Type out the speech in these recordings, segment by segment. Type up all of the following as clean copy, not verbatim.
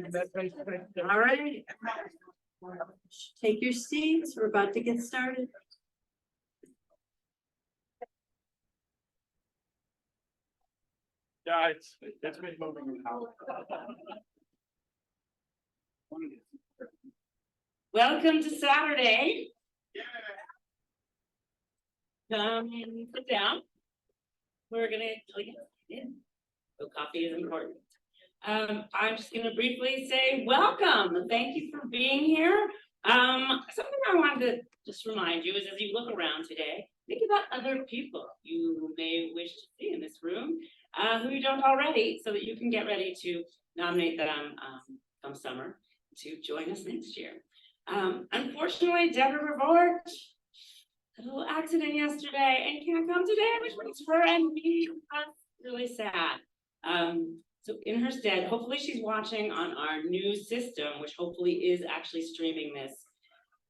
All right. Take your seats. We're about to get started. Yeah, it's been moving now. Welcome to Saturday. Sit down. We're gonna coffee is important. I'm just gonna briefly say welcome. Thank you for being here. Something I wanted to just remind you is as you look around today, think about other people you may wish to see in this room, who you don't already, so that you can get ready to nominate them come summer to join us next year. Unfortunately, Deborah Revort had a little accident yesterday and can't come today, which makes her and me really sad. So in her stead, hopefully she's watching on our new system, which hopefully is actually streaming this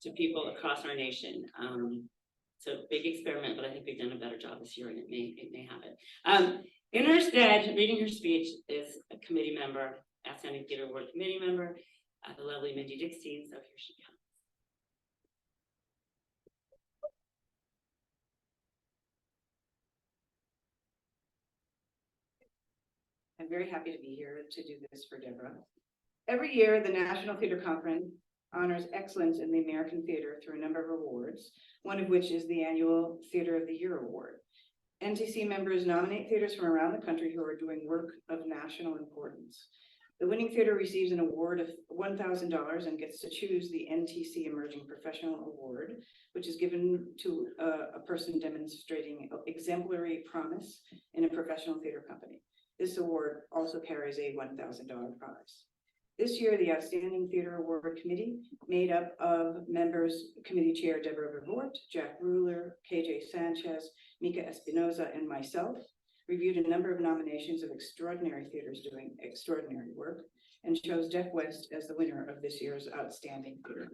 to people across our nation. So big experiment, but I think we've done a better job this year and it may have it. In her stead, reading her speech is a committee member, Outstanding Theater Award committee member, the lovely Mindy Dixie, so here she comes. I'm very happy to be here to do this for Deborah. Every year, the National Theater Conference honors excellence in the American theater through a number of awards, one of which is the annual Theater of the Year Award. NTC members nominate theaters from around the country who are doing work of national importance. The winning theater receives an award of $1,000 and gets to choose the NTC Emerging Professional Award, which is given to a person demonstrating exemplary promise in a professional theater company. This award also carries a $1,000 prize. This year, the Outstanding Theater Award Committee, made up of members, Committee Chair Deborah Revort, Jack Ruler, KJ Sanchez, Mika Espinoza, and myself, reviewed a number of nominations of extraordinary theaters doing extraordinary work, and chose Deaf West as the winner of this year's Outstanding Theater.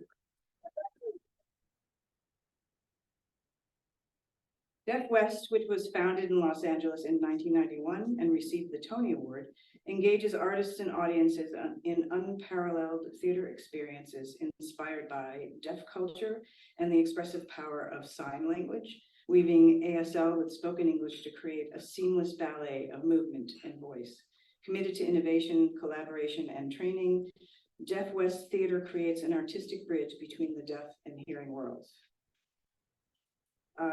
Deaf West, which was founded in Los Angeles in 1991 and received the Tony Award, engages artists and audiences in unparalleled theater experiences inspired by deaf culture and the expressive power of sign language, weaving ASL with spoken English to create a seamless ballet of movement and voice. Committed to innovation, collaboration, and training, Deaf West Theater creates an artistic bridge between the deaf and hearing worlds.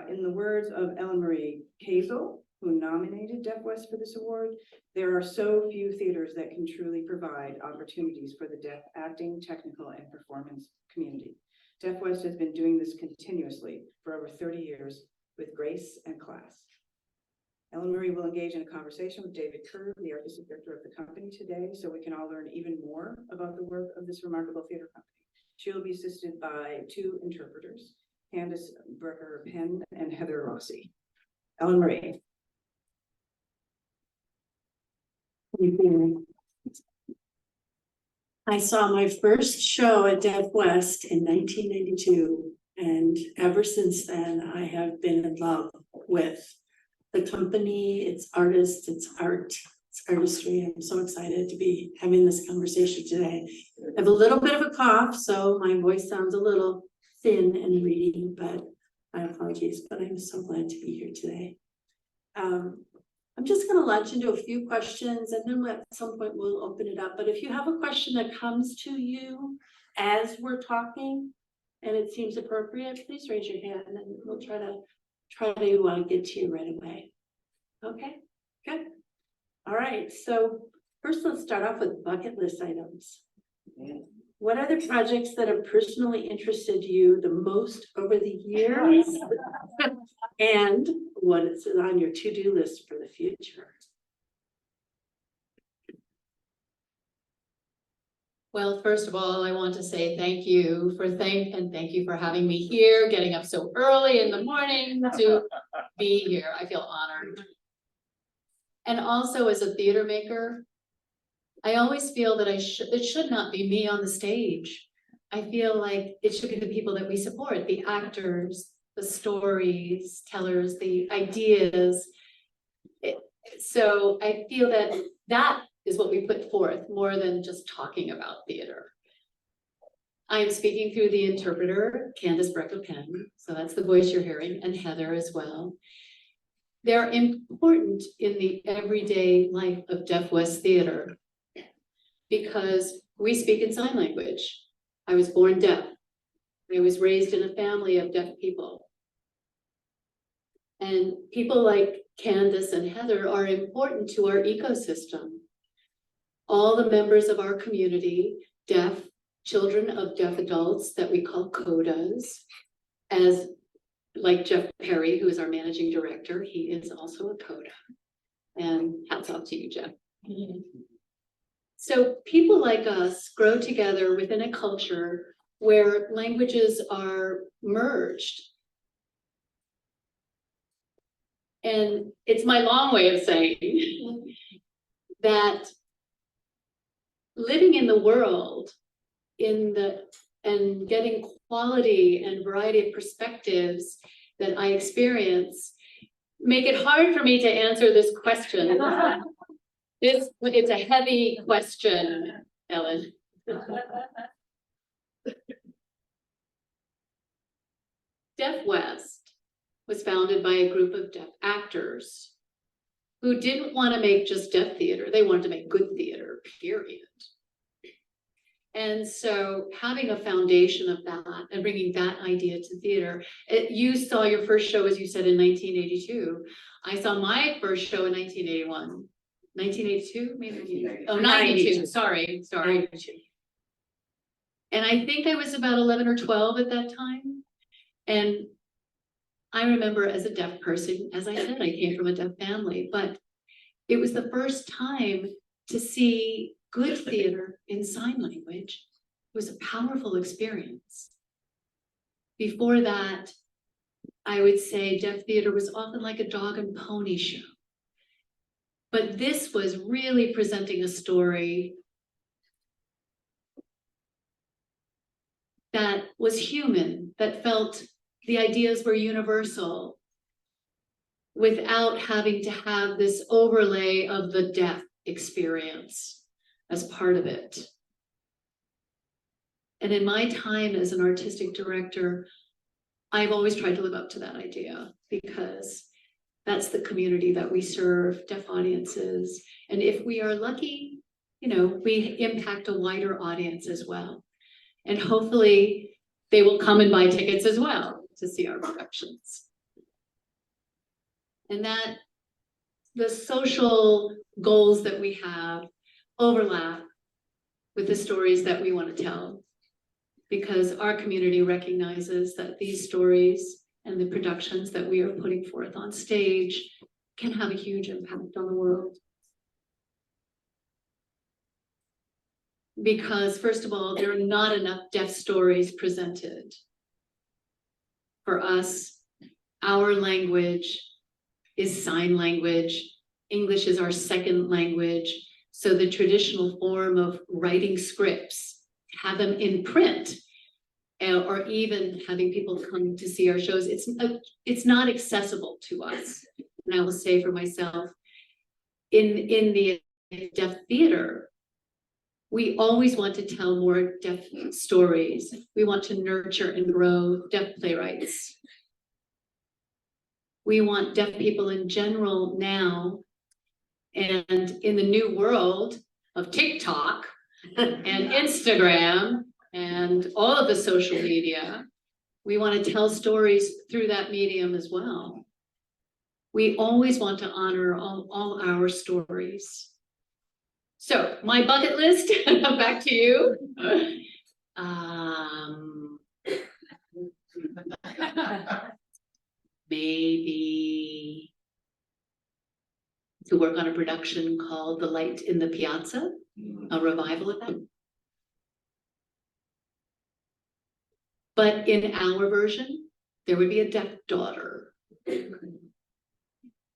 In the words of Ellen Marie Kazel, who nominated Deaf West for this award, there are so few theaters that can truly provide opportunities for the deaf acting, technical, and performance community. Deaf West has been doing this continuously for over 30 years with grace and class. Ellen Marie will engage in a conversation with David Kerr, the artistic director of the company today, so we can all learn even more about the work of this remarkable theater company. She will be assisted by two interpreters, Candace Brecker-Penn and Heather Rossi. Ellen Marie. I saw my first show at Deaf West in 1992, and ever since then, I have been in love with the company, its artists, its art, its artistry. I'm so excited to be having this conversation today. I have a little bit of a cough, so my voice sounds a little thin and reading, but my apologies, but I'm so glad to be here today. I'm just going to launch into a few questions and then at some point we'll open it up. But if you have a question that comes to you as we're talking and it seems appropriate, please raise your hand and we'll try to get to you right away. Okay, good. All right, so first let's start off with bucket list items. What are the projects that have personally interested you the most over the years? And what is on your to-do list for the future? Well, first of all, I want to say thank you for having me here, getting up so early in the morning to be here. I feel honored. And also as a theater maker, I always feel that it should not be me on the stage. I feel like it should be the people that we support, the actors, the stories tellers, the ideas. So I feel that is what we put forth, more than just talking about theater. I am speaking through the interpreter, Candace Brecco-Penn, so that's the voice you're hearing, and Heather as well. They're important in the everyday life of Deaf West Theater because we speak in sign language. I was born deaf. I was raised in a family of deaf people. And people like Candace and Heather are important to our ecosystem. All the members of our community, deaf, children of deaf adults that we call CODAs, as like Jeff Perry, who is our managing director, he is also a CODA. And hats off to you, Jeff. So people like us grow together within a culture where languages are merged. And it's my long way of saying that living in the world and getting quality and variety of perspectives that I experience make it hard for me to answer this question. It's a heavy question, Ellen. Deaf West was founded by a group of deaf actors who didn't want to make just deaf theater. They wanted to make good theater, period. And so having a foundation of that and bringing that idea to theater, you saw your first show, as you said, in 1982. I saw my first show in 1981. 1982, maybe? Oh, 92, sorry. 92. And I think I was about 11 or 12 at that time. And I remember as a deaf person, as I said, I came from a deaf family, but it was the first time to see good theater in sign language. It was a powerful experience. Before that, I would say deaf theater was often like a dog and pony show. But this was really presenting a story that was human, that felt the ideas were universal, without having to have this overlay of the deaf experience as part of it. And in my time as an artistic director, I've always tried to live up to that idea because that's the community that we serve, deaf audiences. And if we are lucky, we impact a wider audience as well. And hopefully they will come and buy tickets as well to see our productions. And that the social goals that we have overlap with the stories that we want to tell, because our community recognizes that these stories and the productions that we are putting forth on stage can have a huge impact on the world. Because first of all, there are not enough deaf stories presented. For us, our language is sign language. English is our second language. So the traditional form of writing scripts, have them in print, or even having people come to see our shows, it's not accessible to us. And I will say for myself, in the deaf theater, we always want to tell more deaf stories. We want to nurture and grow deaf playwrights. We want deaf people in general now, and in the new world of TikTok and Instagram and all of the social media, we want to tell stories through that medium as well. We always want to honor all our stories. So my bucket list, back to you. Maybe to work on a production called The Light in the Piazza, a revival of that. But in our version, there would be a deaf daughter.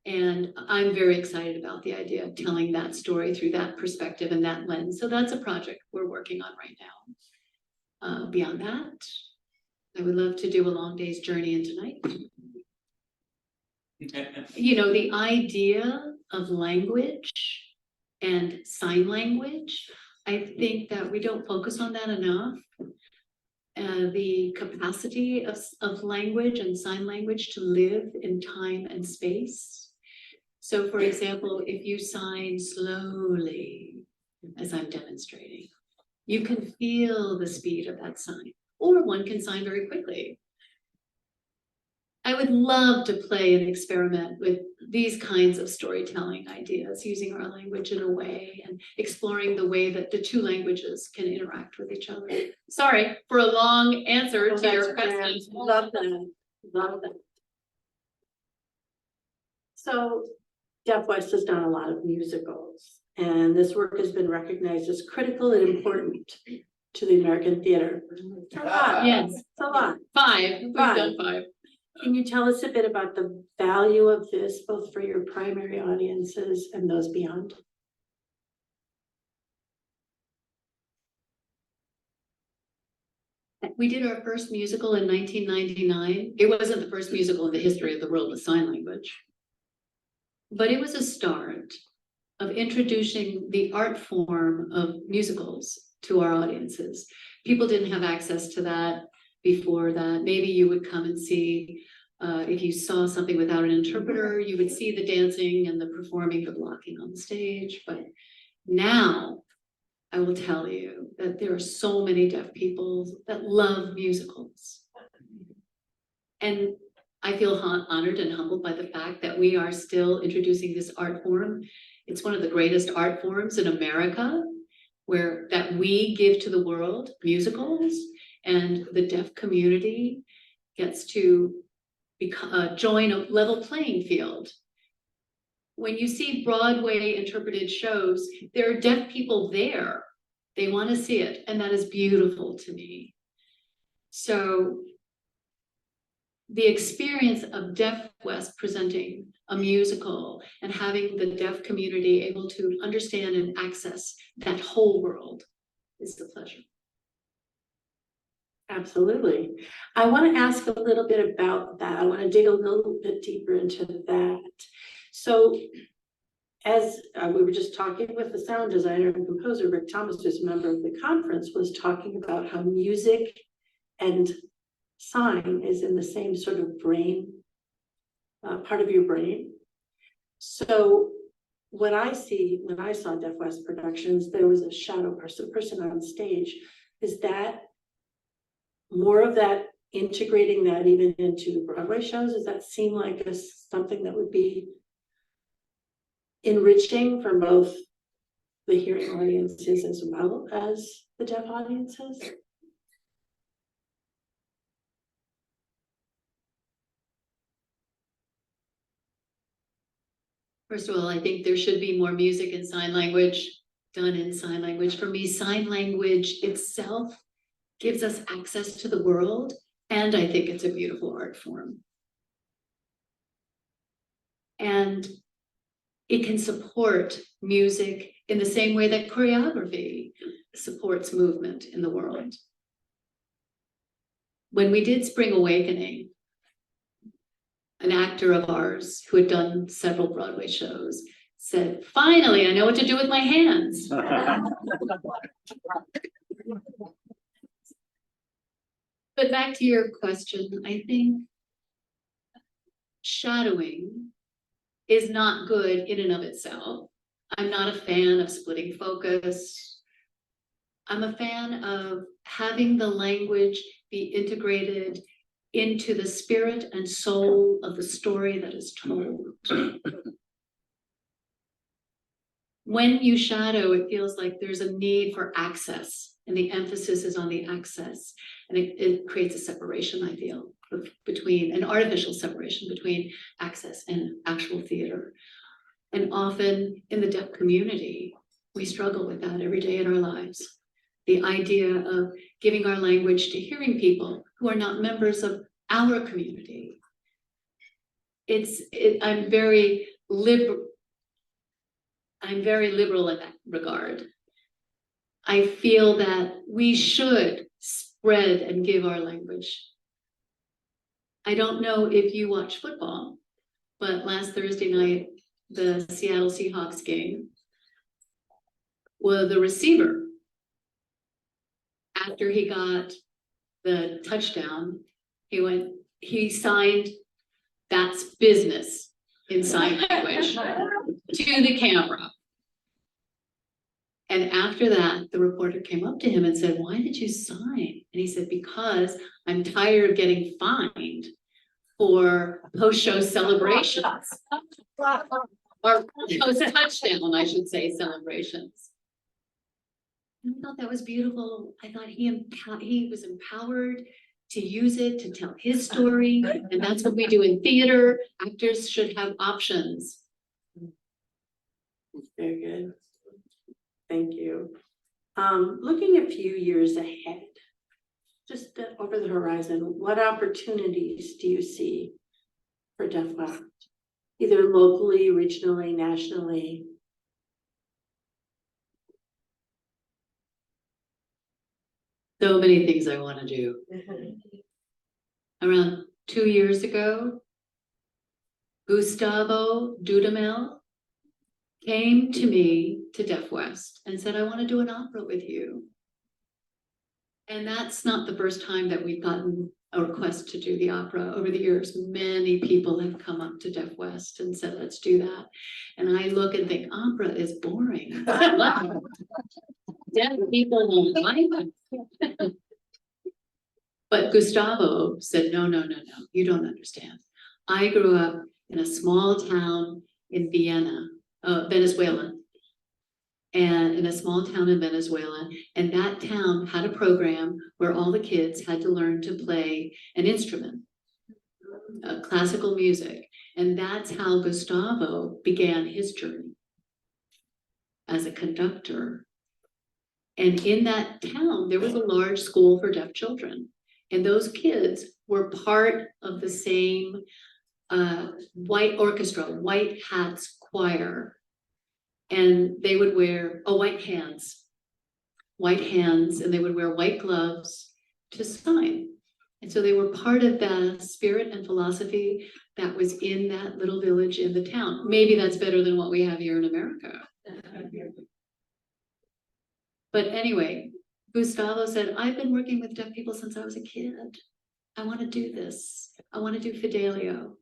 And I'm very excited about the idea of telling that story through that perspective and that lens. So that's a project we're working on right now. Beyond that, I would love to do a long day's journey into night. The idea of language and sign language. I think that we don't focus on that enough. The capacity of language and sign language to live in time and space. So for example, if you sign slowly, as I'm demonstrating, you can feel the speed of that sign, or one can sign very quickly. I would love to play and experiment with these kinds of storytelling ideas, using our language in a way and exploring the way that the two languages can interact with each other. Sorry for a long answer to your question. Love that, love that. So Deaf West has done a lot of musicals, and this work has been recognized as critical and important to the American theater. It's a lot. Yes. It's a lot. We've done five. Can you tell us a bit about the value of this, both for your primary audiences and those beyond? We did our first musical in 1999. It wasn't the first musical in the history of the world with sign language, but it was a start of introducing the art form of musicals to our audiences. People didn't have access to that before that. Maybe you would come and see, if you saw something without an interpreter, you would see the dancing and the performing, the blocking on the stage. But now I will tell you that there are so many deaf people that love musicals. And I feel honored and humbled by the fact that we are still introducing this art form. It's one of the greatest art forms in America, that we give to the world, musicals, and the deaf community gets to join a level playing field. When you see Broadway interpreted shows, there are deaf people there. They want to see it, and that is beautiful to me. So the experience of Deaf West presenting a musical and having the deaf community able to understand and access that whole world is the pleasure. Absolutely. I want to ask a little bit about that. I want to dig a little bit deeper into that. So as we were just talking with the sound designer and composer, Rick Thomas, who's a member of the conference, was talking about how music and sign is in the same sort of brain, part of your brain. So what I see when I saw Deaf West Productions, there was a shadow person on stage. Is that more of that, integrating that even into Broadway shows? Does that seem like something that would be enriching for both the hearing audiences as well as the deaf audiences? First of all, I think there should be more music and sign language done in sign language. For me, sign language itself gives us access to the world, and I think it's a beautiful art form. And it can support music in the same way that choreography supports movement in the world. When we did Spring Awakening, an actor of ours who had done several Broadway shows said, "Finally, I know what to do with my hands." But back to your question, I think shadowing is not good in and of itself. I'm not a fan of splitting focus. I'm a fan of having the language be integrated into the spirit and soul of the story that is told. When you shadow, it feels like there's a need for access, and the emphasis is on the access, and it creates a separation, I feel, between an artificial separation between access and actual theater. And often in the deaf community, we struggle with that every day in our lives. The idea of giving our language to hearing people who are not members of our community. I'm very liberal in that regard. I feel that we should spread and give our language. I don't know if you watch football, but last Thursday night, the Seattle Seahawks game, Well, the receiver, after he got the touchdown, he signed "That's business" in sign language to the camera. And after that, the reporter came up to him and said, "Why did you sign?" And he said, "Because I'm tired of getting fined for post-show celebrations." Or post-touchdown, I should say, celebrations. And I thought that was beautiful. I thought he was empowered to use it to tell his story. And that's what we do in theater. Actors should have options. Very good. Thank you. Looking a few years ahead, just over the horizon, what opportunities do you see for Deaf West? Either locally, regionally, nationally? So many things I want to do. Around 2 years ago, Gustavo Dudamel came to me to Deaf West and said, "I want to do an opera with you." And that's not the first time that we've gotten a request to do the opera. Over the years, many people have come up to Deaf West and said, "Let's do that." And I look and think, opera is boring. Deaf people don't like it. But Gustavo said, no, you don't understand. I grew up in a small town in Vienna, Venezuela. And in a small town in Venezuela, and that town had a program where all the kids had to learn to play an instrument, classical music. And that's how Gustavo began his journey as a conductor. And in that town, there was a large school for deaf children. And those kids were part of the same white orchestra, White Hats Choir. And they would wear white hands, and they would wear white gloves to sign. And so they were part of the spirit and philosophy that was in that little village in the town. Maybe that's better than what we have here in America. But anyway, Gustavo said, "I've been working with deaf people since I was a kid. I want to do this. I want to do Fidelio."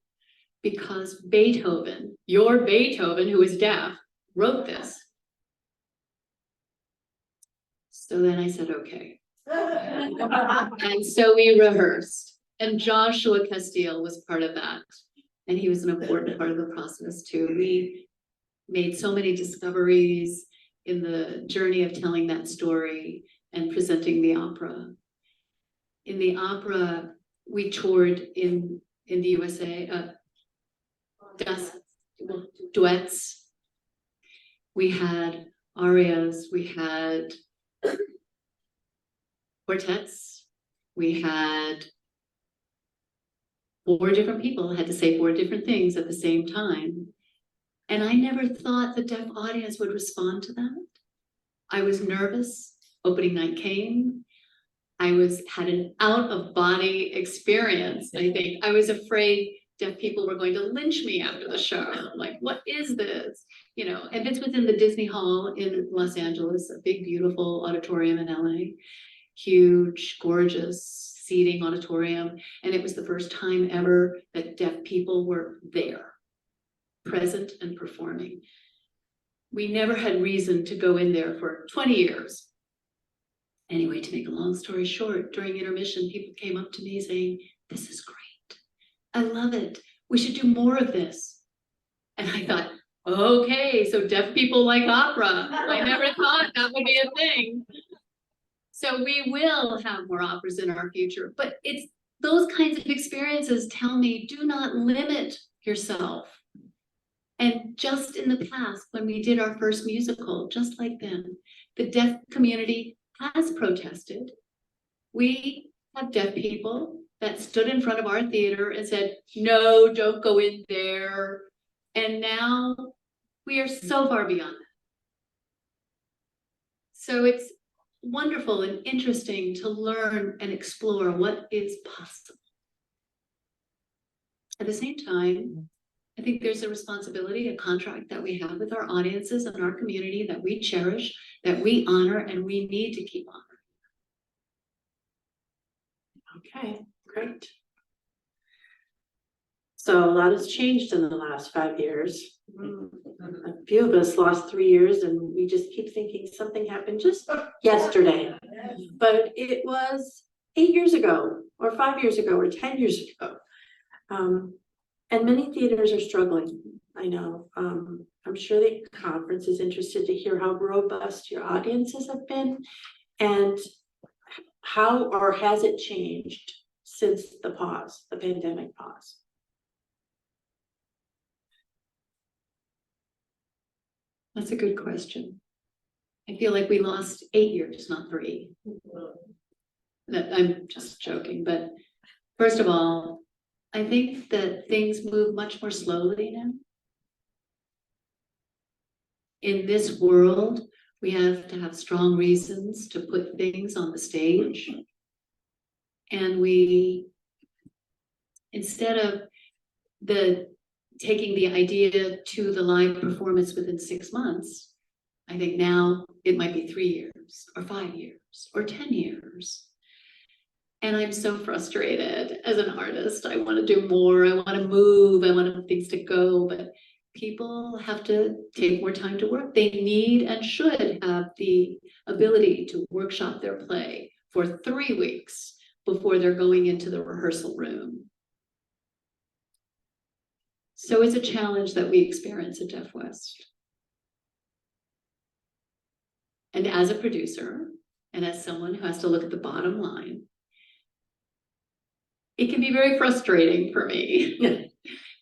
Because Beethoven, your Beethoven, who is deaf, wrote this. So then I said, okay. And so we rehearsed. And Joshua Castile was part of that. And he was an important part of the process too. We made so many discoveries in the journey of telling that story and presenting the opera. In the opera, we toured in the USA, duets. We had arias, we had quartets, we had 4 different people had to say 4 different things at the same time. And I never thought the deaf audience would respond to that. I was nervous. Opening night came. I had an out-of-body experience. I think I was afraid deaf people were going to lynch me after the show. Like, what is this? You know, and this was in the Disney Hall in Los Angeles, a big, beautiful auditorium in LA. Huge, gorgeous seating auditorium. And it was the first time ever that deaf people were there, present and performing. We never had reason to go in there for 20 years. Anyway, to make a long story short, during intermission, people came up to me saying, "This is great. I love it. We should do more of this." And I thought, okay, so deaf people like opera. I never thought that would be a thing. So we will have more operas in our future, but it's those kinds of experiences tell me, do not limit yourself. And just in the past, when we did our first musical, just like then, the deaf community has protested. We have deaf people that stood in front of our theater and said, "No, don't go in there." And now we are so far beyond that. So it's wonderful and interesting to learn and explore what is possible. At the same time, I think there's a responsibility, a contract that we have with our audiences and our community that we cherish, that we honor, and we need to keep honoring. Okay, great. So a lot has changed in the last 5 years. A few of us lost 3 years and we just keep thinking something happened just yesterday. But it was 8 years ago, or 5 years ago, or 10 years ago. And many theaters are struggling, I know. I'm sure the conference is interested to hear how robust your audiences have been and how or has it changed since the pause, the pandemic pause? That's a good question. I feel like we lost 8 years, not 3. I'm just joking, but first of all, I think that things move much more slowly now. In this world, we have to have strong reasons to put things on the stage. And we, instead of taking the idea to the live performance within 6 months, I think now it might be 3 years or 5 years or 10 years. And I'm so frustrated as an artist. I want to do more. I want to move. I want things to go, but people have to take more time to work. They need and should have the ability to workshop their play for 3 weeks before they're going into the rehearsal room. So it's a challenge that we experience at Deaf West. And as a producer, and as someone who has to look at the bottom line, it can be very frustrating for me.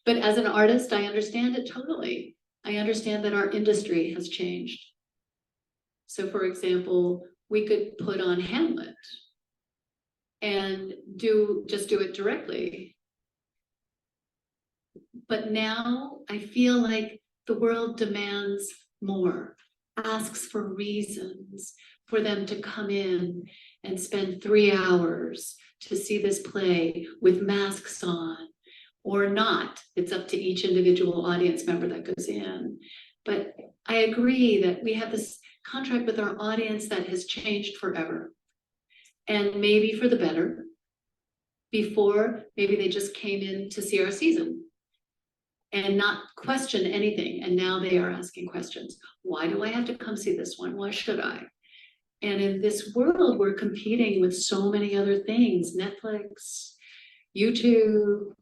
But as an artist, I understand it totally. I understand that our industry has changed. So for example, we could put on Hamlet and just do it directly. But now I feel like the world demands more, asks for reasons for them to come in and spend 3 hours to see this play with masks on or not. It's up to each individual audience member that goes in. But I agree that we have this contract with our audience that has changed forever. And maybe for the better. Before, maybe they just came in to see our season and not question anything. And now they are asking questions. Why do I have to come see this one? Why should I? And in this world, we're competing with so many other things, Netflix, YouTube,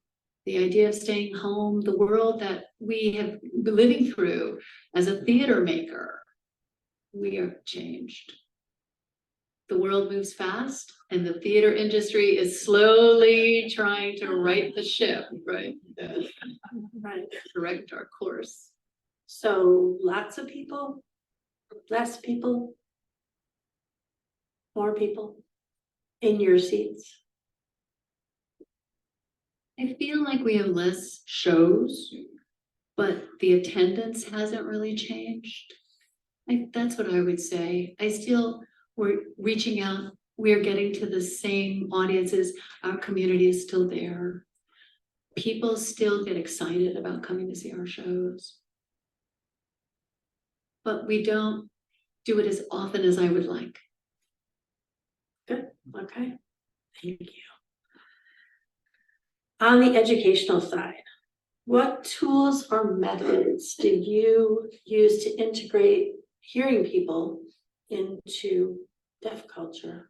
the idea of staying home, the world that we have been living through as a theater maker, we are changed. The world moves fast and the theater industry is slowly trying to right the ship, right? Right. Correct our course. So lots of people, less people, more people in your seats. I feel like we have less shows, but the attendance hasn't really changed. That's what I would say. We're reaching out, we're getting to the same audiences. Our community is still there. People still get excited about coming to see our shows. But we don't do it as often as I would like. Good, okay, thank you. On the educational side, what tools or methods do you use to integrate hearing people into deaf culture?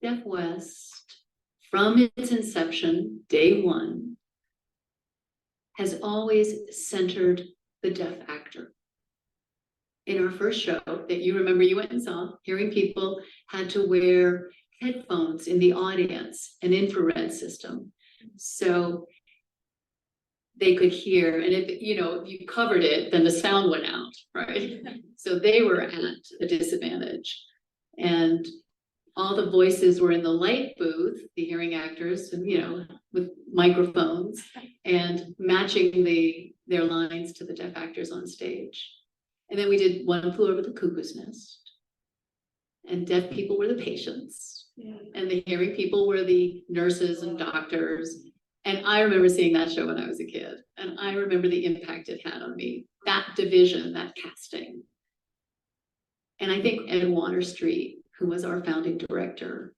Deaf West, from its inception, day one, has always centered the deaf actor. In our first show that you remember you went and saw, hearing people had to wear headphones in the audience, an infrared system. So they could hear, and if you covered it, then the sound went out, right? So they were at a disadvantage. And all the voices were in the light booth, the hearing actors, and with microphones and matching their lines to the deaf actors on stage. And then we did One Flew Over the Cuckoo's Nest. And deaf people were the patients. And the hearing people were the nurses and doctors. And I remember seeing that show when I was a kid. And I remember the impact it had on me, that division, that casting. And I think Ed Water Street, who was our founding director,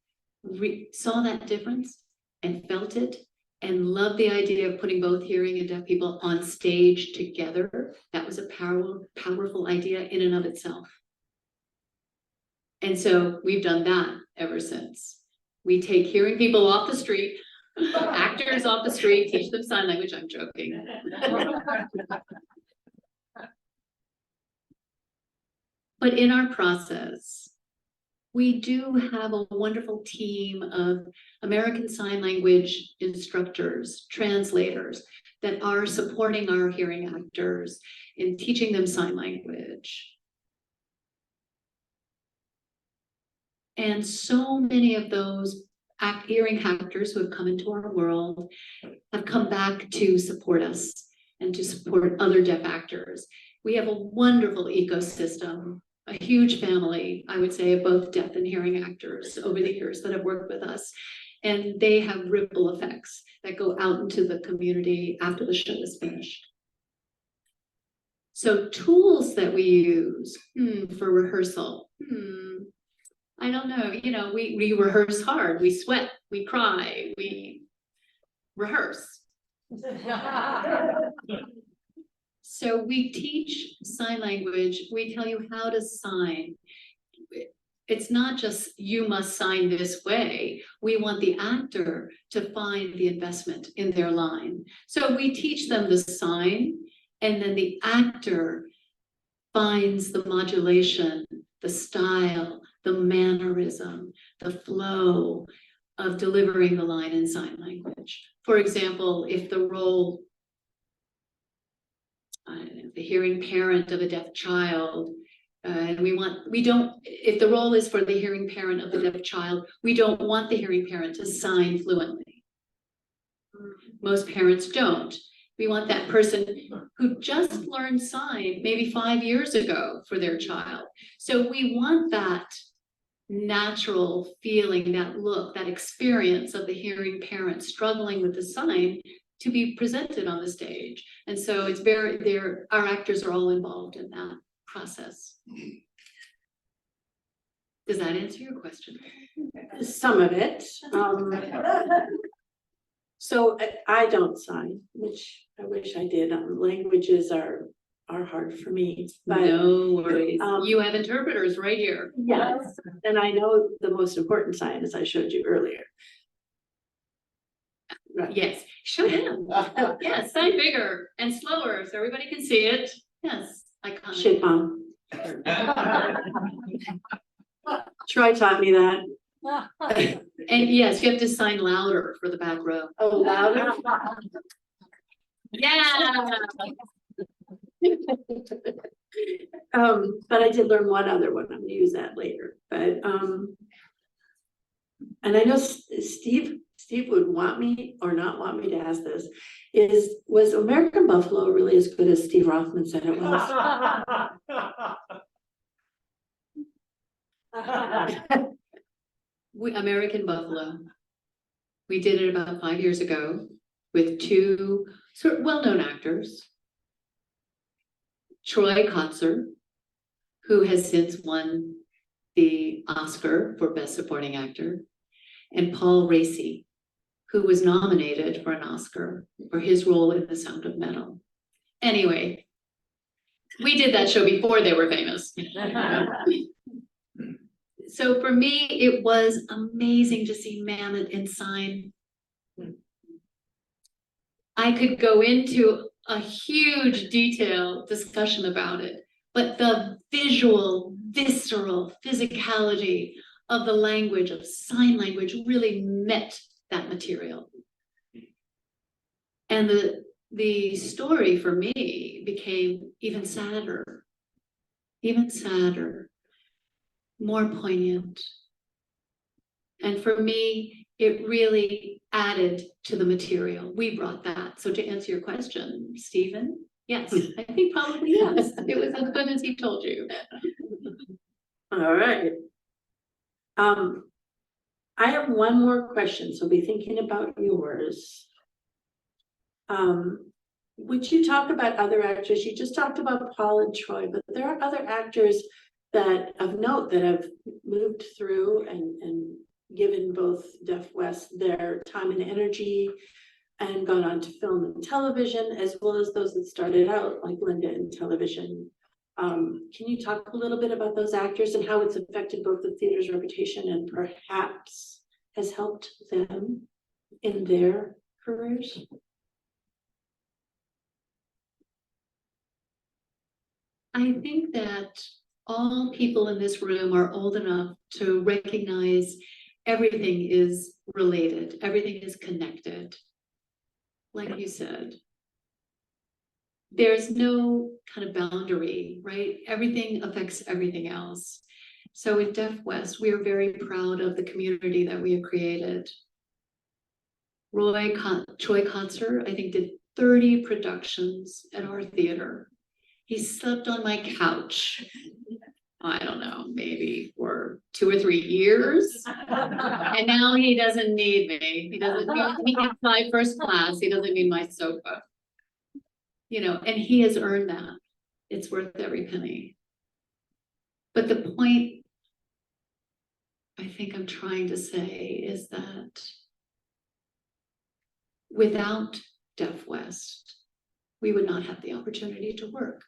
saw that difference and felt it and loved the idea of putting both hearing and deaf people on stage together. That was a powerful idea in and of itself. And so we've done that ever since. We take hearing people off the street, actors off the street, teach them sign language. I'm joking. But in our process, we do have a wonderful team of American Sign Language instructors, translators that are supporting our hearing actors in teaching them sign language. And so many of those hearing actors who have come into our world have come back to support us and to support other deaf actors. We have a wonderful ecosystem, a huge family, I would say, of both deaf and hearing actors over the years that have worked with us. And they have ripple effects that go out into the community after the show is finished. So tools that we use for rehearsal, I don't know, you know, we rehearse hard, we sweat, we cry, we rehearse. So we teach sign language, we tell you how to sign. It's not just you must sign this way. We want the actor to find the investment in their line. So we teach them the sign, and then the actor finds the modulation, the style, the mannerism, the flow of delivering the line in sign language. For example, if the role, the hearing parent of a deaf child, and if the role is for the hearing parent of the deaf child, we don't want the hearing parent to sign fluently. Most parents don't. We want that person who just learned sign maybe 5 years ago for their child. So we want that natural feeling, that look, that experience of the hearing parent struggling with the sign to be presented on the stage. And so it's our actors are all involved in that process. Does that answer your question? Some of it. So I don't sign, which I wish I did. Languages are hard for me. But no worries. You have interpreters right here. yes, and I know the most important sign, as I showed you earlier. Right. Yes, show them. Yes, sign bigger and slower so everybody can see it. Yes, iconic. Shit, Mom. Troy taught me that. And yes, you have to sign louder for the back row. Oh, louder. Yeah. But I did learn one other one. I'm gonna use that later. But and I know Steve would want me or not want me to ask this. Was American Buffalo really as good as Steve Rothman said it was? American Buffalo. We did it about 5 years ago with two sort of well-known actors. Troy Kotzer, who has since won the Oscar for Best Supporting Actor, and Paul Raci, who was nominated for an Oscar for his role in The Sound of Metal. Anyway, we did that show before they were famous. So for me, it was amazing to see Mammoth in sign. I could go into a huge detailed discussion about it, but the visual, visceral physicality of the language, of sign language, really met that material. And the story for me became even sadder, more poignant. And for me, it really added to the material. We brought that. So to answer your question, Stephen, yes, I think probably yes. It was as good as he told you. All right. I have one more question, so be thinking about yours. Would you talk about other actors? You just talked about Paul and Troy, but there are other actors that of note that have moved through and given both Deaf West their time and energy and gone on to film and television, as well as those that started out like Linda in television. Can you talk a little bit about those actors and how it's affected both the theater's reputation and perhaps has helped them in their careers? I think that all people in this room are old enough to recognize everything is related, everything is connected. Like you said, there's no kind of boundary, right? Everything affects everything else. So in Deaf West, we are very proud of the community that we have created. Troy Concert, I think, did 30 productions at our theater. He slept on my couch, I don't know, maybe for 2 or 3 years. And now he doesn't need me. He can fly first class. He doesn't need my sofa. You know, and he has earned that. It's worth every penny. But the point I think I'm trying to say is that without Deaf West, we would not have the opportunity to work.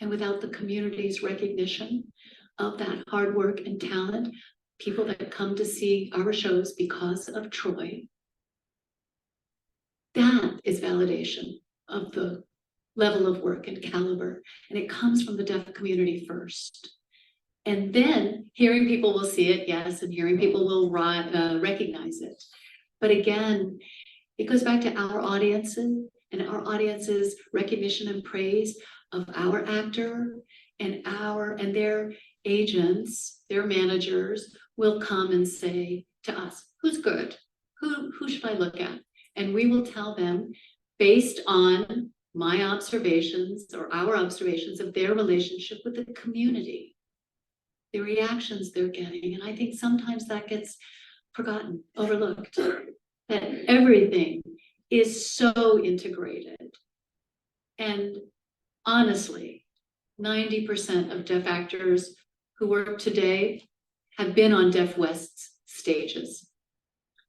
And without the community's recognition of that hard work and talent, people that come to see our shows because of Troy, that is validation of the level of work and caliber. And it comes from the deaf community first. And then hearing people will see it, yes, and hearing people will recognize it. But again, it goes back to our audiences and our audience's recognition and praise of our actor and their agents, their managers will come and say to us, who's good? Who should I look at? And we will tell them based on my observations or our observations of their relationship with the community, the reactions they're getting. And I think sometimes that gets forgotten, overlooked, that everything is so integrated. And honestly, 90% of deaf actors who work today have been on Deaf West's stages.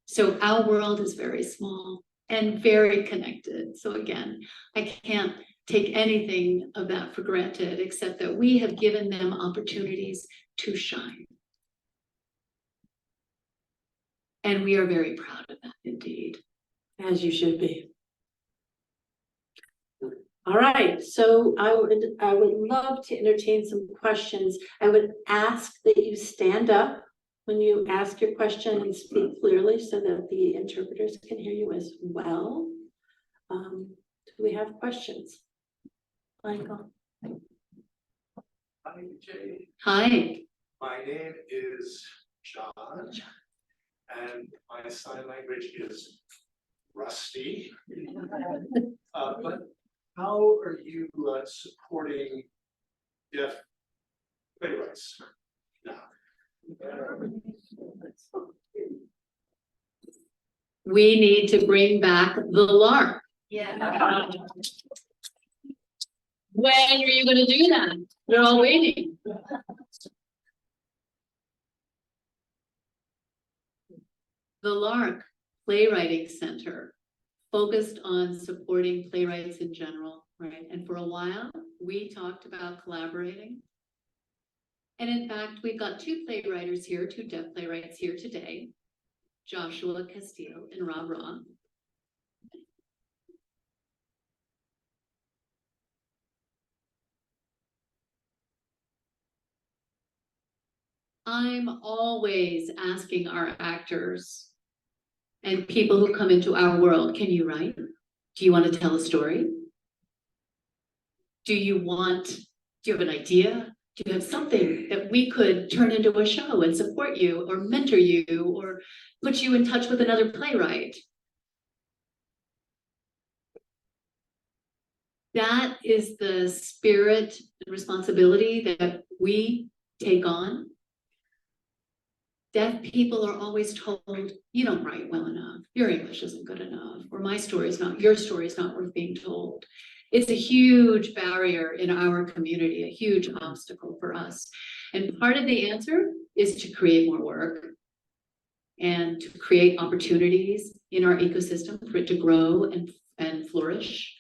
So our world is very small and very connected. So again, I can't take anything of that for granted, except that we have given them opportunities to shine. And we are very proud of that indeed. As you should be. All right, so I would love to entertain some questions. I would ask that you stand up when you ask your question and speak clearly so that the interpreters can hear you as well. Do we have questions? Michael. Hi, Jay. Hi. My name is John, and my sign language is rusty. But how are you supporting deaf playwrights now? We need to bring back the lark. Yeah. When are you going to do that? We're all waiting. The Lark Playwriting Center focused on supporting playwrights in general, right? And for a while, we talked about collaborating. And in fact, we've got 2 playwrights here, 2 deaf playwrights here today, Joshua Castillo and Rob Raw. I'm always asking our actors and people who come into our world, can you write? Do you want to tell a story? Do you have an idea? Do you have something that we could turn into a show and support you or mentor you or put you in touch with another playwright? That is the spirit and responsibility that we take on. deaf people are always told, you don't write well enough, your English isn't good enough, or your story is not worth being told. It's a huge barrier in our community, a huge obstacle for us. And part of the answer is to create more work and to create opportunities in our ecosystem for it to grow and flourish.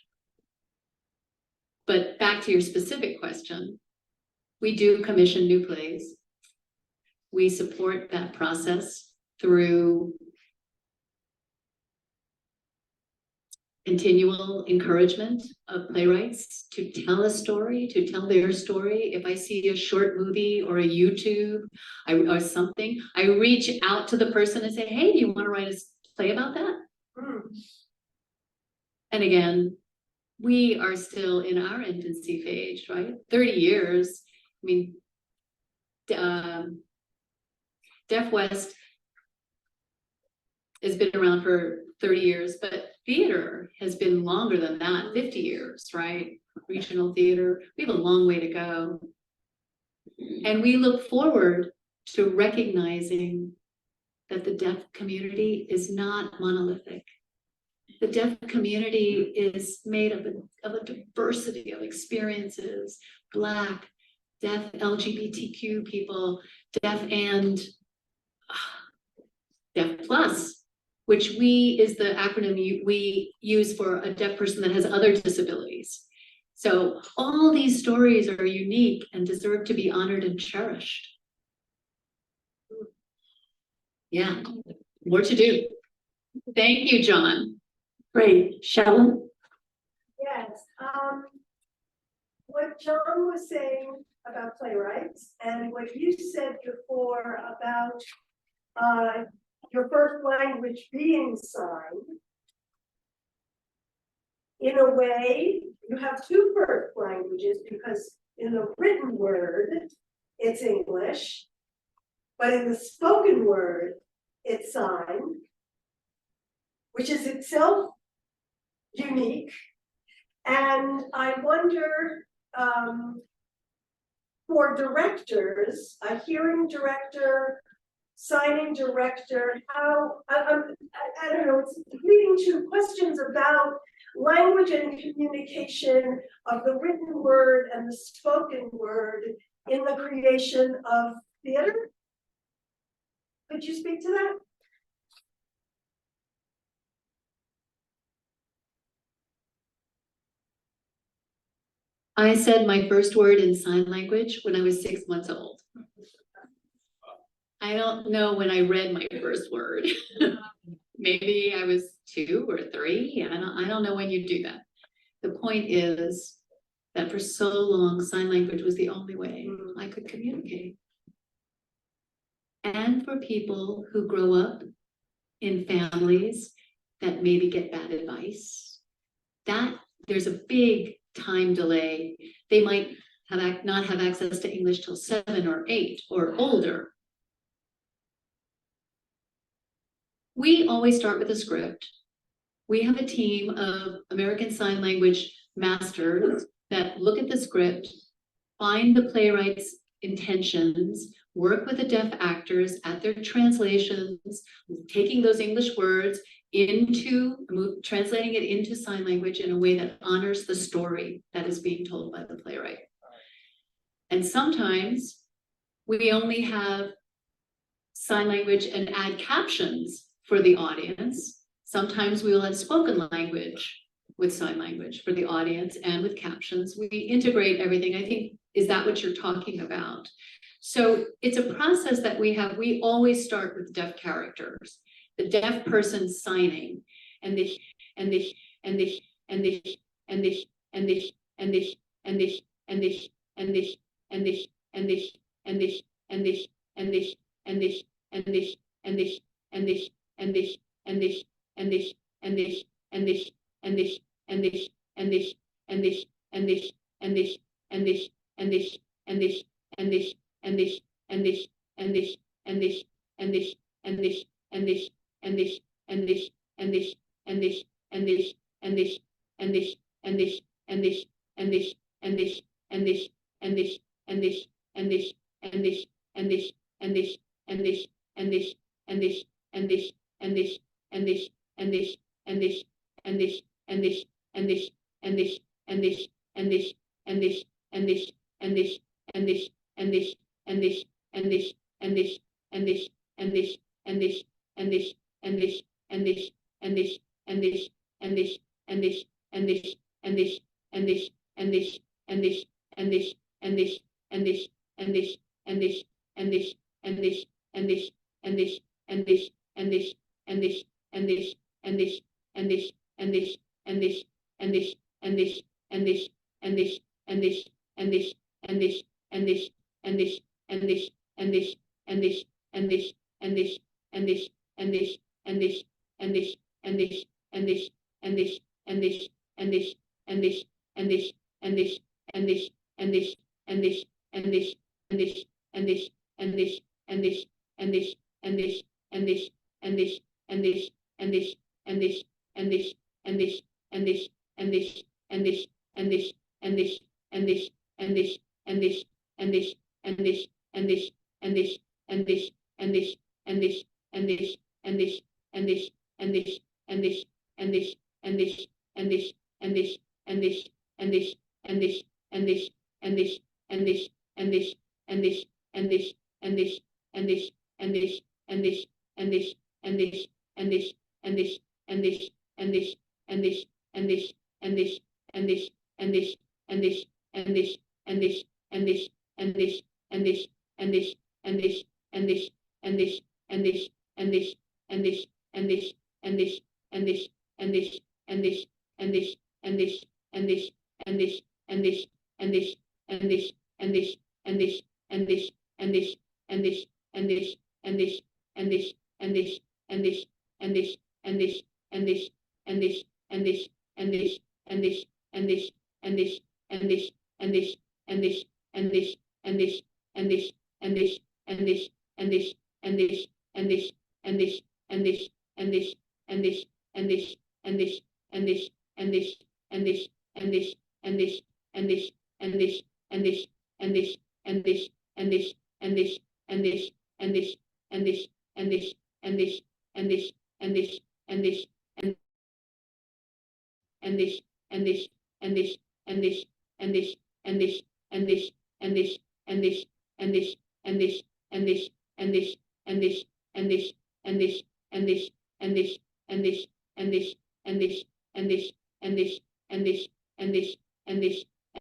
But back to your specific question, we do commission new plays. We support that process through continual encouragement of playwrights to tell a story, to tell their story. If I see a short movie or a YouTube or something, I reach out to the person and say, hey, do you want to write a play about that? And again, we are still in our infancy phase, right? 30 years. I mean, Deaf West has been around for 30 years, but theater has been longer than that, 50 years, right? Regional theater, we have a long way to go. And we look forward to recognizing that the deaf community is not monolithic. The deaf community is made of a diversity of experiences, Black, deaf, LGBTQ people, deaf and Deaf Plus, which is the acronym we use for a deaf person that has other disabilities. So all these stories are unique and deserve to be honored and cherished. Yeah, more to do. Thank you, John. Great, Shelley? Yes, what John was saying about playwrights and what you said before about your first language being sign. In a way, you have two first languages because in the written word, it's English, but in the spoken word, it's sign, which is itself unique. And I wonder, for directors, a hearing director, signing director, how, I don't know, it's leading to questions about language and communication of the written word and the spoken word in the creation of theater. Could you speak to that? I said my first word in sign language when I was 6 months old. I don't know when I read my first word. Maybe I was 2 or 3. I don't know when you do that. The point is that for so long, sign language was the only way I could communicate. And for people who grow up in families that maybe get bad advice, that there's a big time delay. They might not have access to English till 7 or 8 or older. We always start with a script. We have a team of American Sign Language masters that look at the script, find the playwright's intentions, work with the deaf actors at their translations, taking those English words translating it into sign language in a way that honors the story that is being told by the playwright. And sometimes we only have sign language and add captions for the audience. Sometimes we will have spoken language with sign language for the audience and with captions. We integrate everything. I think, is that what you're talking about? So it's a process that we have. We always start with deaf characters, the deaf person signing, and the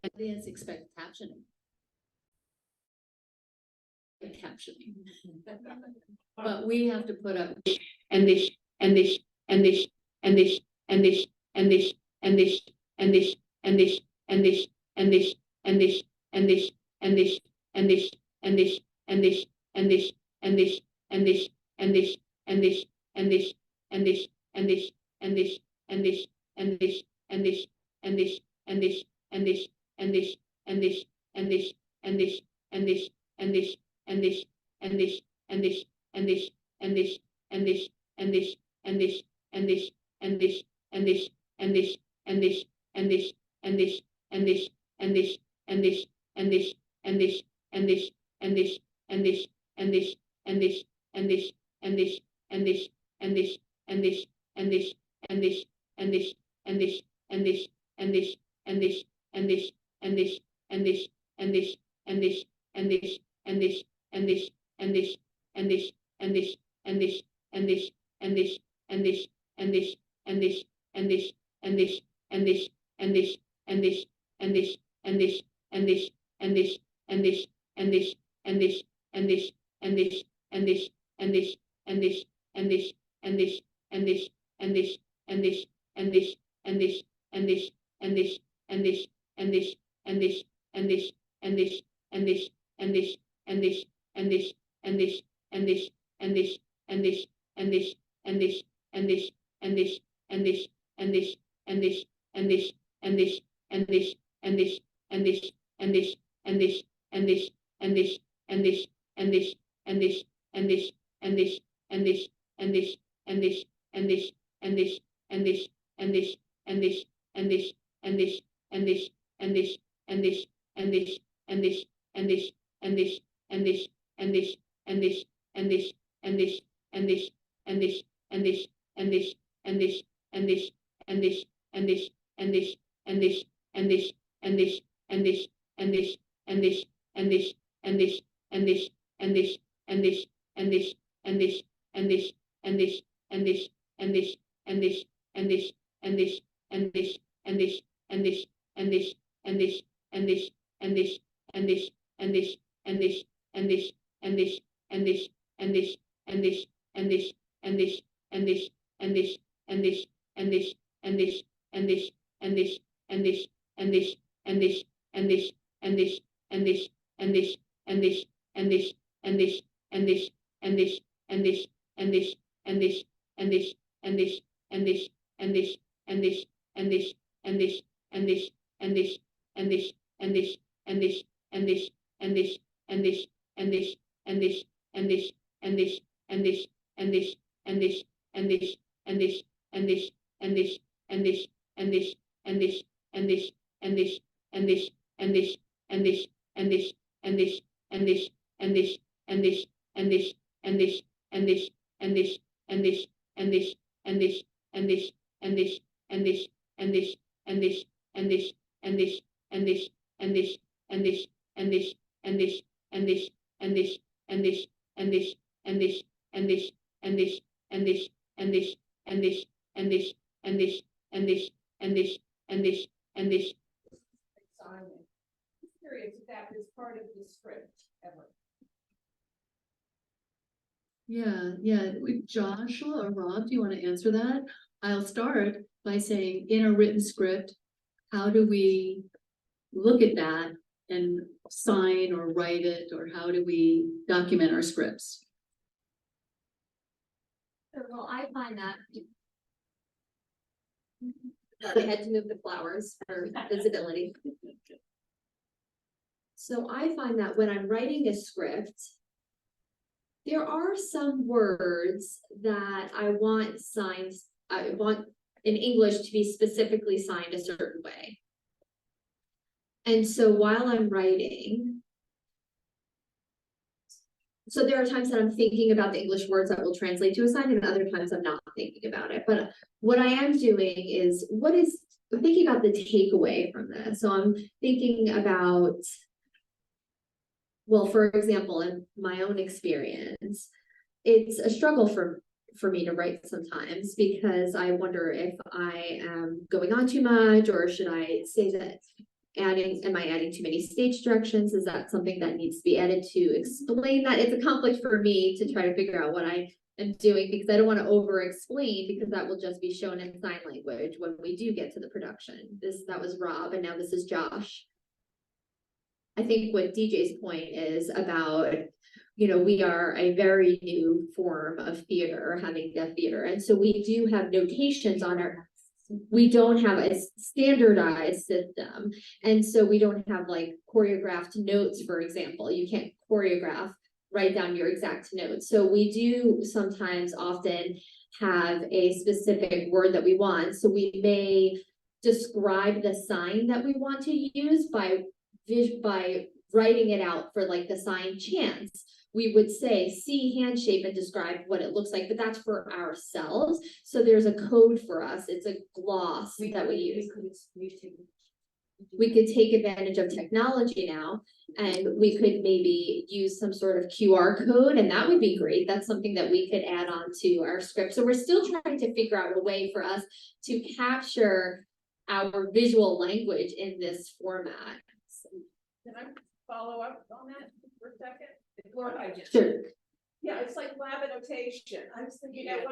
Audience expect captioning. Captioning. But we have to put up. Curious if that was part of the script ever. Yeah, Joshua or Rob, do you want to answer that? I'll start by saying, in a written script, how do we look at that and sign or write it, or how do we document our scripts? Well, I find that. We had to move the flowers for visibility. So I find that when I'm writing a script, there are some words that I want in English to be specifically signed a certain way. And so while I'm writing, so there are times that I'm thinking about the English words that will translate to a sign, and other times I'm not thinking about it. But what I am doing is, I'm thinking about the takeaway from this. So I'm thinking about, well, for example, in my own experience, it's a struggle for me to write sometimes, because I wonder if I am going on too much, or should I say that am I adding too many stage directions? Is that something that needs to be added to explain that? It's a conflict for me to try to figure out what I am doing, because I don't want to over explain, because that will just be shown in sign language when we do get to the production. That was Rob, and now this is Josh. I think what DJ's point is about, we are a very new form of theater, having deaf theater. And so we do have notations on we don't have a standardized system. And so we don't have like choreographed notes, for example. You can't write down your exact notes. So we do sometimes often have a specific word that we want. So we may describe the sign that we want to use by writing it out for like the sign chance. We would say, see hand shape and describe what it looks like, but that's for ourselves. So there's a code for us. It's a gloss that we use. We could take advantage of technology now, and we could maybe use some sort of QR code, and that would be great. That's something that we could add on to our script. So we're still trying to figure out a way for us to capture our visual language in this format. Can I follow up on that for a second? Sure. Yeah, it's like lab annotation. I was thinking, when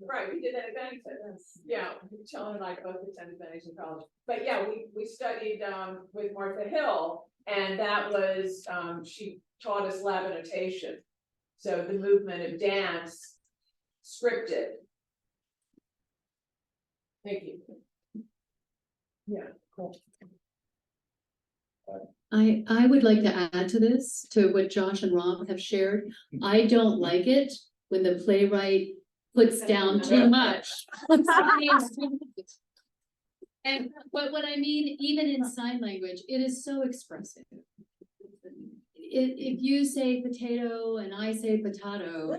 right, we did that at Bennington. Yeah, Chellen and I both attended Bennington College. But yeah, we studied with Martha Hill, and that was she taught us lab annotation. So the movement of dance scripted. Thank you. Yeah, cool. I would like to add to this, to what Josh and Rob have shared. I don't like it when the playwright puts down too much. And what I mean, even in sign language, it is so expressive. if you say potato and I say potato,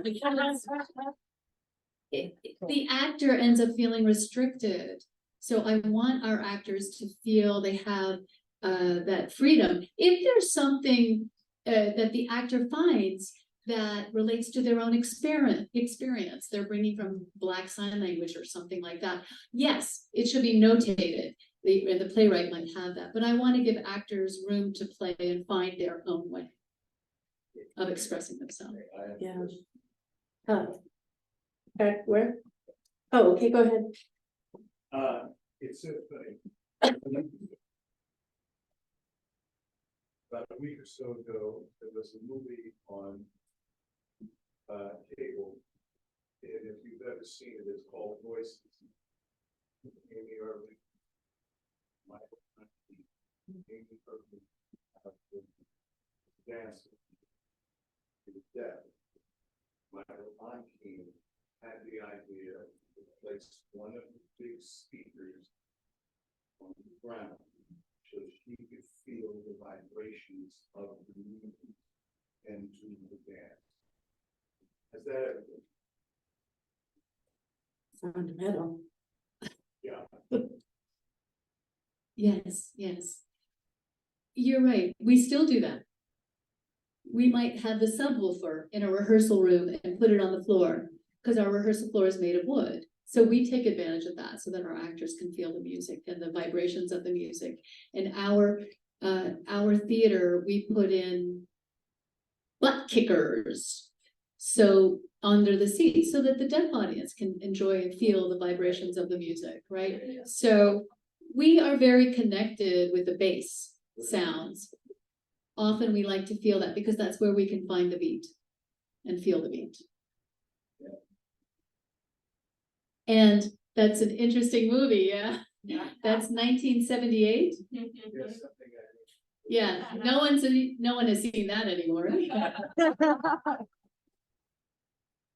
the actor ends up feeling restricted. So I want our actors to feel they have that freedom. If there's something that the actor finds that relates to their own experience, they're bringing from Black Sign Language or something like that, yes, it should be notated. The playwright might have that, but I want to give actors room to play and find their own way of expressing themselves. Yeah. Okay, where? Oh, okay, go ahead. It's so funny. About a week or so ago, there was a movie on cable, and if you've ever seen it, it's called Voices. Amy Irving, Michael Hunt, Amy Irving, dancer to death. Michael Hunt had the idea to place one of the big speakers on the ground so she could feel the vibrations of the music and to the dance. Has that ever been? Fundamental. Yeah. Yes. You're right. We still do that. We might have the subwoofer in a rehearsal room and put it on the floor because our rehearsal floor is made of wood. So we take advantage of that so that our actors can feel the music and the vibrations of the music. And our theater, we put in butt kickers. So under the seat so that the deaf audience can enjoy and feel the vibrations of the music, right? So we are very connected with the bass sounds. Often we like to feel that because that's where we can find the beat and feel the beat. And that's an interesting movie, yeah. That's 1978. Yes, something Yeah, no one has seen that anymore.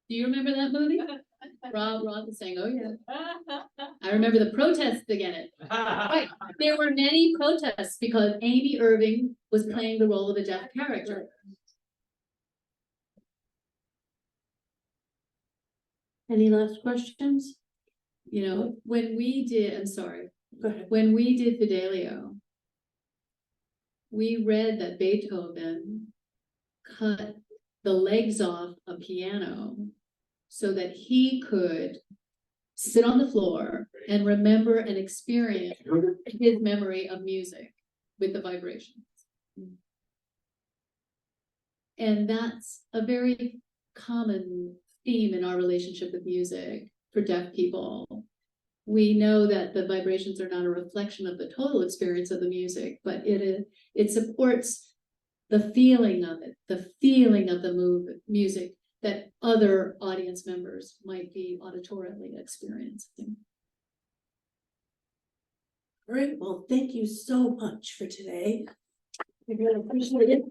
Do you remember that movie? Rob was saying, oh yeah. I remember the protests against it. Right, there were many protests because Amy Irving was playing the role of a deaf character. Any last questions? You know, when we did, I'm sorry, Go ahead. when we did Fidelio, we read that Beethoven cut the legs off a piano so that he could sit on the floor and remember and experience his memory of music with the vibrations. And that's a very common theme in our relationship with music for deaf people. We know that the vibrations are not a reflection of the total experience of the music, but it supports the feeling of it, the feeling of the music that other audience members might be auditorily experiencing. Great, well, thank you so much for today. I really appreciate it.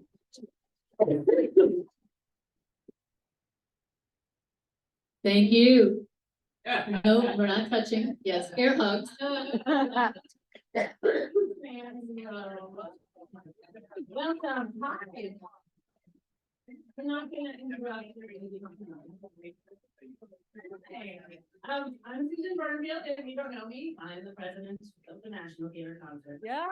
Thank you. No, we're not touching. Yes, air hugs. Welcome. Hi. I'm not gonna interrupt. I'm Susan Burnfield. If you don't know me, I'm the president of the National Theater Conference. Yeah.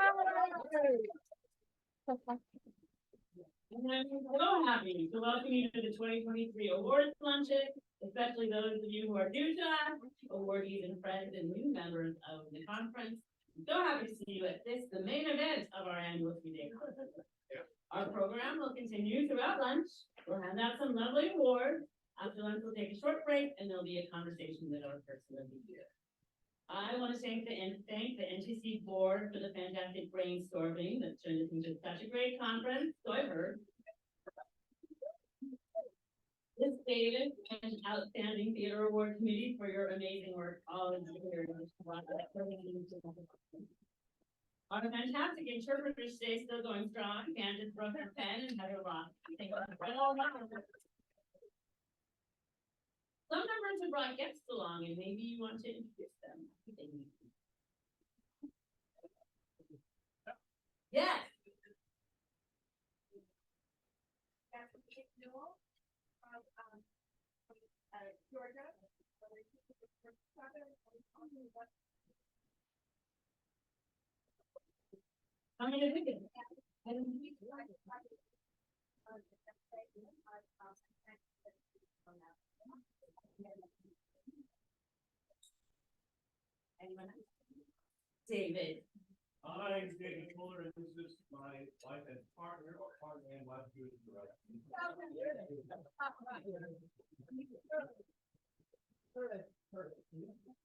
And I'm so happy to welcome you to the 2023 awards luncheon, especially those of you who are new to us, awardees and friends and new members of the conference. I'm so happy to see you at this, the main event of our annual 3-day conference. Our program will continue throughout lunch. We'll hand out some lovely awards. After lunch, we'll take a short break and there'll be a conversation with our person of the year. I want to thank the NTC board for the fantastic brainstorming that turned this into such a great conference. So I've heard. This David and outstanding theater award committee for your amazing work all in the year. Our fantastic interpreters today still going strong. Candace broke her pen and Heather Ross. Some members have brought guests along and maybe you want to introduce them. Yes. Newell from, Georgia. How many did we get? Anyone else? David. I'm David Fuller, and this is my wife and partner, or partner and wife, who is director.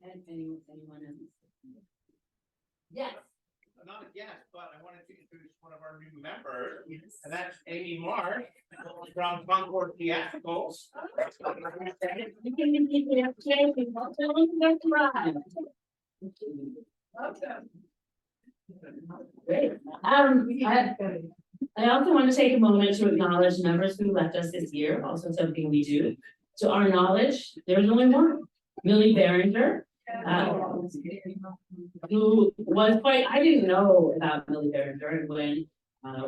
And anyone else? Yes. I'm not a guest, but I wanted to introduce one of our new members, and that's Amy Marsh from Concord Theatricals. You can keep me up to date. That's right. Great. I also want to take a moment to acknowledge members who left us this year, also something we do. To our knowledge, there's only one, Millie Behringer, who was quite, I didn't know about Millie Behringer, and when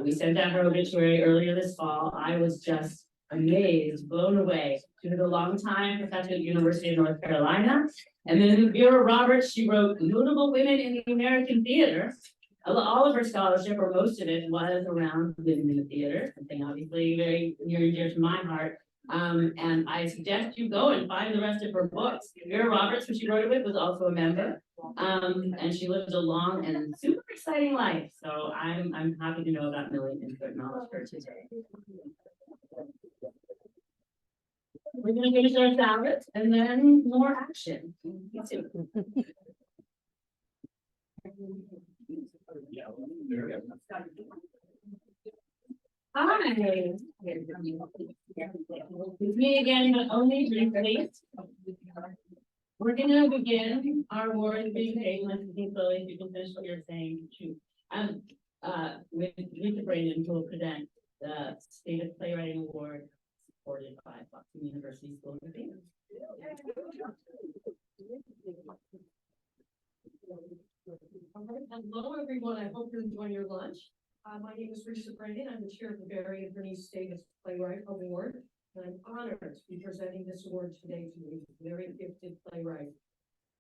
we sent out her obituary earlier this fall, I was just amazed, blown away. She was a long-time professor at the University of North Carolina, and then in Vera Roberts, she wrote Notable Women in the American Theater. All of her scholarship, or most of it, was around women in the theater, something obviously very near and dear to my heart. And I suggest you go and find the rest of her books. Vera Roberts, who she wrote it with, was also a member. And she lived a long and super exciting life. So I'm happy to know about Millie and to acknowledge her today. We're gonna finish our salad and then more action. Hi. It's me again, but only briefly. We're gonna begin our award presentation. Let's begin slowly. You can finish what you're saying. Shoot. With Lisa Brandon, who will present the State of Playwriting Award supported by Boston University School of Theater. Hello, everyone. I hope you're enjoying your lunch. My name is Lisa Brandon. I'm the chair of the Barry and Bernice Davis Playwright Award, and I'm honored to be presenting this award today to a very gifted playwright.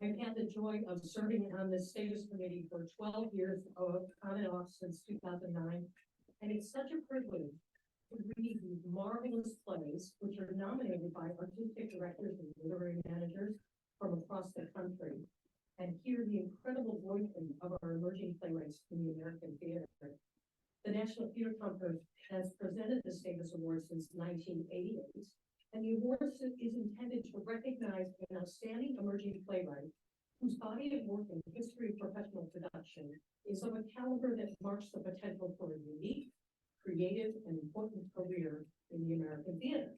I've had the joy of serving on the Davis Committee for 12 years on and off since 2009, and it's such a privilege to read these marvelous plays, which are nominated by artistic directors and literary managers from across the country, and hear the incredible voicing of our emerging playwrights in the American theater. The National Theater Conference has presented the Davis Award since 1988, and the award is intended to recognize an outstanding emerging playwright whose body of work and history of professional production is of a caliber that marks the potential for a unique, creative, and important career in the American theater.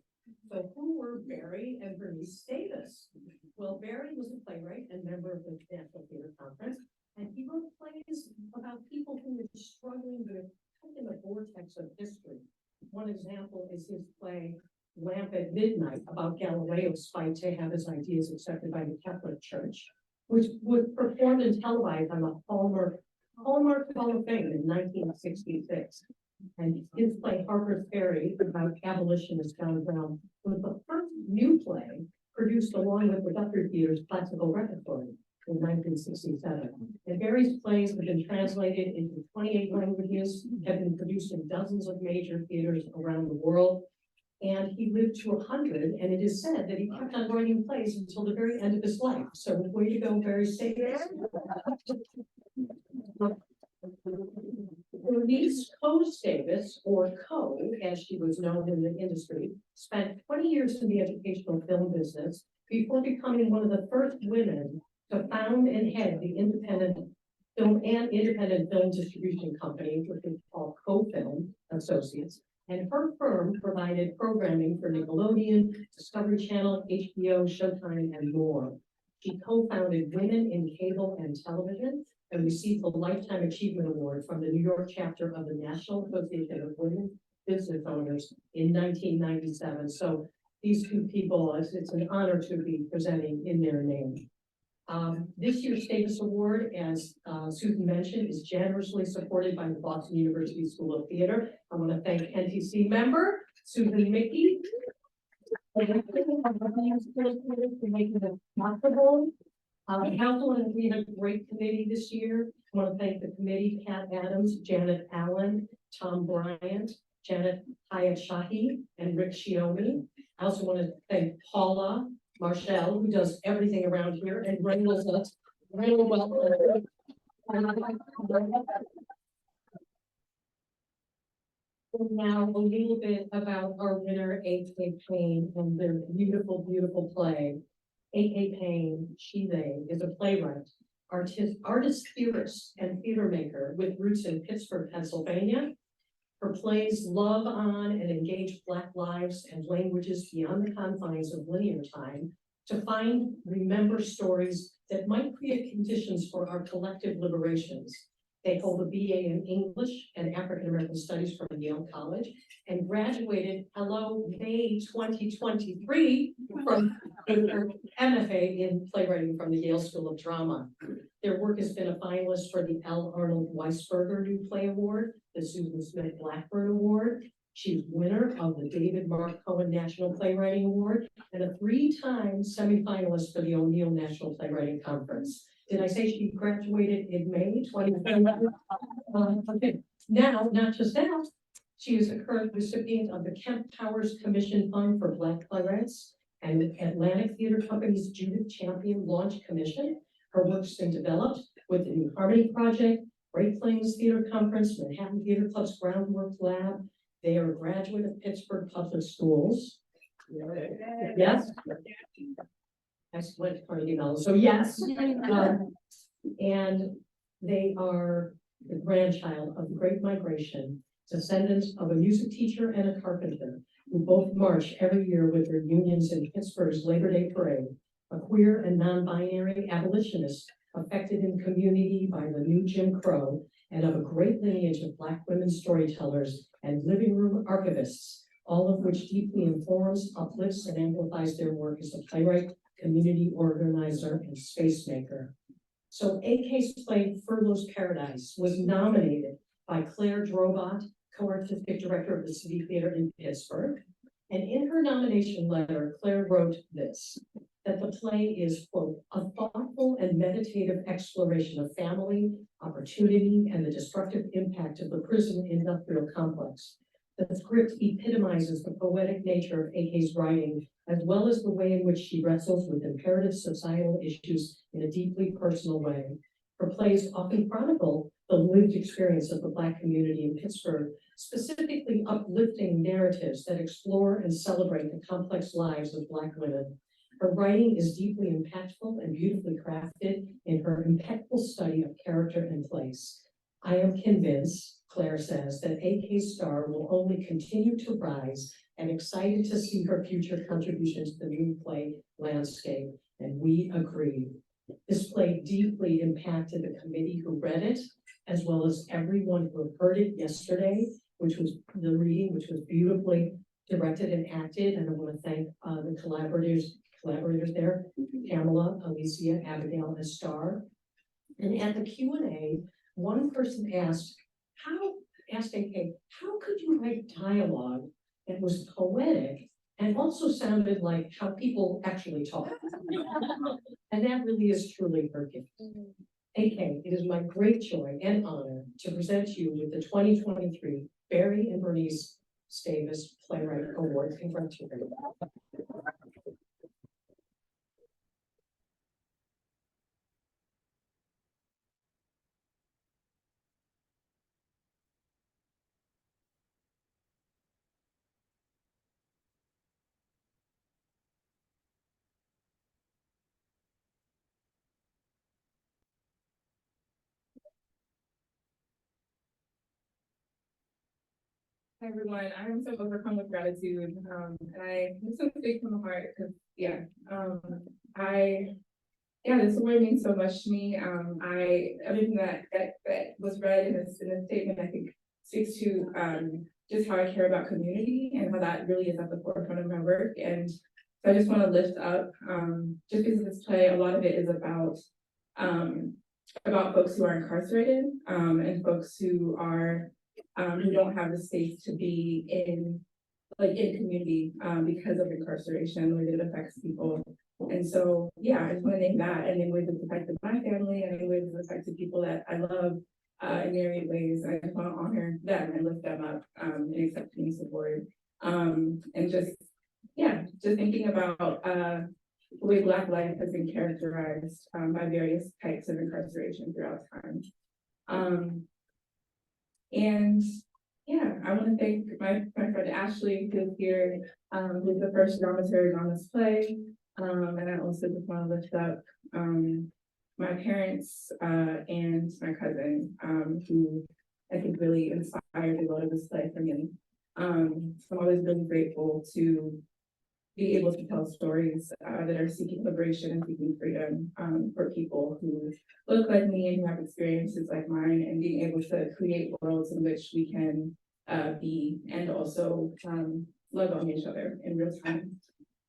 So who were Barry and Bernice Davis? Well, Barry was a playwright and member of the National Theater Conference, and he wrote plays about people who were struggling with in the vortex of history. One example is his play Lamp at Midnight, about Galileo's fight to have his ideas accepted by the Catholic Church, which was performed and televised on the Hallmark Hall of Fame in 1966. And his play Harper's Ferry, about abolitionist John Brown, was the first new play produced along with the Guthrie Theater's classical repertory in 1967. And Barry's plays have been translated into 28 languages, have been produced in dozens of major theaters around the world. And he lived to 100, and it is said that he kept on writing plays until the very end of his life. So way to go, Barry Davis. Bernice Coase Davis, or Co, as she was known in the industry, spent 20 years in the educational film business before becoming one of the first women to found and head the independent film distribution company, which is called Co-Film Associates. And her firm provided programming for Nickelodeon, Discovery Channel, HBO, Showtime, and more. She co-founded Women in Cable and Television and received the Lifetime Achievement Award from the New York chapter of the National Association of Women Business Owners in 1997. So these two people, it's an honor to be presenting in their name. This year's Davis Award, as Susan mentioned, is generously supported by the Boston University School of Theater. I want to thank NTC member Susan Mickey. For making it possible. Council, and we had a great committee this year. I want to thank the committee, Pat Adams, Janet Allen, Tom Bryant, Janet Hyatt Shahi, and Rick Shiomi. I also want to thank Paula Marshall, who does everything around here, and Randall's us. Randall, welcome. Now, a little bit about our winner, A.K. Payne, and their beautiful, beautiful play. A.K. Payne, they is a playwright, artist, theorist, and theater maker with roots in Pittsburgh, Pennsylvania. Her plays love on and engage Black lives and languages beyond the confines of linear time to remember stories that might create conditions for our collective liberations. They hold a BA in English and African American Studies from Yale College and graduated, May 2023 from her MFA in playwriting from the Yale School of Drama. Their work has been a finalist for the L. Arnold Weisberger New Play Award, the Susan Smith Blackburn Award. She's winner of the David Mark Cohen National Playwriting Award and a 3-time semifinalist for the O'Neill National Playwriting Conference. Did I say she graduated in May 2021? Okay. Now, not just that, she is a current recipient of the Kemp Powers Commission Fund for Black Playwrights and the Atlantic Theater Company's Judith Champion Launch Commission. Her work's been developed with the New Harmony Project, Great Plains Theater Conference, Manhattan Theater Club's Groundwork Lab. They are a graduate of Pittsburgh Public Schools. Yes. Excellent Carnegie Mellon. So yes, and they are the grandchild of the Great Migration, descendants of a music teacher and a carpenter, who both march every year with their unions in Pittsburgh's Labor Day Parade, a queer and non-binary abolitionist affected in community by the new Jim Crow, and of a great lineage of Black women storytellers and living room archivists, all of which deeply informs, uplifts, and amplifies their work as a playwright, community organizer, and space maker. So AK's play Furlough's Paradise was nominated by Claire Drobot, co-artistic director of the City Theater in Pittsburgh. And in her nomination letter, Claire wrote this, that the play is, quote, a thoughtful and meditative exploration of family, opportunity, and the destructive impact of the prison industrial complex. The script epitomizes the poetic nature of AK's writing, as well as the way in which she wrestles with imperative societal issues in a deeply personal way. Her plays often chronicle the lived experience of the Black community in Pittsburgh, specifically uplifting narratives that explore and celebrate the complex lives of Black women. Her writing is deeply impactful and beautifully crafted in her impeccable study of character and place. I am convinced, Claire says, that AK's star will only continue to rise, and excited to see her future contributions to the new play landscape, and we agree. This play deeply impacted the committee who read it, as well as everyone who heard it yesterday, which was the reading, which was beautifully directed and acted, and I want to thank the collaborators there, Pamela, Alicia, Abigail, and Star. And at the Q&A, one person asked AK, how could you write dialogue that was poetic and also sounded like how people actually talk? And that really is truly her gift. AK, it is my great joy and honor to present you with the 2023 Barry and Bernice Davis Playwright Award. Congratulations. Hi everyone, I'm so overcome with gratitude, and this one's big from the heart because this award means so much to me. Everything that was read in this statement, I think speaks to just how I care about community and how that really is at the forefront of my work. And so I just want to lift up, just because this play, a lot of it is about folks who are incarcerated and folks who are who don't have the space to be in like in community, because of incarceration, the way that it affects people. And so, yeah, I just want to name that, and in ways it's affected my family, and in ways it's affected people that I love, in myriad ways. I just want to honor them and lift them up, and accept any support. And just, yeah, just thinking about, the way Black life has been characterized, by various types of incarceration throughout time. And yeah, I want to thank my friend Ashley, who's here, who's the first dramaturg on this play. And I also just want to lift up my parents and my cousin, who I think really inspired the role of this play for me. So I'm always really grateful to be able to tell stories that are seeking liberation and seeking freedom for people who look like me and who have experiences like mine, and being able to create worlds in which we can be and also love on each other in real time.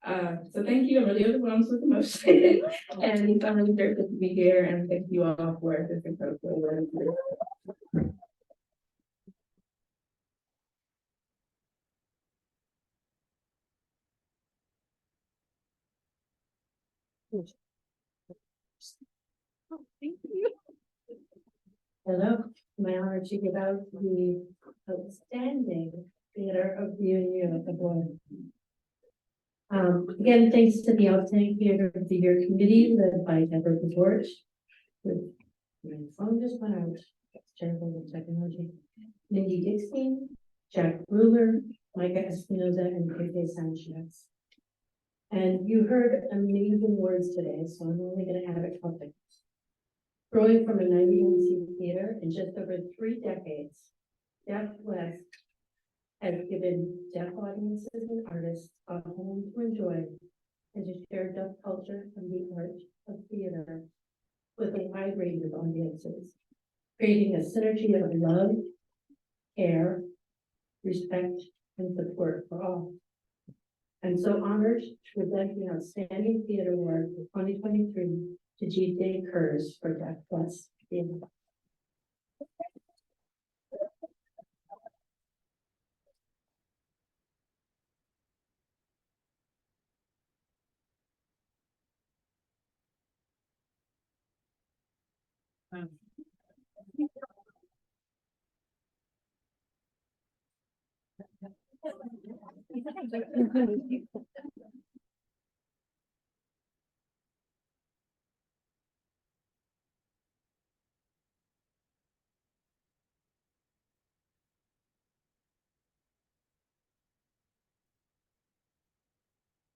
So thank you. I'm really overwhelmed with emotion, and I'm really grateful to be here. And thank you all for this incredible work. Thank you. Hello, my honor to give out the outstanding theater of the Union Award. Again, thanks to the Outstanding Theater of the Year Committee led by Deborah George. My phone just went out. It's terrible with technology. Mindy Dixon, Jack Ruler, Micah Espinoza, and Pepe Sanchez. And you heard amazing words today, so I'm only going to add a couple. Growing from a 91-seat theater in just over 3 decades, Deaf West has given deaf audiences and artists a home to enjoy and to share deaf culture and the art of theater with a wide range of audiences, creating a synergy of love, care, respect, and support for all. I'm so honored to present the Outstanding Theater Award for 2023 to G.J. Kurz for Deaf West Theater.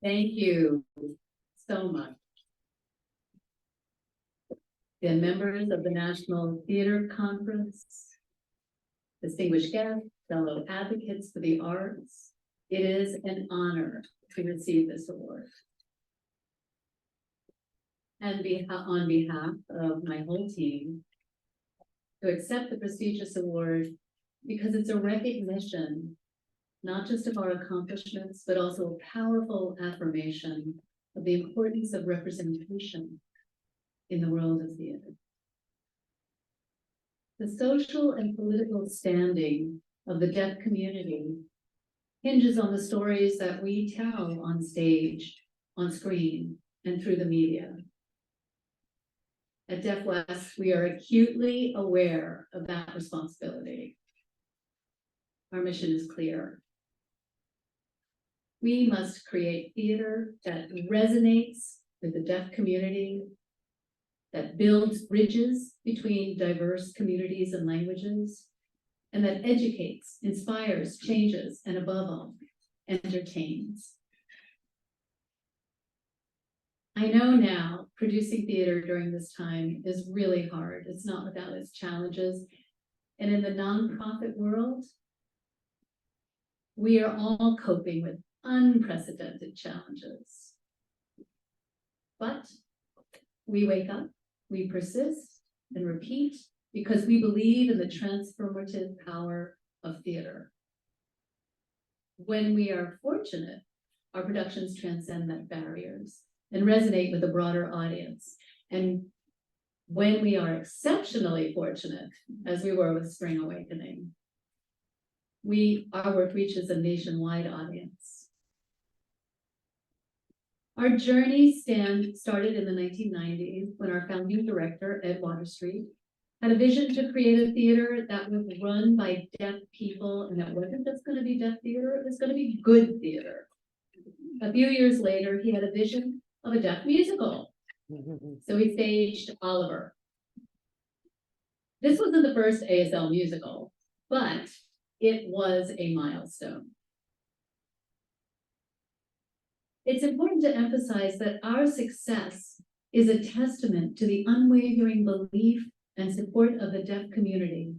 Thank you so much. The members of the National Theater Conference, distinguished guests, fellow advocates for the arts, it is an honor to receive this award. And on behalf of my whole team, to accept the prestigious award because it's a recognition, not just of our accomplishments, but also a powerful affirmation of the importance of representation in the world of theater. The social and political standing of the deaf community hinges on the stories that we tell on stage, on screen, and through the media. At Deaf West, we are acutely aware of that responsibility. Our mission is clear. We must create theater that resonates with the deaf community, that builds bridges between diverse communities and languages, and that educates, inspires, changes, and above all, entertains. I know now producing theater during this time is really hard. It's not without its challenges. And in the nonprofit world, we are all coping with unprecedented challenges. But we wake up, we persist and repeat because we believe in the transformative power of theater. When we are fortunate, our productions transcend that barriers and resonate with a broader audience. And when we are exceptionally fortunate, as we were with Spring Awakening, our work reaches a nationwide audience. Our journey started in the 1990s when our founding director, Ed Waterstreet, had a vision to create a theater that was run by deaf people, and that wasn't just going to be deaf theater, it was going to be good theater. A few years later, he had a vision of a deaf musical. So he staged Oliver. This wasn't the first ASL musical, but it was a milestone. It's important to emphasize that our success is a testament to the unwavering belief and support of the deaf community.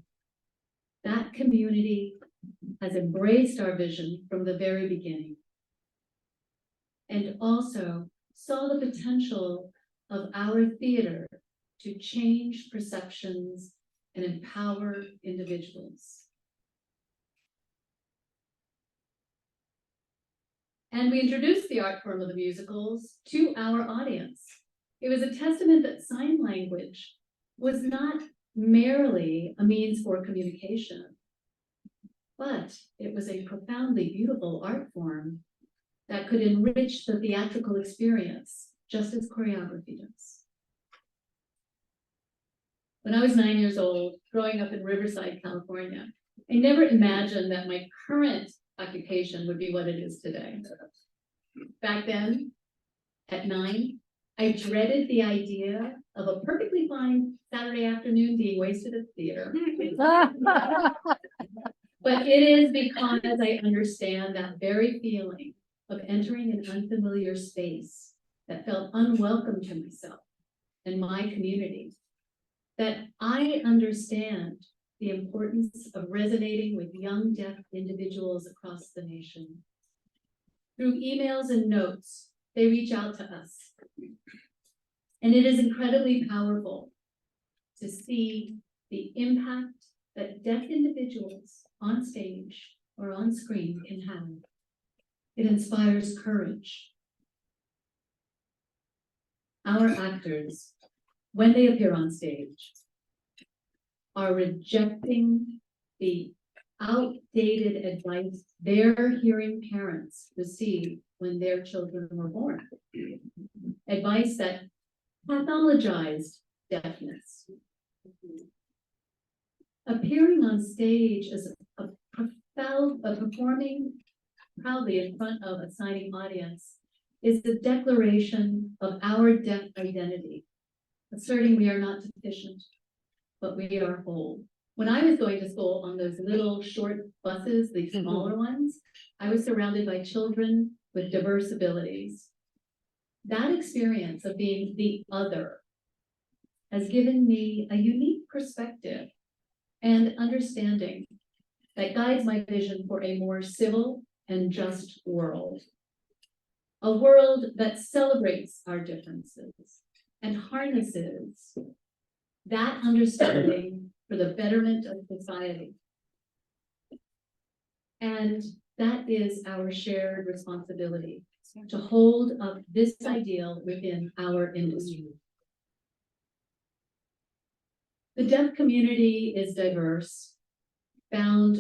That community has embraced our vision from the very beginning, and also saw the potential of our theater to change perceptions and empower individuals. And we introduced the art form of the musicals to our audience. It was a testament that sign language was not merely a means for communication, but it was a profoundly beautiful art form that could enrich the theatrical experience, just as choreography does. When I was 9 years old, growing up in Riverside, California, I never imagined that my current occupation would be what it is today. Back then, at 9, I dreaded the idea of a perfectly fine Saturday afternoon being wasted at the theater. But it is because I understand that very feeling of entering an unfamiliar space that felt unwelcome to myself and my community, that I understand the importance of resonating with young deaf individuals across the nation. Through emails and notes, they reach out to us. And it is incredibly powerful to see the impact that deaf individuals on stage or on screen can have. It inspires courage. Our actors, when they appear on stage, are rejecting the outdated advice their hearing parents received when their children were born. Advice that pathologized deafness. Appearing on stage as performing proudly in front of a signing audience is the declaration of our deaf identity, asserting we are not deficient, but we are whole. When I was going to school on those little short buses, the smaller ones, I was surrounded by children with diverse abilities. That experience of being the other has given me a unique perspective and understanding that guides my vision for a more civil and just world. A world that celebrates our differences and harnesses that understanding for the betterment of society. And that is our shared responsibility, to hold up this ideal within our industry. The deaf community is diverse, bound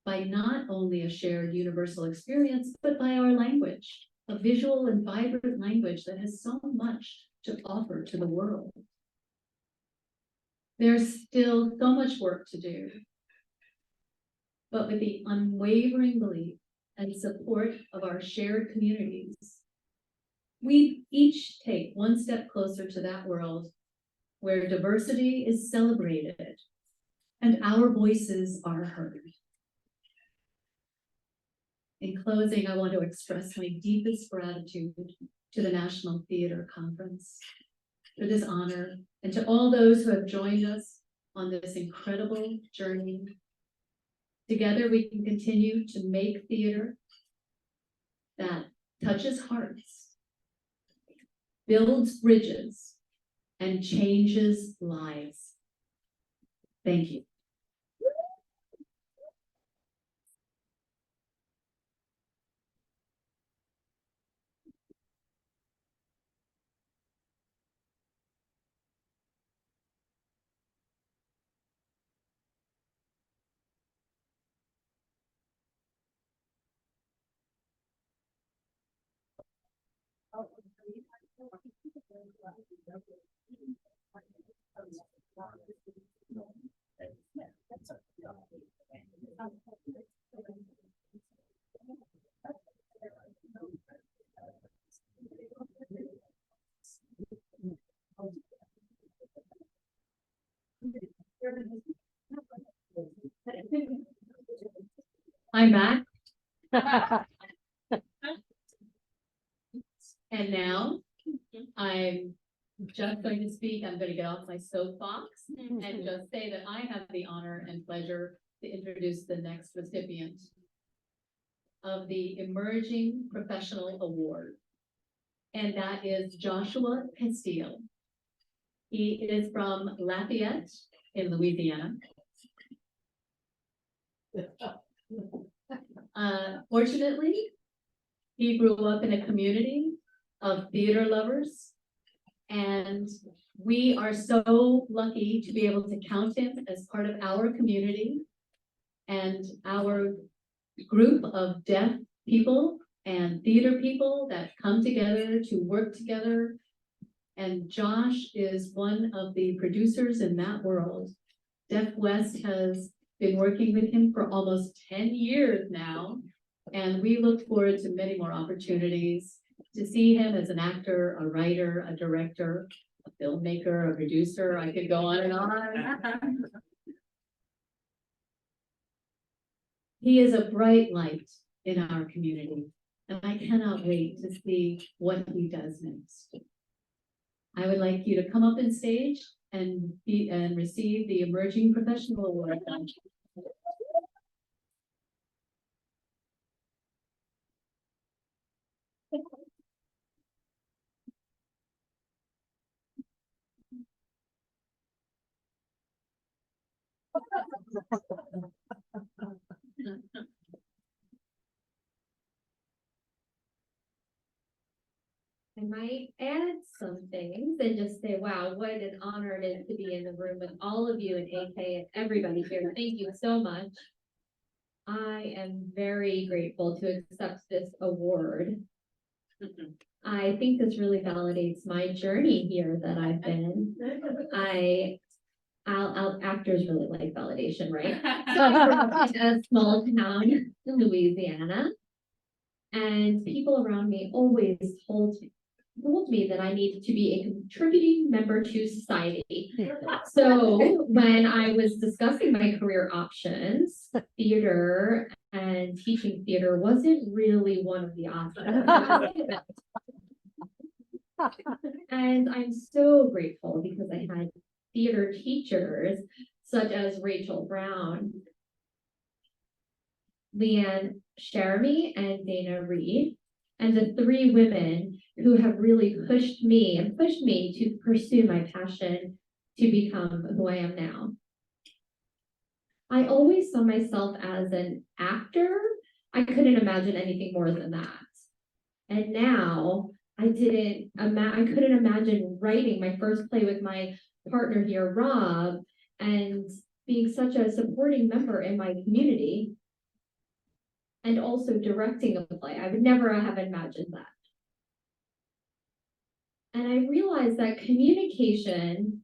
by not only a shared universal experience, but by our language, a visual and vibrant language that has so much to offer to the world. There's still so much work to do, but with the unwavering belief and support of our shared communities, we each take one step closer to that world where diversity is celebrated and our voices are heard. In closing, I want to express my deepest gratitude to the National Theater Conference for this honor, and to all those who have joined us on this incredible journey. Together, we can continue to make theater that touches hearts, builds bridges, and changes lives. Thank you. I'm back. And now I'm just going to speak, I'm going to get off my soapbox and just say that I have the honor and pleasure to introduce the next recipient of the Emerging Professional Award. And that is Joshua Castillo. He is from Lafayette in Louisiana. Fortunately, he grew up in a community of theater lovers, and we are so lucky to be able to count him as part of our community and our group of deaf people and theater people that come together to work together. And Josh is one of the producers in that world. Deaf West has been working with him for almost 10 years now, and we look forward to many more opportunities to see him as an actor, a writer, a director, a filmmaker, a producer. I could go on and on. He is a bright light in our community, and I cannot wait to see what he does next. I would like you to come up on stage and receive the Emerging Professional Award. I might add some things and just say, wow, what an honor it is to be in the room with all of you and AK and everybody here. Thank you so much. I am very grateful to accept this award. I think this really validates my journey here that I've been. Actors really like validation, right? So I'm from a small town in Louisiana, and people around me always told me that I needed to be a contributing member to society. So when I was discussing my career options, theater and teaching theater wasn't really one of the options. And I'm so grateful because I had theater teachers such as Rachel Brown, Leanne Sheremy, and Dana Reed, and the three women who have really pushed me to pursue my passion to become who I am now. I always saw myself as an actor. I couldn't imagine anything more than that. And now I couldn't imagine writing my first play with my partner here, Rob, and being such a supporting member in my community, and also directing a play. I would never have imagined that. And I realized that communication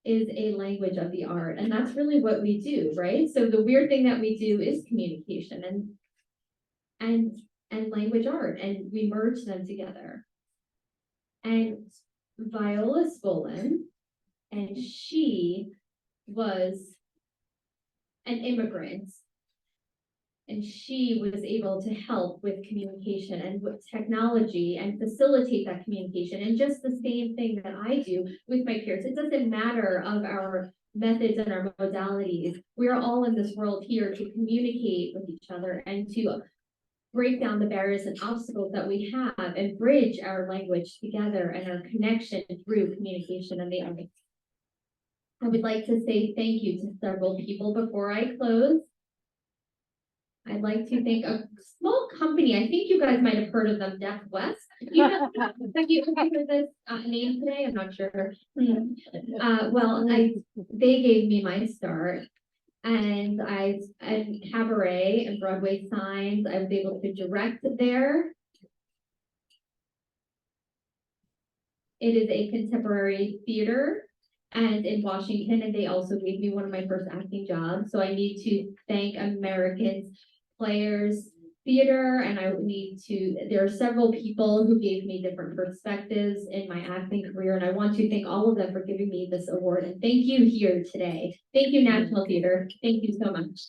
is a language of the art, and that's really what we do, right? So the weird thing that we do is communication and language art, and we merge them together. And Viola Spolin, and she was an immigrant, and she was able to help with communication and with technology and facilitate that communication. And just the same thing that I do with my peers. It doesn't matter of our methods and our modalities. We're all in this world here to communicate with each other and to break down the barriers and obstacles that we have and bridge our language together and our connection through communication and the arts. I would like to say thank you to several people before I close. I'd like to thank a small company. I think you guys might have heard of them, Deaf West. Have you heard this name today? I'm not sure. They gave me my start, and cabaret and Broadway signs. I was able to direct there. It is a contemporary theater and in Washington, and they also gave me one of my first acting jobs. So I need to thank Americans Players Theater, and there are several people who gave me different perspectives in my acting career, and I want to thank all of them for giving me this award, and thank you here today. Thank you, National Theater. Thank you so much.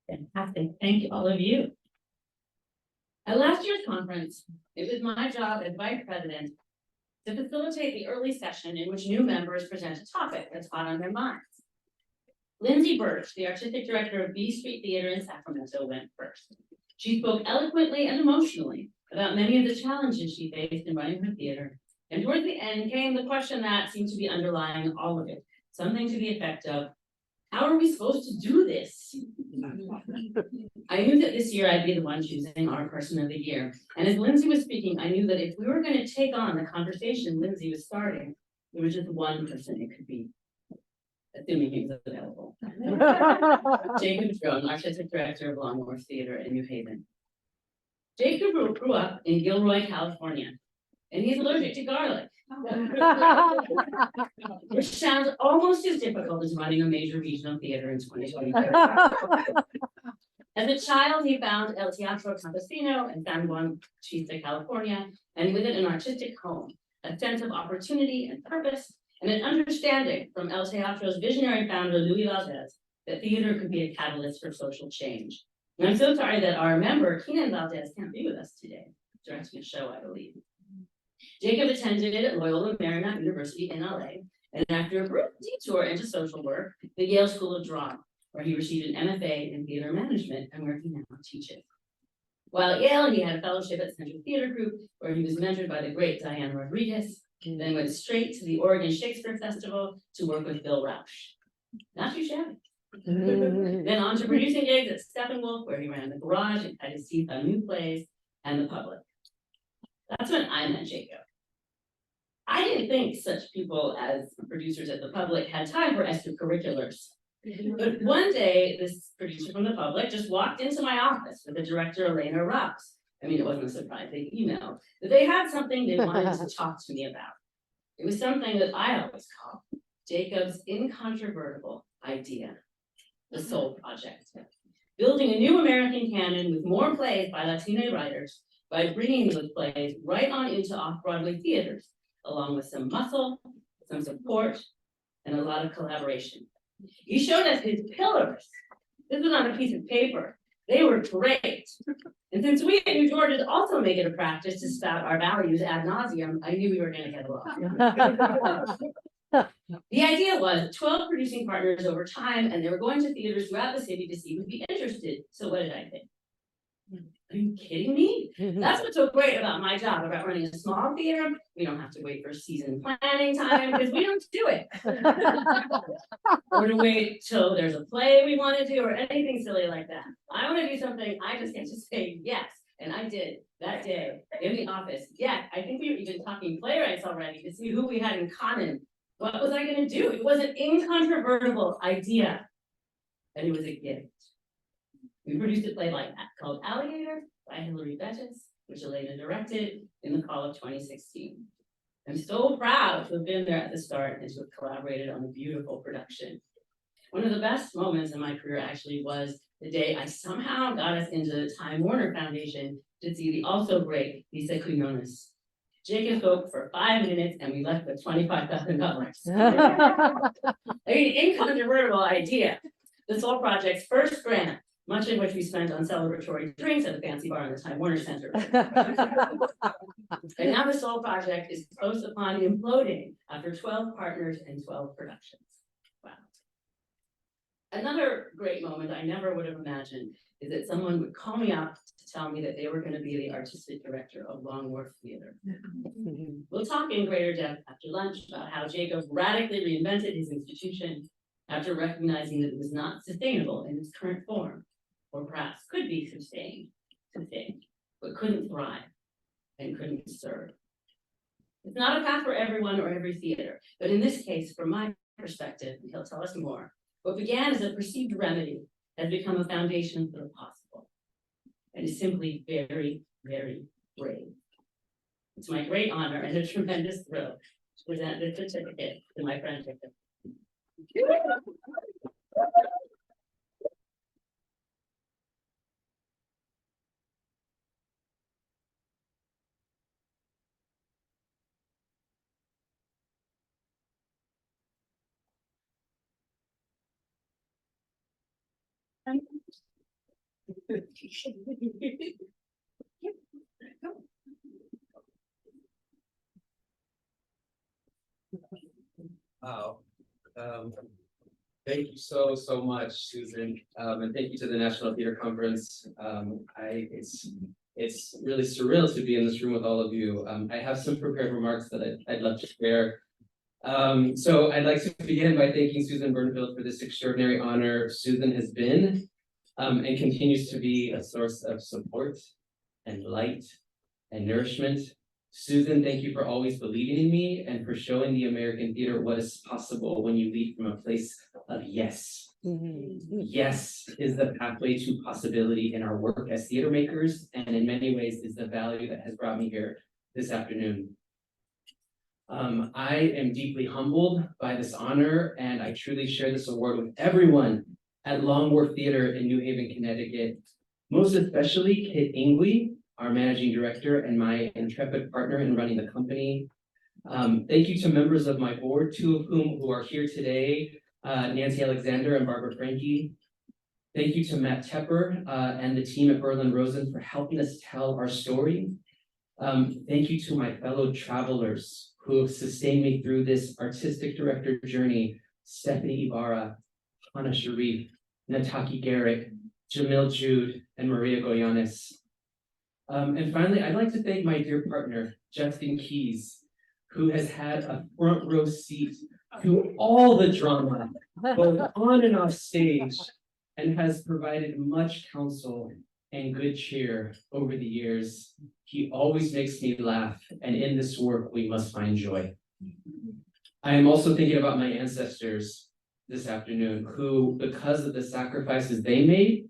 Fantastic. Thank you, all of you. At last year's conference, it was my job as vice president to facilitate the early session in which new members present a topic that's hot on their minds. Lindsay Birch, the artistic director of B Street Theater in Sacramento, went first. She spoke eloquently and emotionally about many of the challenges she faced in running her theater. And towards the end came the question that seemed to be underlying all of it, something to the effect of, how are we supposed to do this? I knew that this year I'd be the one choosing our person of the year. And as Lindsay was speaking, I knew that if we were going to take on the conversation Lindsay was starting, there was just one person it could be, assuming he was available. Jacob Drone, artistic director of Longworth Theater in New Haven. Jacob grew up in Gilroy, California, and he's allergic to garlic. Which sounds almost as difficult as running a major regional theater in 2022. As a child, he found El Teatro Campesino in San Juan Bautista, California, and with it an artistic home, a sense of opportunity and purpose, and an understanding from El Teatro's visionary founder, Luis Valdez, that theater could be a catalyst for social change. And I'm so sorry that our member, Keenan Valdez, can't be with us today, directing a show, I believe. Jacob attended Loyola Marymount University in LA, and after a brief detour into social work, the Yale School of Drama, where he received an MFA in theater management and where he now teaches. While at Yale, he had a fellowship at Central Theater Group, where he was mentored by the great Diane Rodriguez, then went straight to the Oregon Shakespeare Festival to work with Bill Rausch. Not too shabby. Then on to producing gigs at Steppenwolf, where he ran the garage and had his teeth on new plays and the public. That's when I met Jacob. I didn't think such people as producers at the public had time for extracurriculars. But one day, this producer from the public just walked into my office with the director, Elena Rouse. I mean, it wasn't a surprise, they emailed that they had something they wanted to talk to me about. It was something that I always call Jacob's incontrovertible idea, the Soul Project. Building a new American canon with more plays by Latino writers by bringing those plays right on into off-Broadway theaters, along with some muscle, some support, and a lot of collaboration. He showed us his pillars. This was on a piece of paper. They were great. And since we at New Georgia also make it a practice to spout our values ad nauseum, I knew we were going to get along. The idea was 12 producing partners over time, and they were going to theaters throughout the city to see who'd be interested. So what did I think? Are you kidding me? That's what's so great about my job, about running a small theater. We don't have to wait for season planning time because we don't do it. Or to wait till there's a play we want to do or anything silly like that. I want to do something, I just get to say yes. And I did that day in the office. Yeah, I think we were even talking playwrights already to see who we had in common. What was I going to do? It was an incontrovertible idea. And it was a gift. We produced a play like that called Alligator by Hilary Bettis, which Elena directed in the fall of 2016. I'm so proud to have been there at the start and to have collaborated on a beautiful production. One of the best moments in my career actually was the day I somehow got us into the Time Warner Foundation to see the also great Lisa Quinones. Jacob spoke for 5 minutes and we left with $25,000. I mean, incontrovertible idea. The Soul Project's first grant, much of which we spent on celebratory drinks at the fancy bar in the Time Warner Center. And now the Soul Project is close upon imploding after 12 partners and 12 productions. Wow. Another great moment I never would have imagined is that someone would call me up to tell me that they were going to be the artistic director of Longworth Theater. We'll talk in greater depth after lunch about how Jacob radically reinvented his institution after recognizing that it was not sustainable in its current form, or perhaps could be sustained, but couldn't thrive and couldn't serve. It's not a path for everyone or every theater, but in this case, from my perspective, and he'll tell us more, what began as a perceived remedy has become a foundation for the possible. And is simply very, very brave. It's my great honor and a tremendous thrill to present this certificate to my friend Victor. Wow. Thank you so much, Susan, and thank you to the National Theater Conference. It's really surreal to be in this room with all of you. I have some prepared remarks that I'd love to share. So I'd like to begin by thanking Susan Bernfield for this extraordinary honor. Susan has been and continues to be a source of support and light and nourishment. Susan, thank you for always believing in me and for showing the American theater what is possible when you lead from a place of yes. Yes is the pathway to possibility in our work as theater makers, and in many ways is the value that has brought me here this afternoon. I am deeply humbled by this honor, and I truly share this award with everyone at Longworth Theater in New Haven, Connecticut, most especially Kit Ingwe, our managing director and my intrepid partner in running the company. Thank you to members of my board, two of who are here today, Nancy Alexander and Barbara Franke. Thank you to Matt Tepper and the team at Berlin Rosen for helping us tell our story. Thank you to my fellow travelers who have sustained me through this artistic director journey, Stephanie Ibarra, Hannah Sharif, Nataki Garrick, Jamil Jude, and Maria Goyanes. And finally, I'd like to thank my dear partner, Justin Keys, who has had a front row seat to all the drama, both on and off stage, and has provided much counsel and good cheer over the years. He always makes me laugh, and in this work, we must find joy. I am also thinking about my ancestors this afternoon, who, because of the sacrifices they made,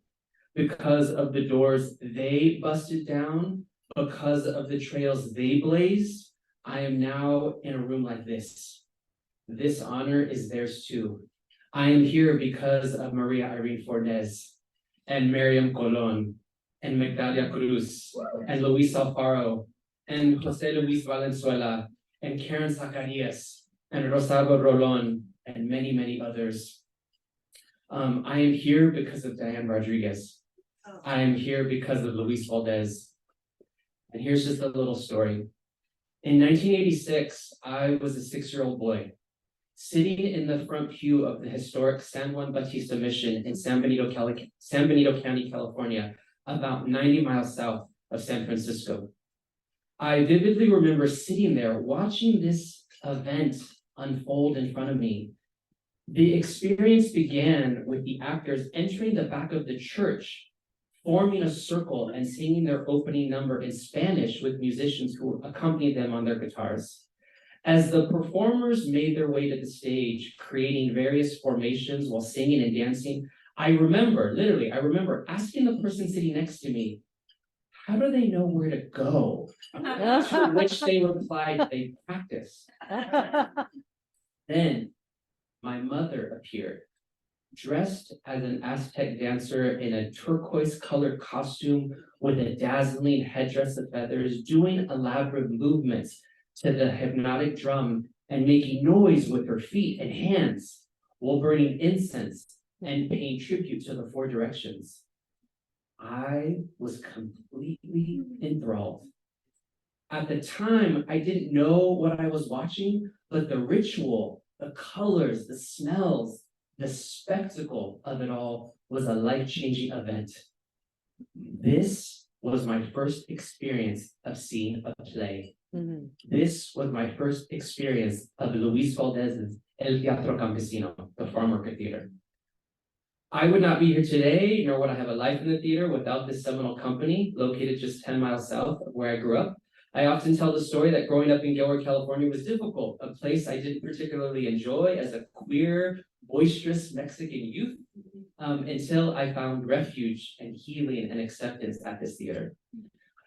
because of the doors they busted down, because of the trails they blazed, I am now in a room like this. This honor is theirs too. I am here because of Maria Irene Fornes and Miriam Colon and Magdalia Cruz and Luis Alfaro and Jose Luis Valenzuela and Karen Zacarias and Rosalba Rolon and many, many others. I am here because of Diane Rodriguez. I am here because of Luis Valdez. And here's just a little story. In 1986, I was a 6-year-old boy, sitting in the front pew of the historic San Juan Bautista Mission in San Benito County, California, about 90 miles south of San Francisco. I vividly remember sitting there watching this event unfold in front of me. The experience began with the actors entering the back of the church, forming a circle and singing their opening number in Spanish with musicians who accompanied them on their guitars. As the performers made their way to the stage, creating various formations while singing and dancing, I remember asking the person sitting next to me, how do they know where to go? To which they replied, they practice. Then my mother appeared, dressed as an Aztec dancer in a turquoise-colored costume with a dazzling headdress of feathers, doing elaborate movements to the hypnotic drum and making noise with her feet and hands while burning incense and paying tribute to the 4 directions. I was completely enthralled. At the time, I didn't know what I was watching, but the ritual, the colors, the smells, the spectacle of it all was a life-changing event. This was my first experience of seeing a play. This was my first experience of Luis Valdez's El Teatro Campesino, the farm worker theater. I would not be here today, nor would I have a life in the theater without this seminal company located just 10 miles south of where I grew up. I often tell the story that growing up in Gilroy, California was difficult, a place I didn't particularly enjoy as a queer, boisterous Mexican youth, until I found refuge and healing and acceptance at this theater.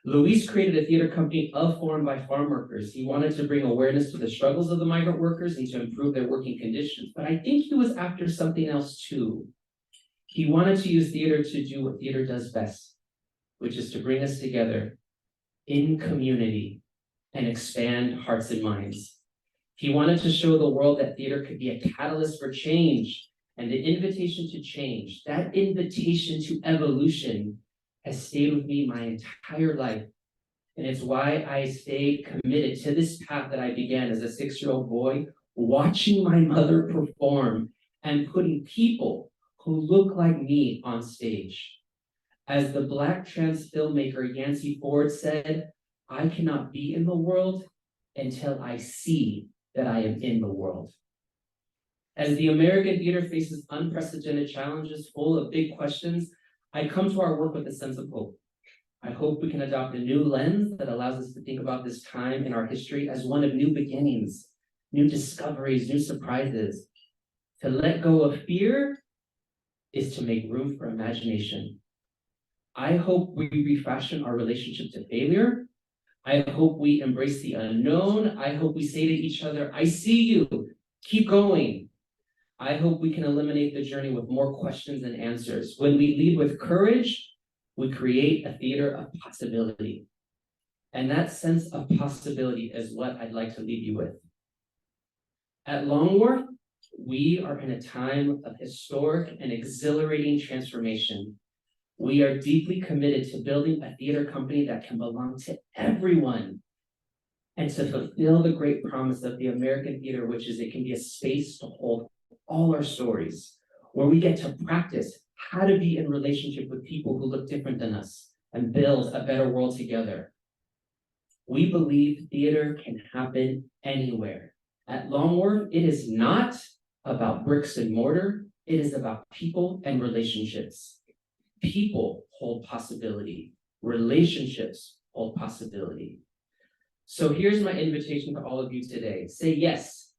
Luis created a theater company of foreign by farm workers. He wanted to bring awareness to the struggles of the migrant workers and to improve their working conditions. But I think he was after something else too. He wanted to use theater to do what theater does best, which is to bring us together in community and expand hearts and minds. He wanted to show the world that theater could be a catalyst for change, and the invitation to change, that invitation to evolution, has stayed with me my entire life. And it's why I stay committed to this path that I began as a 6-year-old boy, watching my mother perform and putting people who look like me on stage. As the Black trans filmmaker Yancey Ford said, I cannot be in the world until I see that I am in the world. As the American theater faces unprecedented challenges full of big questions, I come to our work with a sense of hope. I hope we can adopt a new lens that allows us to think about this time in our history as one of new beginnings, new discoveries, new surprises. To let go of fear is to make room for imagination. I hope we refashion our relationship to failure. I hope we embrace the unknown. I hope we say to each other, I see you, keep going. I hope we can eliminate the journey with more questions than answers. When we lead with courage, we create a theater of possibility. And that sense of possibility is what I'd like to leave you with. At Long Wharf, we are in a time of historic and exhilarating transformation. We are deeply committed to building a theater company that can belong to everyone and to fulfill the great promise of the American theater, which is it can be a space to hold all our stories, where we get to practice how to be in relationship with people who look different than us and build a better world together. We believe theater can happen anywhere. At Long Wharf, it is not about bricks and mortar, it is about people and relationships. People hold possibility, relationships hold possibility. So here's my invitation to all of you today. Say yes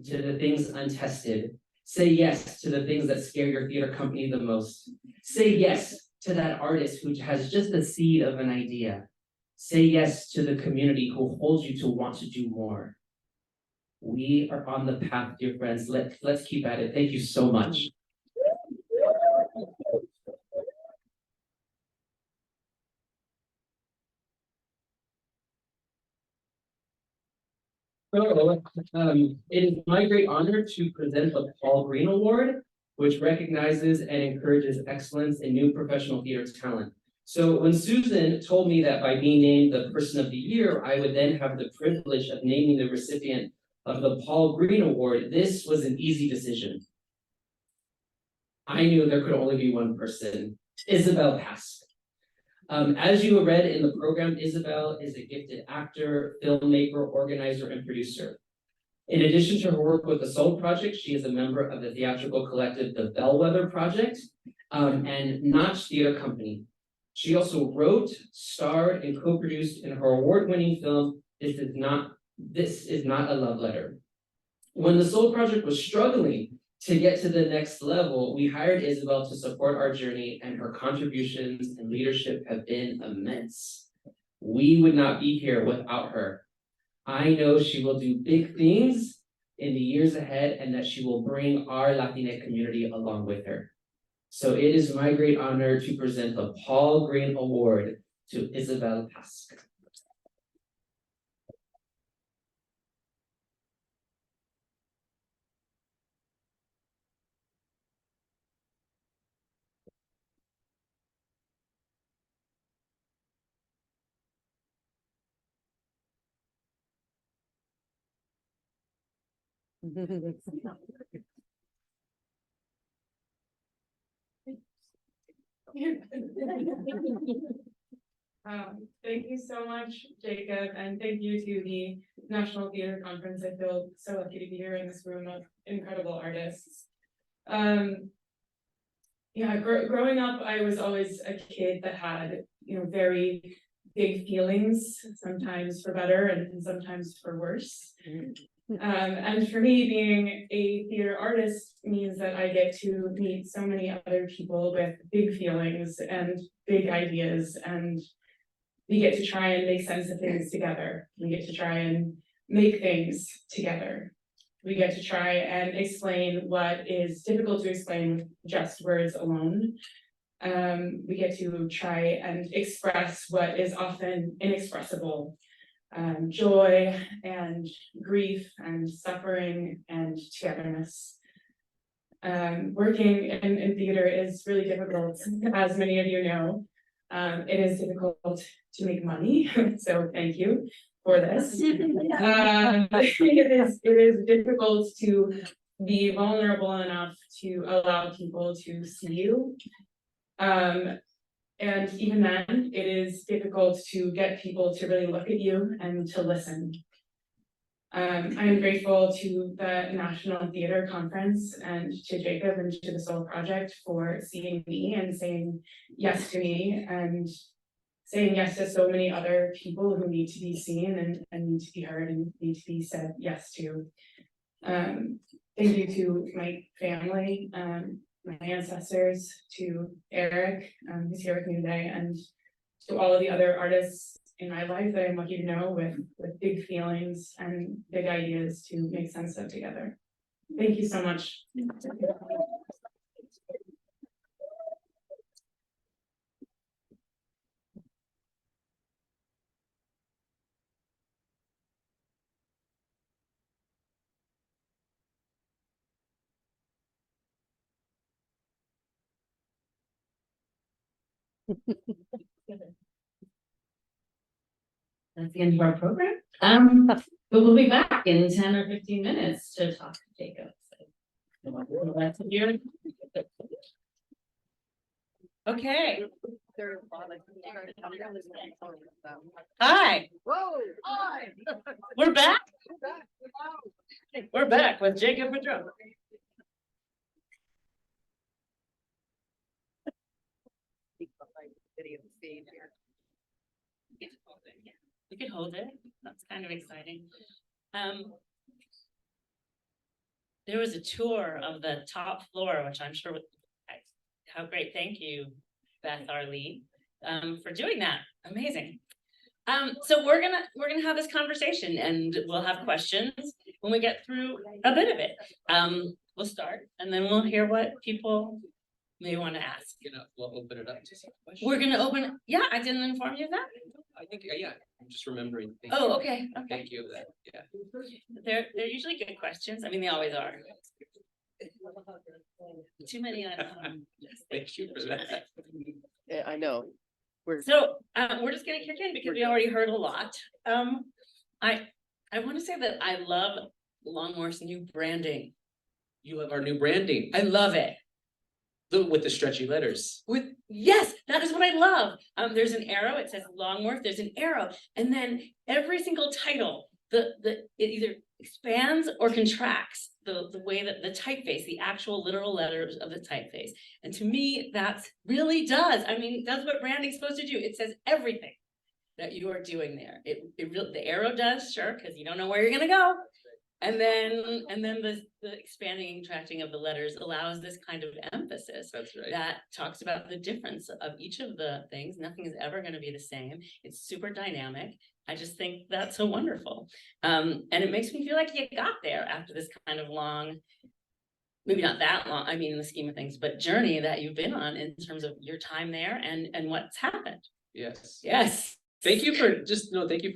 to the things untested. Say yes to the things that scare your theater company the most. Say yes to that artist who has just a seed of an idea. Say yes to the community who holds you to want to do more. We are on the path, dear friends. Let's keep at it. Thank you so much. So, it is my great honor to present the Paul Green Award, which recognizes and encourages excellence in new professional theater talent. So when Susan told me that by being named the Person of the Year, I would then have the privilege of naming the recipient of the Paul Green Award, this was an easy decision. I knew there could only be one person, Isabel Pask. As you read in the program, Isabel is a gifted actor, filmmaker, organizer, and producer. In addition to her work with the Soul Project, she is a member of the theatrical collective, The Bellwether Project, and Notch Theater Company. She also wrote, starred, and co-produced in her award-winning film, This Is Not a Love Letter. When the Soul Project was struggling to get to the next level, we hired Isabel to support our journey, and her contributions and leadership have been immense. We would not be here without her. I know she will do big things in the years ahead and that she will bring our Latinx community along with her. So it is my great honor to present the Paul Green Award to Isabel Pask. Thank you so much, Jacob, and thank you to the National Theater Conference. I feel so lucky to be here in this room of incredible artists. Yeah, growing up, I was always a kid that had, very big feelings, sometimes for better and sometimes for worse. And for me, being a theater artist means that I get to meet so many other people with big feelings and big ideas, and we get to try and make sense of things together. We get to try and make things together. We get to try and explain what is difficult to explain with just words alone. We get to try and express what is often inexpressible, joy and grief and suffering and togetherness. Working in theater is really difficult, as many of you know. It is difficult to make money, so thank you for this. It is difficult to be vulnerable enough to allow people to see you. And even then, it is difficult to get people to really look at you and to listen. I am grateful to the National Theater Conference and to Jacob and to the Soul Project for seeing me and saying yes to me, and saying yes to so many other people who need to be seen and need to be heard and need to be said yes to. Thank you to my family, my ancestors, to Eric, who's here with me today, and to all of the other artists in my life that I'm lucky to know with big feelings and big ideas to make sense of together. Thank you so much. That's the end of our program. But we'll be back in 10 or 15 minutes to talk to Jacob. Okay. Hi. Whoa. Hi. We're back. We're back with Jacob Pedro. You can hold it. That's kind of exciting. There was a tour of the top floor, which I'm sure how great. Thank you, Beth, our lead, for doing that. Amazing. So we're gonna have this conversation, and we'll have questions when we get through a bit of it. We'll start, and then we'll hear what people may want to ask. We'll open it up to some questions. We're gonna open. Yeah, I didn't inform you of that. I think, yeah, I'm just remembering. Thank Oh, you. okay. Thank you. That, yeah. They're usually good questions. I mean, they always are. Too many. Thank you for that. Yeah, I know. So we're just gonna kick in because we already heard a lot. I want to say that I love Longmore's new branding. You love our new branding. I love it. With the stretchy letters. Yes, that is what I love. There's an arrow. It says Longmore. There's an arrow, and then every single title, it either expands or contracts the way that the typeface, the actual literal letters of the typeface. And to me, that's really does. I mean, that's what branding's supposed to do. It says everything that you are doing there. The arrow does, sure, because you don't know where you're gonna go. And then the expanding and contracting of the letters allows this kind of emphasis. That's right. That talks about the difference of each of the things. Nothing is ever going to be the same. It's super dynamic. I just think that's so wonderful. And it makes me feel like you got there after this kind of long, maybe not that long, I mean, in the scheme of things, but journey that you've been on in terms of your time there and what's happened. Yes. Yes. Thank you for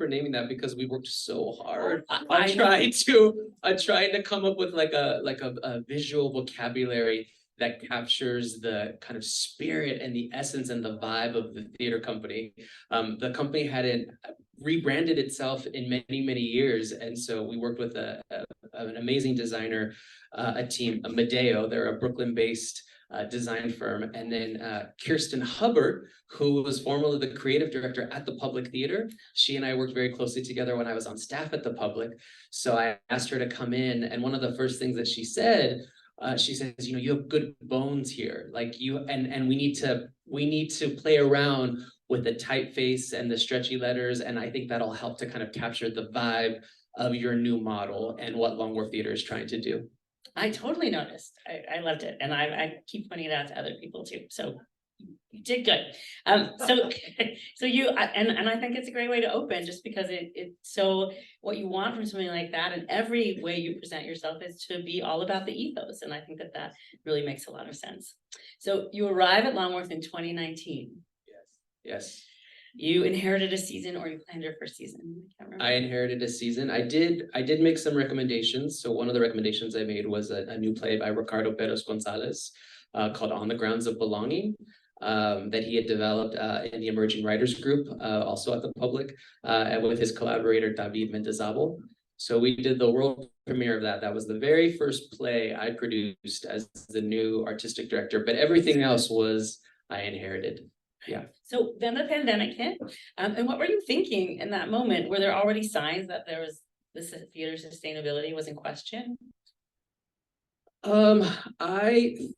naming that, because we worked so hard. I tried to come up with like a visual vocabulary that captures the kind of spirit and the essence and the vibe of the theater company. The company hadn't rebranded itself in many years, and so we worked with an amazing designer, a team, Medeo. They're a Brooklyn-based design firm, and then Kirsten Hubbard, who was formerly the creative director at the Public Theater. She and I worked very closely together when I was on staff at the Public. So I asked her to come in, and one of the first things that she says, you have good bones here, like you, and we need to play around with the typeface and the stretchy letters. And I think that'll help to kind of capture the vibe of your new model and what Long Wharf Theater is trying to do. I totally noticed. I loved it, and I keep pointing it out to other people too. So you did good. So you and I think it's a great way to open, just because it's so what you want from something like that, and every way you present yourself is to be all about the ethos, and I think that really makes a lot of sense. So you arrive at Long Wharf in 2019. Yes. You inherited a season, or you planned your first season? I can't remember. I inherited a season. I did make some recommendations. So one of the recommendations I made was a new play by Ricardo Perez Gonzalez called On the Grounds of Belonging, that he had developed in the Emerging Writers Group, also at the Public, and with his collaborator David Mendizabal. So we did the world premiere of that. That was the very first play I produced as the new artistic director, but everything else was I inherited. Yeah. So then the pandemic hit, and what were you thinking in that moment? Were there already signs that there was this theater sustainability was in question? When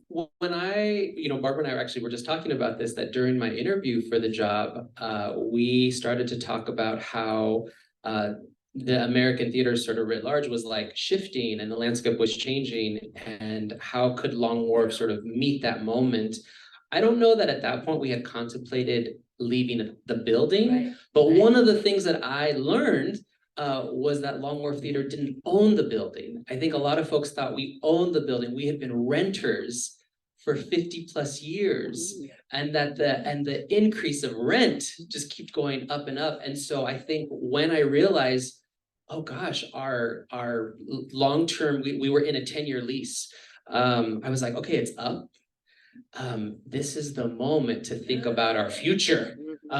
Barbara and I actually were just talking about this, that during my interview for the job, we started to talk about how the American theater sort of writ large was like shifting and the landscape was changing, and how could Long Wharf sort of meet that moment? I don't know that at that point we had contemplated leaving the building, Right, but right. one of the things that I learned was that Long Wharf Theater didn't own the building. I think a lot of folks thought we owned the building. We had been renters for 50 plus years, and that the increase of rent just keeps going up and up. And so I think when I realized, oh gosh, our long-term, we were in a 10-year lease. I was like, okay, it's up. This is the moment to think about our future,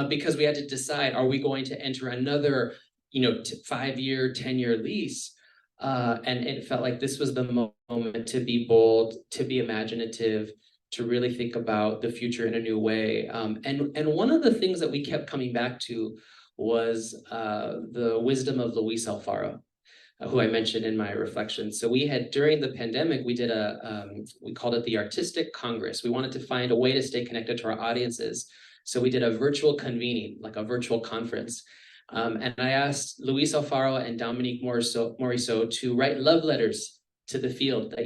because we had to decide, are we going to enter another 5-year, 10-year lease? And it felt like this was the moment to be bold, to be imaginative, to really think about the future in a new way. And one of the things that we kept coming back to was the wisdom of Luis Alfaro, who I mentioned in my reflections. So we had, during the pandemic, we did we called it the Artistic Congress. We wanted to find a way to stay connected to our audiences. So we did a virtual convening, like a virtual conference. And I asked Luis Alfaro and Dominique Morisseau to write love letters to the field that,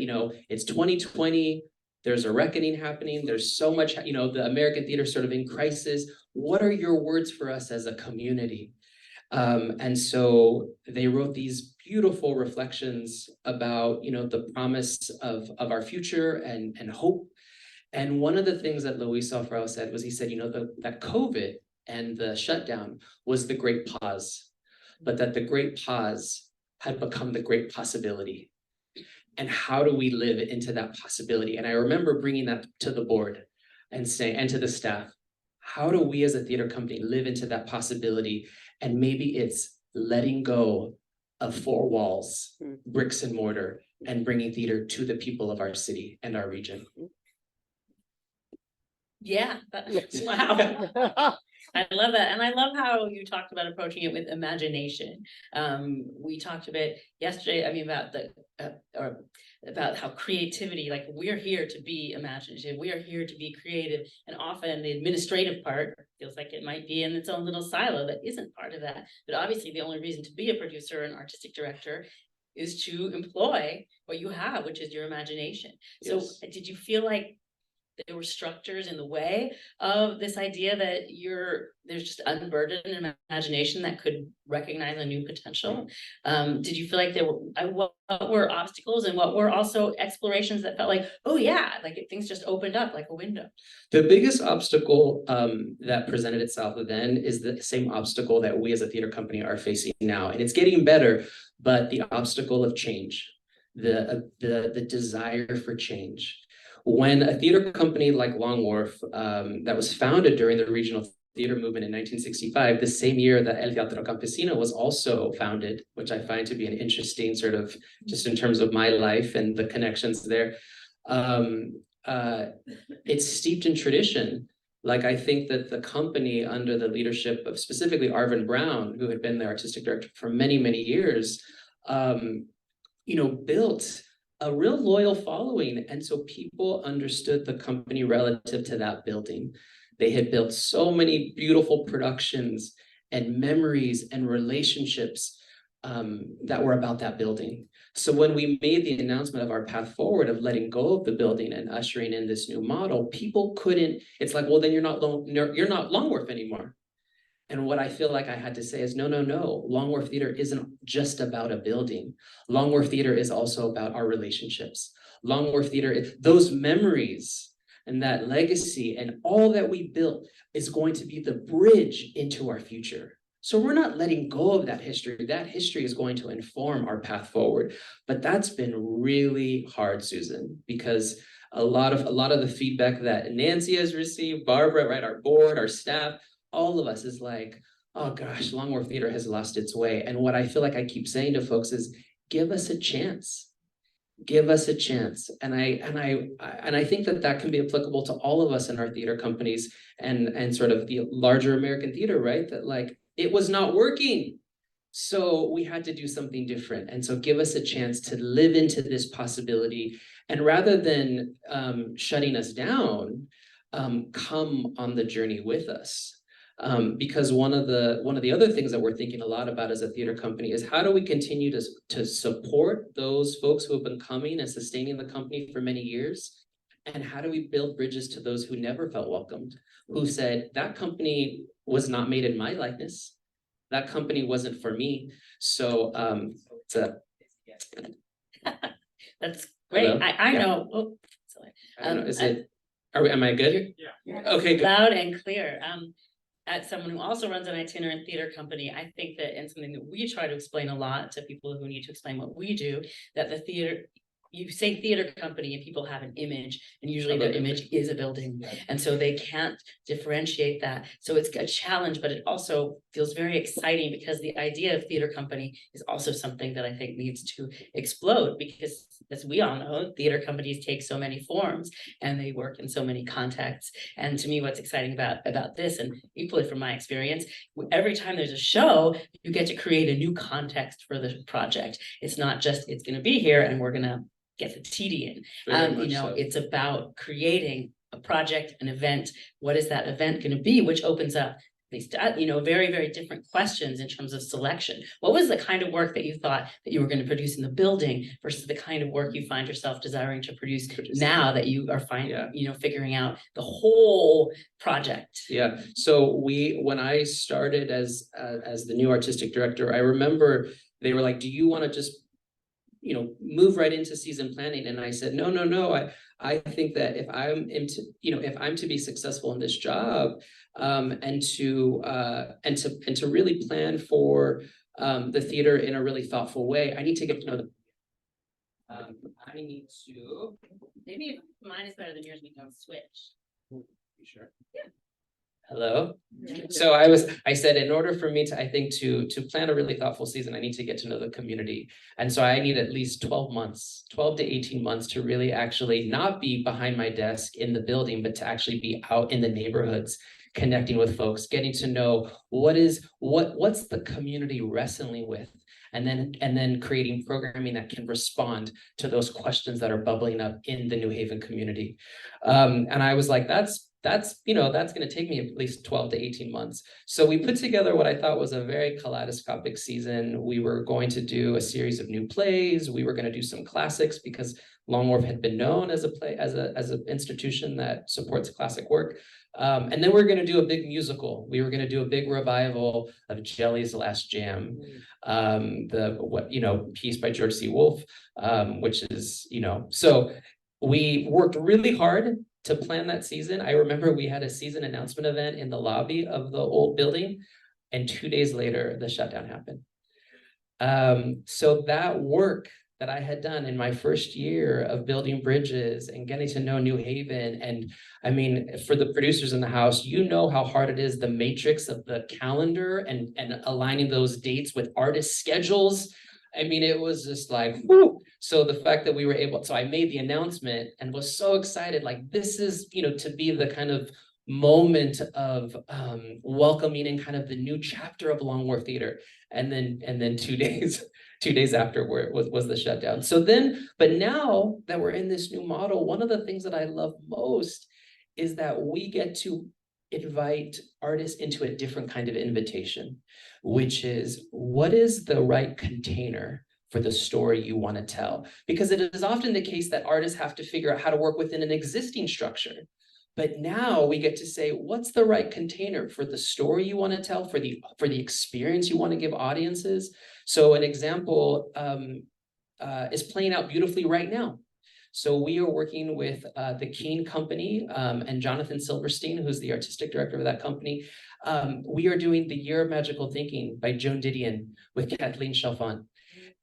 it's 2020, there's a reckoning happening. There's so much, the American theater sort of in crisis. What are your words for us as a community? And so they wrote these beautiful reflections about, the promise of our future and hope. And one of the things that Luis Alfaro said was, he said, that COVID and the shutdown was the great pause, but that the great pause had become the great possibility. And how do we live into that possibility? And I remember bringing that to the board and to the staff, how do we as a theater company live into that possibility? And maybe it's letting go of 4 walls, bricks and mortar, and bringing theater to the people of our city and our region. Yeah, wow. I love that. And I love how you talked about approaching it with imagination. We talked a bit yesterday, about about how creativity, like we're here to be imaginative, we are here to be creative, and often the administrative part feels like it might be in its own little silo that isn't part of that. But obviously the only reason to be a producer and artistic director is to employ what you have, which is your imagination. Yes. So did you feel like there were structures in the way of this idea that there's just unburdened imagination that could recognize a new potential? Did you feel like there were what were obstacles, and what were also explorations that felt like, oh yeah, like things just opened up like a window? The biggest obstacle that presented itself then is the same obstacle that we as a theater company are facing now, and it's getting better, but the obstacle of change, the desire for change. When a theater company like Long Wharf, that was founded during the regional theater movement in 1965, the same year that El Teatro Campesino was also founded, which I find to be an interesting sort of, just in terms of my life and the connections there. It's steeped in tradition. Like, I think that the company, under the leadership of specifically Arvin Brown, who had been the artistic director for many, many years, built a real loyal following. And so people understood the company relative to that building. They had built so many beautiful productions and memories and relationships that were about that building. So when we made the announcement of our path forward of letting go of the building and ushering in this new model, people couldn't, it's like, well, then you're not Longworth anymore. And what I feel like I had to say is, no, no, no, Longworth Theater isn't just about a building. Longworth Theater is also about our relationships. Longworth Theater, those memories and that legacy and all that we built is going to be the bridge into our future. So we're not letting go of that history. That history is going to inform our path forward. But that's been really hard, Susan, because a lot of the feedback that Nancy has received, Barbara, right, our board, our staff, all of us is like, oh gosh, Longworth Theater has lost its way. And what I feel like I keep saying to folks is, give us a chance. Give us a chance. And I think that can be applicable to all of us in our theater companies and sort of the larger American theater, right? That like, it was not working. So we had to do something different. And so give us a chance to live into this possibility. And rather than shutting us down, come on the journey with us. Because one of the other things that we're thinking a lot about as a theater company is how do we continue to support those folks who have been coming and sustaining the company for many years? And how do we build bridges to those who never felt welcomed, who said, that company was not made in my likeness. That company wasn't for me. So it's a That's great. Hello? I Yeah. know. Oh, sorry. I don't know, is it, am I good? Yeah. Okay, good. Loud and clear. As someone who also runs an itinerant theater company, I think that, and something that we try to explain a lot to people who need to explain what we do, that the theater, you say theater company and people have an image, and usually their image is a building. And so they can't differentiate that. So it's a challenge, but it also feels very exciting because the idea of theater company is also something that I think needs to explode, because as we all know, theater companies take so many forms and they work in so many contexts. And to me, what's exciting about this, and equally from my experience, every time there's a show, you get to create a new context for the project. It's not just, it's gonna be here and we're gonna get the TD in. Very much so. It's about creating a project, an event. What is that event going to be? Which opens up these, very, very different questions in terms of selection. What was the kind of work that you thought that you were going to produce in the building versus the kind of work you find yourself desiring to produce now that you are figuring out the whole project? Yeah. So when I started as the new artistic director, I remember they were like, do you want to just move right into season planning? And I said, no, I think that if I'm to be successful in this job, and to really plan for the theater in a really thoughtful way, I need to get to know them. I need to. Maybe if mine is better than yours, we can switch. You sure? Yeah. Hello. So I said, in order for me to plan a really thoughtful season, I need to get to know the community. And so I need at least 12 to 18 months to really actually not be behind my desk in the building, but to actually be out in the neighborhoods, connecting with folks, getting to know what's the community wrestling with. And then creating programming that can respond to those questions that are bubbling up in the New Haven community. And I was like, that's going to take me at least 12 to 18 months. So we put together what I thought was a very kaleidoscopic season. We were going to do a series of new plays. We were going to do some classics because Longworth had been known as an institution that supports classic work. And then we're going to do a big musical. We were going to do a big revival of Jelly's Last Jam, piece by George C. Wolfe, which is, so we worked really hard to plan that season. I remember we had a season announcement event in the lobby of the old building, and 2 days later, the shutdown happened. So that work that I had done in my first year of building bridges and getting to know New Haven. And I mean, for the producers in the house, how hard it is, the matrix of the calendar and aligning those dates with artist schedules. I mean, it was just like, whoo. So the fact that we were able, so I made the announcement and was so excited, like this is, to be the kind of moment of welcoming and kind of the new chapter of Longworth Theater. And then 2 days after was the shutdown. So then, but now that we're in this new model, one of the things that I love most is that we get to invite artists into a different kind of invitation, which is, what is the right container for the story you want to tell? Because it is often the case that artists have to figure out how to work within an existing structure. But now we get to say, what's the right container for the story you want to tell, for the experience you want to give audiences? So an example is playing out beautifully right now. So we are working with the Keene Company and Jonathan Silverstein, who's the artistic director of that company. We are doing The Year of Magical Thinking by Joan Didion with Kathleen Chalfant.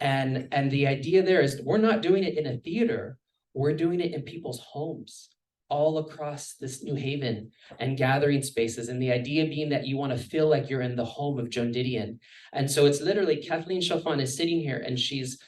And the idea there is, we're not doing it in a theater, we're doing it in people's homes all across this New Haven and gathering spaces. And the idea being that you want to feel like you're in the home of Joan Didion. And so it's literally Kathleen Chalfant is sitting here and she's,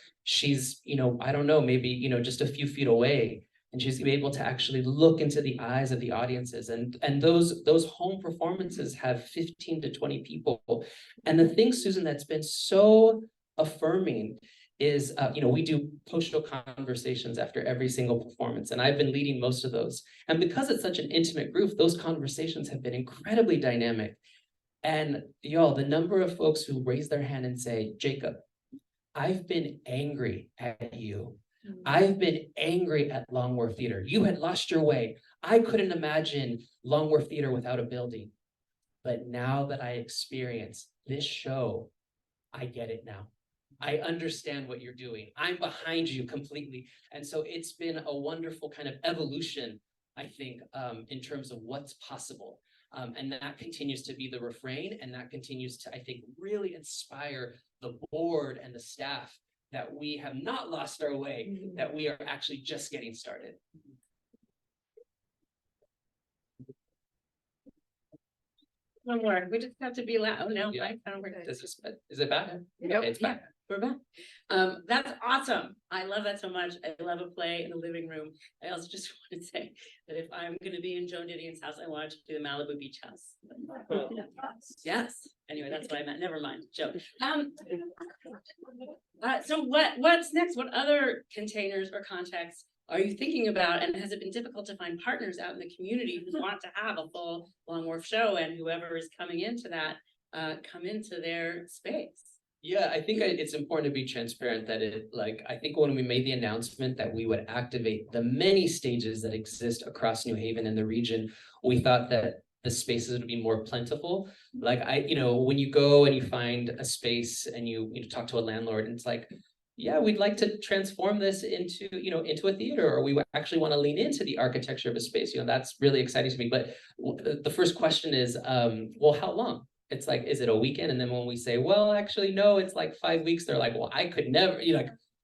you know, I don't know, maybe, you know, just a few feet away. And she's able to actually look into the eyes of the audiences. And those home performances have 15 to 20 people. And the thing, Susan, that's been so affirming is, you know, we do post-show conversations after every single performance, and I've been leading most of those. And because it's such an intimate group, those conversations have been incredibly dynamic. And y'all, the number of folks who raise their hand and say, Jacob, I've been angry at you. I've been angry at Long Wharf Theater. You had lost your way. I couldn't imagine Long Wharf Theater without a building. But now that I experience this show, I get it now. I understand what you're doing. I'm behind you completely. And so it's been a wonderful kind of evolution, I think, in terms of what's possible. And that continues to be the refrain, and that continues to, I think, really inspire the board and the staff that we have not lost our way, that we are actually just getting started. One more, we just have to be loud. Oh, no, Yeah. I don't work. Is it back? Nope, Okay, it's back. We're back. That's awesome. I love that so much. I love a play in the living room. I also just want to say that if I'm gonna be in Joan Didion's house, I want it to be the Malibu Beach house. Yes. Anyway, that's what I meant. Never mind. Joke. So what's next? What other containers or contexts are you thinking about? And has it been difficult to find partners out in the community who want to have a full Long Wharf show, and whoever is coming into that, come into their space? Yeah, I think it's important to be transparent that I think when we made the announcement that we would activate the many stages that exist across New Haven and the region, we thought that the spaces would be more plentiful. You know, when you go and you find a space and you talk to a landlord, and it's like, yeah, we'd like to transform this into a theater, or we actually want to lean into the architecture of a space. You know, that's really exciting to me. But the first question is, well, how long? It's like, is it a weekend? And then when we say, well, actually, no, it's like 5 weeks, they're like, well, I could never,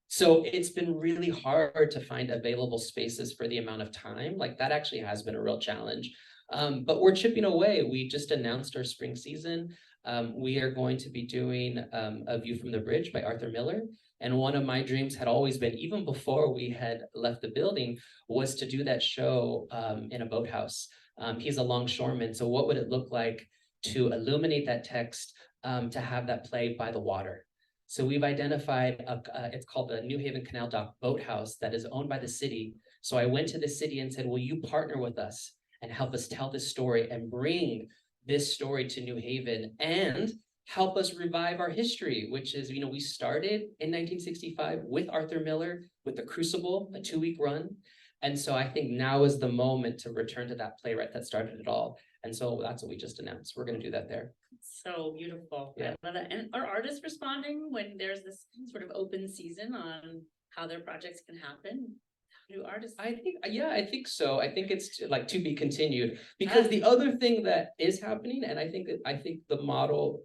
so it's been really hard to find available spaces for the amount of time. Like, that actually has been a real challenge. But we're chipping away. We just announced our spring season. We are going to be doing A View from the Bridge by Arthur Miller. And one of my dreams had always been, even before we had left the building, was to do that show in a boathouse. He's a longshoreman. So what would it look like to illuminate that text, to have that play by the water? So we've identified, it's called the New Haven Canal Dock Boathouse, that is owned by the city. So I went to the city and said, will you partner with us and help us tell this story and bring this story to New Haven and help us revive our history, which is, we started in 1965 with Arthur Miller, with The Crucible, a 2-week run. And so I think now is the moment to return to that playwright that started it all. And so that's what we just announced. We're going to do that there. So beautiful. Yeah. I love that. And are artists responding when there's this sort of open season on how their projects can happen? How do artists? I think so. I think it's to be continued, because the other thing that is happening, and I think the model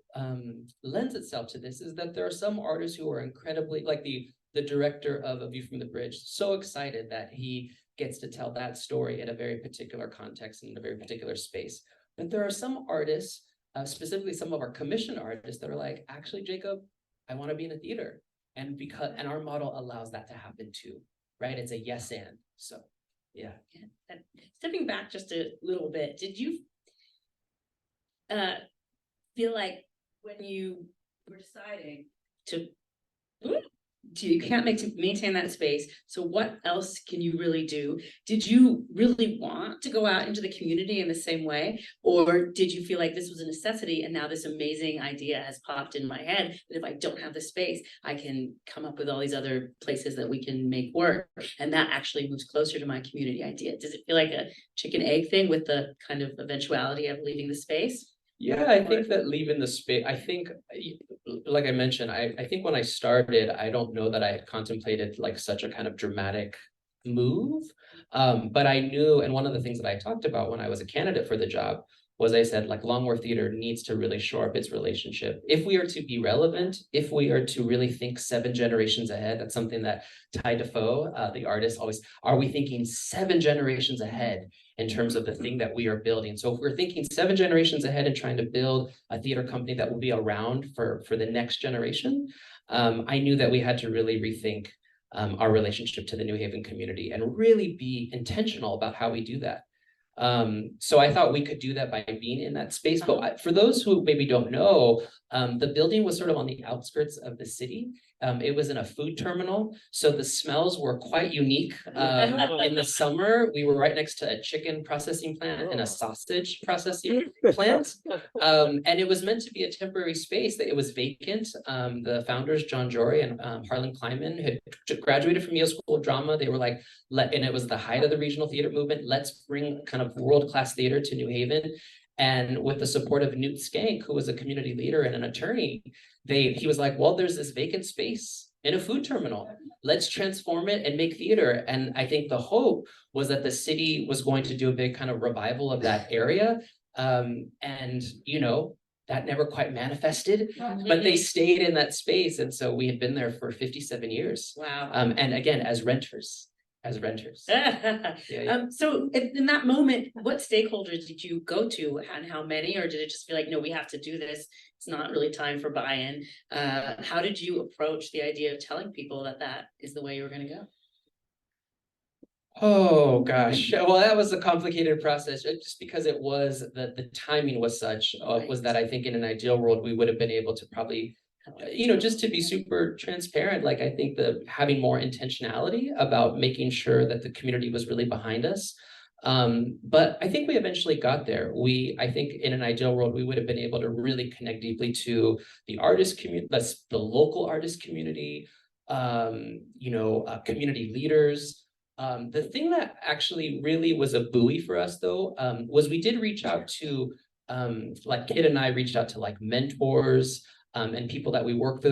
lends itself to this, is that there are some artists who are incredibly, like the director of A View from the Bridge, so excited that he gets to tell that story in a very particular context and in a very particular space. But there are some artists, specifically some of our commissioned artists, that are like, actually, Jacob, I want to be in a theater. And our model allows that to happen too, right? It's a yes and. So yeah. And stepping back just a little bit, did you feel like when you were deciding to you can't maintain that space. So what else can you really do? Did you really want to go out into the community in the same way? Or did you feel like this was a necessity and now this amazing idea has popped in my head that if I don't have the space, I can come up with all these other places that we can make work? And that actually moves closer to my community idea. Does it feel like a chicken egg thing with the kind of eventuality of leaving the space? Yeah, I think that leaving the space, I think, like I mentioned, I think when I started, I don't know that I had contemplated like such a kind of dramatic move. But I knew, and one of the things that I talked about when I was a candidate for the job was I said like Longworth Theater needs to really shore up its relationship. If we are to be relevant, if we are to really think 7 generations ahead, that's something that Ty Defoe, the artist, always, are we thinking 7 generations ahead in terms of the thing that we are building? So if we're thinking 7 generations ahead and trying to build a theater company that will be around for the next generation, I knew that we had to really rethink our relationship to the New Haven community and really be intentional about how we do that. So I thought we could do that by being in that space. But for those who maybe don't know, the building was sort of on the outskirts of the city. It was in a food terminal, so the smells were quite unique. In the summer, we were right next to a chicken processing plant and a sausage processing plant. And it was meant to be a temporary space. That it was vacant. The founders, John Jory and Harlan Kleiman, had graduated from Yale School of Drama. They were like, and it was the height of the regional theater movement. Let's bring kind of world-class theater to New Haven. And with the support of Newt Skank, who was a community leader and an attorney, he was like, well, there's this vacant space in a food terminal. Let's transform it and make theater. And I think the hope was that the city was going to do a big kind of revival of that area. And, you know, that never quite manifested, but they stayed in that space. And so we had been there for 57 years. Wow. And again, as renters. So in that moment, what stakeholders did you go to and how many, or did it just feel like, no, we have to do this? It's not really time for buy-in. How did you approach the idea of telling people that that is the way you were going to go? Oh gosh, well, that was a complicated process just because it was the timing was such, was that I think in an ideal world, we would have been able to probably, you know, just to be super transparent, like I think having more intentionality about making sure that the community was really behind us. But I think we eventually got there. I think in an ideal world, we would have been able to really connect deeply to the artist community, the local artist community, you know, community leaders. The thing that actually really was a buoy for us though, was we did reach out to, like Kit and I reached out to like mentors, and people that we worked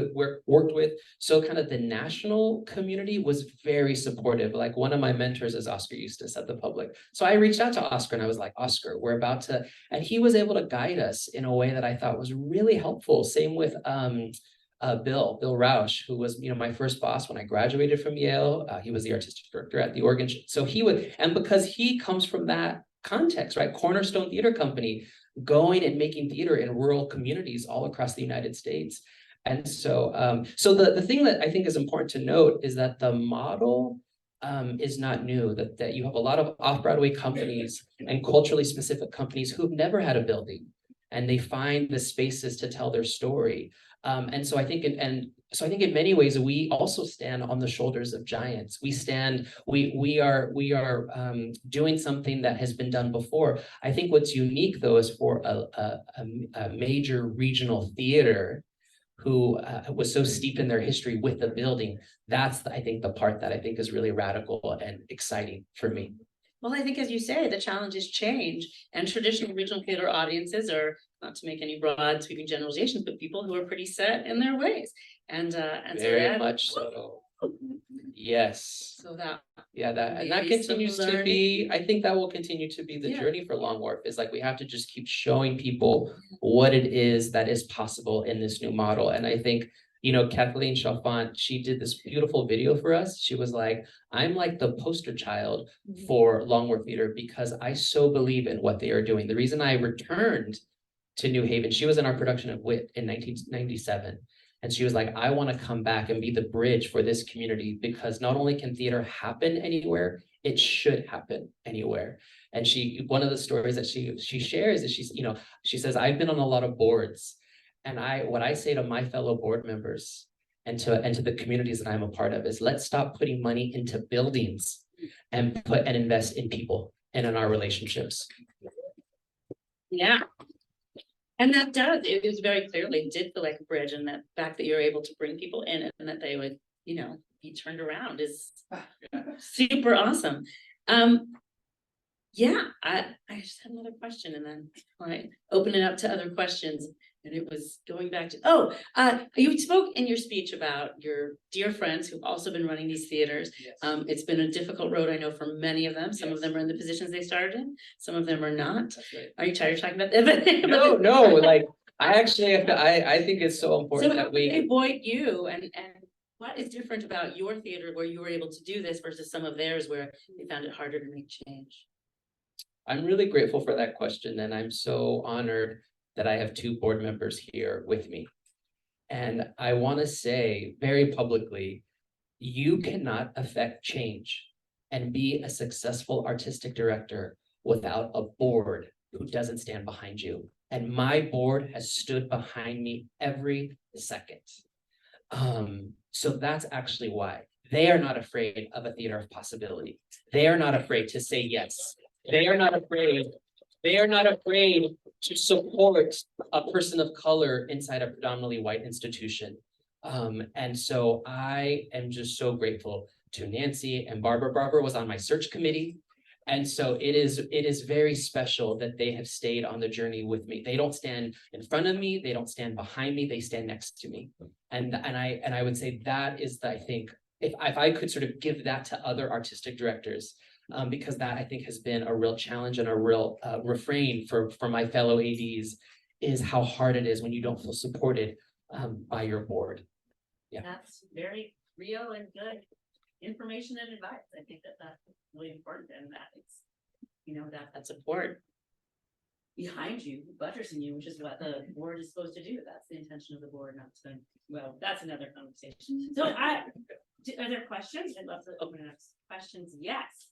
with. So kind of the national community was very supportive. Like one of my mentors is Oscar Eustace at the Public. So I reached out to Oscar and I was like, Oscar, we're about to, and he was able to guide us in a way that I thought was really helpful. Same with Bill Rausch, who was, you know, my first boss when I graduated from Yale. He was the artistic director at the Oregon. So he would, and because he comes from that context, right? Cornerstone Theater Company, going and making theater in rural communities all across the United States. And so, so the thing that I think is important to note is that the model is not new, that you have a lot of off-Broadway companies and culturally specific companies who've never had a building, and they find the spaces to tell their story. And so I think, so I think in many ways, we also stand on the shoulders of giants. We are doing something that has been done before. I think what's unique though is for a major regional theater who was so steeped in their history with the building. That's, I think, the part that I think is really radical and exciting for me. Well, I think, as you say, the challenges change, and traditional regional theater audiences are, not to make any broad sweeping generalizations, but people who are pretty set in their ways. And very much so. Yes. So that, yeah, that continues to be, I think that will continue to be the journey for Long Wharf, is like we have to just keep showing people what it is that is possible in this new model. And I think, you know, Kathleen Chalfant, she did this beautiful video for us. She was like, I'm like the poster child for Long Wharf Theater because I so believe in what they are doing. The reason I returned to New Haven, she was in our production of Wit in 1997. And she was like, I want to come back and be the bridge for this community, because not only can theater happen anywhere, it should happen anywhere. And one of the stories that she shares is she says, I've been on a lot of boards, and what I say to my fellow board members and to the communities that I'm a part of is let's stop putting money into buildings and invest in people and in our relationships. Yeah. And that does, it is very clearly, it did feel like a bridge, and that fact that you're able to bring people in and that they would, you know, be turned around is super awesome. Yeah, I just had another question and then I open it up to other questions. And it was going back to, you spoke in your speech about your dear friends who've also been running these theaters. Yes. It's been a difficult road, I know, for many of them. Some of Yes. them are in the positions they started in, some of them are not. That's right. Are you tired of talking about that? No, like, I think it's so important So that how did they we, avoid you and what is different about your theater where you were able to do this versus some of theirs where they found it harder to make change? I'm really grateful for that question, and I'm so honored that I have two board members here with me. And I want to say very publicly, you cannot affect change and be a successful artistic director without a board who doesn't stand behind you. And my board has stood behind me every second. So that's actually why they are not afraid of a theater of possibility. They are not afraid to say yes. They are not afraid to support a person of color inside a predominantly white institution. And so I am just so grateful to Nancy and Barbara. Barbara was on my search committee. And so it is very special that they have stayed on the journey with me. They don't stand in front of me, they don't stand behind me, they stand next to me. And I would say that is I think, if I could sort of give that to other artistic directors, because that I think has been a real challenge and a real refrain for my fellow ADs, is how hard it is when you don't feel supported by your board. Yeah. That's very real and good information and advice. I think that that's really important, and that it's, you know, that support behind you, buttressing you, which is what the board is supposed to do. That's the intention of the board, not to, well, that's another conversation. So are there questions? I'd love to open it up to questions. Yes.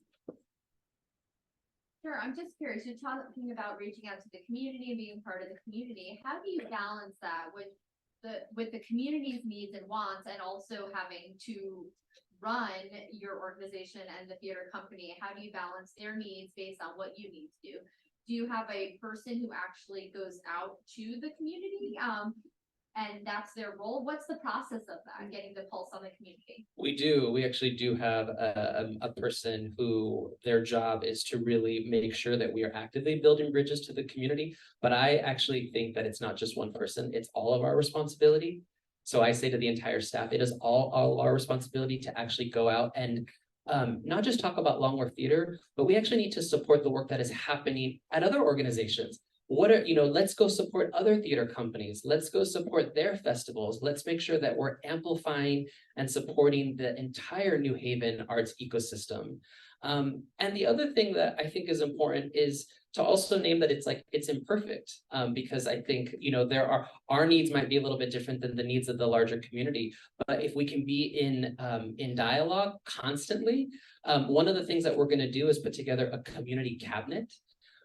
Sure, I'm just curious, you're talking about reaching out to the community and being part of the community. How do you balance that with the community's needs and wants, and also having to run your organization and the theater company? How do you balance their needs based on what you need to do? Do you have a person who actually goes out to the community? And that's their role? What's the process of that, getting the pulse on the community? We actually do have a person who their job is to really make sure that we are actively building bridges to the community. But I actually think that it's not just one person, it's all of our responsibility. So I say to the entire staff, it is all our responsibility to actually go out and not just talk about Longworth Theater, but we actually need to support the work that is happening at other organizations. Let's go support other theater companies. Let's go support their festivals. Let's make sure that we're amplifying and supporting the entire New Haven arts ecosystem. And the other thing that I think is important is to also name that it's imperfect, because I think, our needs might be a little bit different than the needs of the larger community. But if we can be in dialogue constantly, one of the things that we're going to do is put together a community cabinet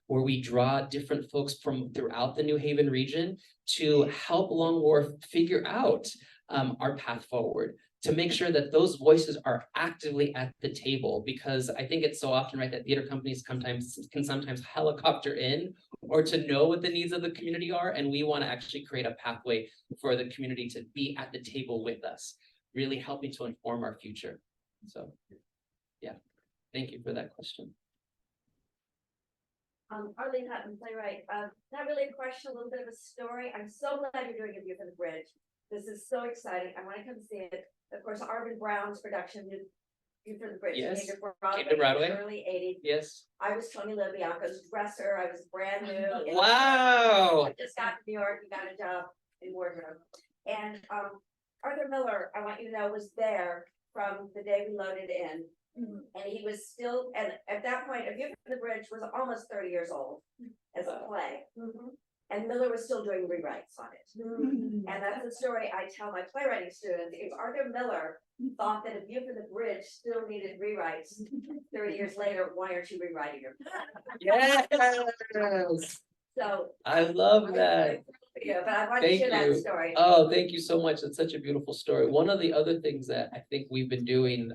where we draw different folks from throughout the New Haven region to help Longworth figure out our path forward, to make sure that those voices are actively at the table, because I think it's so often right that theater companies can sometimes helicopter in or to know what the needs of the community are, and we want to actually create a pathway for the community to be at the table with us, really helping to inform our future. So, yeah, thank you for that question. Arlene Hutton, playwright. Not really a question, a little bit of a story. I'm so glad you're doing a View from the Bridge. This is so exciting. I want to come see it. Of course, Arvin Brown's production, View from the Bridge, Yes. came to Came to Broadway. in the early 80s. Yes. I was Tony LaBianco's dresser. I was brand new. Wow. I just got to New York and got a job in wardrobe. And Arthur Miller, I want you to know, was there from the day we loaded in. And he was still, and at that point, A View from the Bridge was almost 30 years old as a play. And Miller was still doing rewrites on it. And that's the story I tell my playwriting students. If Arthur Miller thought that A View from the Bridge still needed rewrites 30 years later, why aren't you rewriting them? Yes. So I love that. Yeah, but I want to hear that story. Oh, thank you so much. It's such a beautiful story. One of the other things that I think we've been doing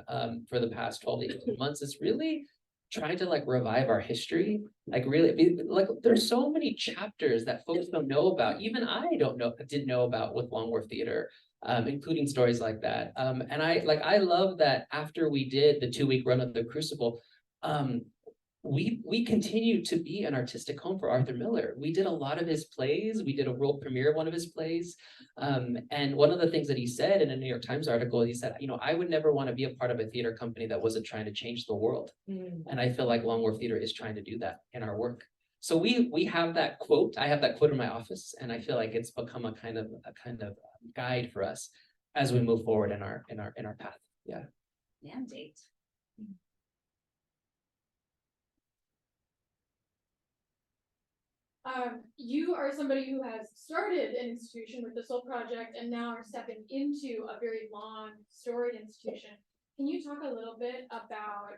for the past 12 to 18 months is really trying to like revive our history. Like really, like there's so many chapters that folks don't know about. Even I didn't know about with Long Wharf Theater, including stories like that. And I love that after we did the 2-week run of the Crucible, we continue to be an artistic home for Arthur Miller. We did a lot of his plays. We did a world premiere of one of his plays. And one of the things that he said in a New York Times article, he said, I would never want to be a part of a theater company that wasn't trying to change the world. And I feel like Long Wharf Theater is trying to do that in our work. So we have that quote. I have that quote in my office, and I feel like it's become a kind of guide for us as we move forward in our path. Yeah. Mandate. You are somebody who has started an institution with the Soul Project and now are stepping into a very long storied institution. Can you talk a little bit about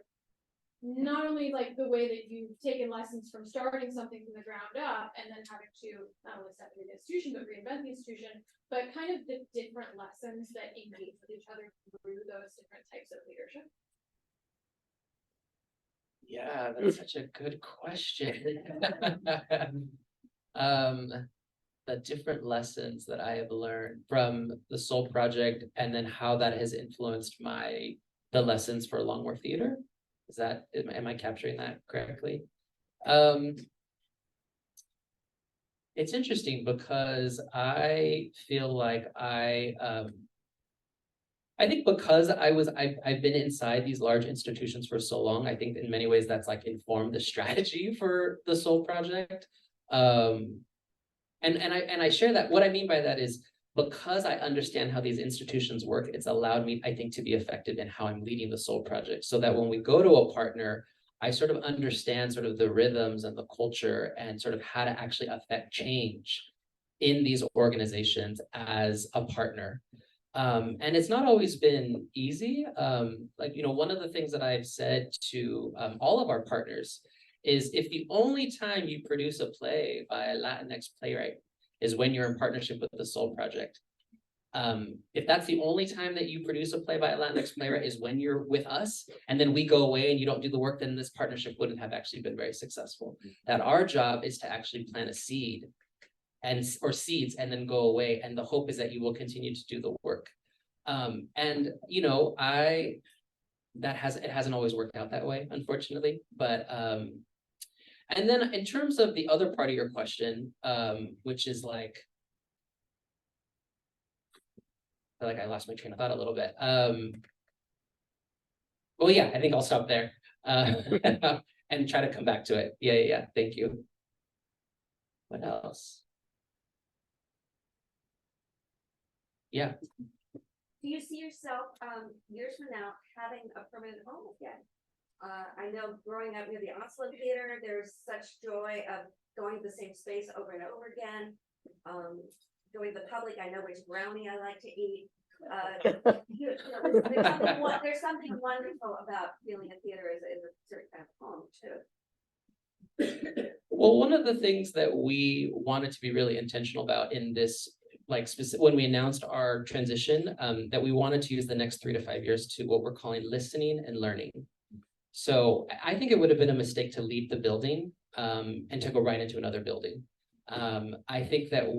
not only like the way that you've taken lessons from starting something from the ground up and then having to not only step into the institution, but reinvent the institution, but kind of the different lessons that engage with each other through those different types of leadership? Yeah, that's such a good question. The different lessons that I have learned from the Soul Project and then how that has influenced the lessons for Long Wharf Theater. Am I capturing that correctly? It's interesting because I feel like I think because I've been inside these large institutions for so long, I think in many ways that's like informed the strategy for the Soul Project. And I share that. What I mean by that is because I understand how these institutions work, it's allowed me, I think, to be effective in how I'm leading the Soul Project, so that when we go to a partner, I sort of understand sort of the rhythms and the culture and sort of how to actually affect change in these organizations as a partner. And it's not always been easy. One of the things that I've said to all of our partners is if the only time you produce a play by a Latinx playwright is when you're in partnership with the Soul Project, if that's the only time that you produce a play by a Latinx playwright is when you're with us, and then we go away and you don't do the work, then this partnership wouldn't have actually been very successful. That our job is to actually plant a seed or seeds and then go away. And the hope is that you will continue to do the work. It hasn't always worked out that way, unfortunately. But and then in terms of the other part of your question, which is like, I feel like I lost my train of thought a little bit. Well, yeah, I think I'll stop there and try to come back to it. Yeah. Thank you. What else? Yeah. Do you see yourself years from now having a permanent home again? I know growing up near the Oslo Theater, there's such joy of going to the same space over and over again. Going to the public, I know which brownie I like to eat. There's something wonderful about feeling a theater is a certain kind of home too. Well, one of the things that we wanted to be really intentional about in this, when we announced our transition, that we wanted to use the next 3 to 5 years to what we're calling listening and learning. So I think it would have been a mistake to leave the building and to go right into another building. I think that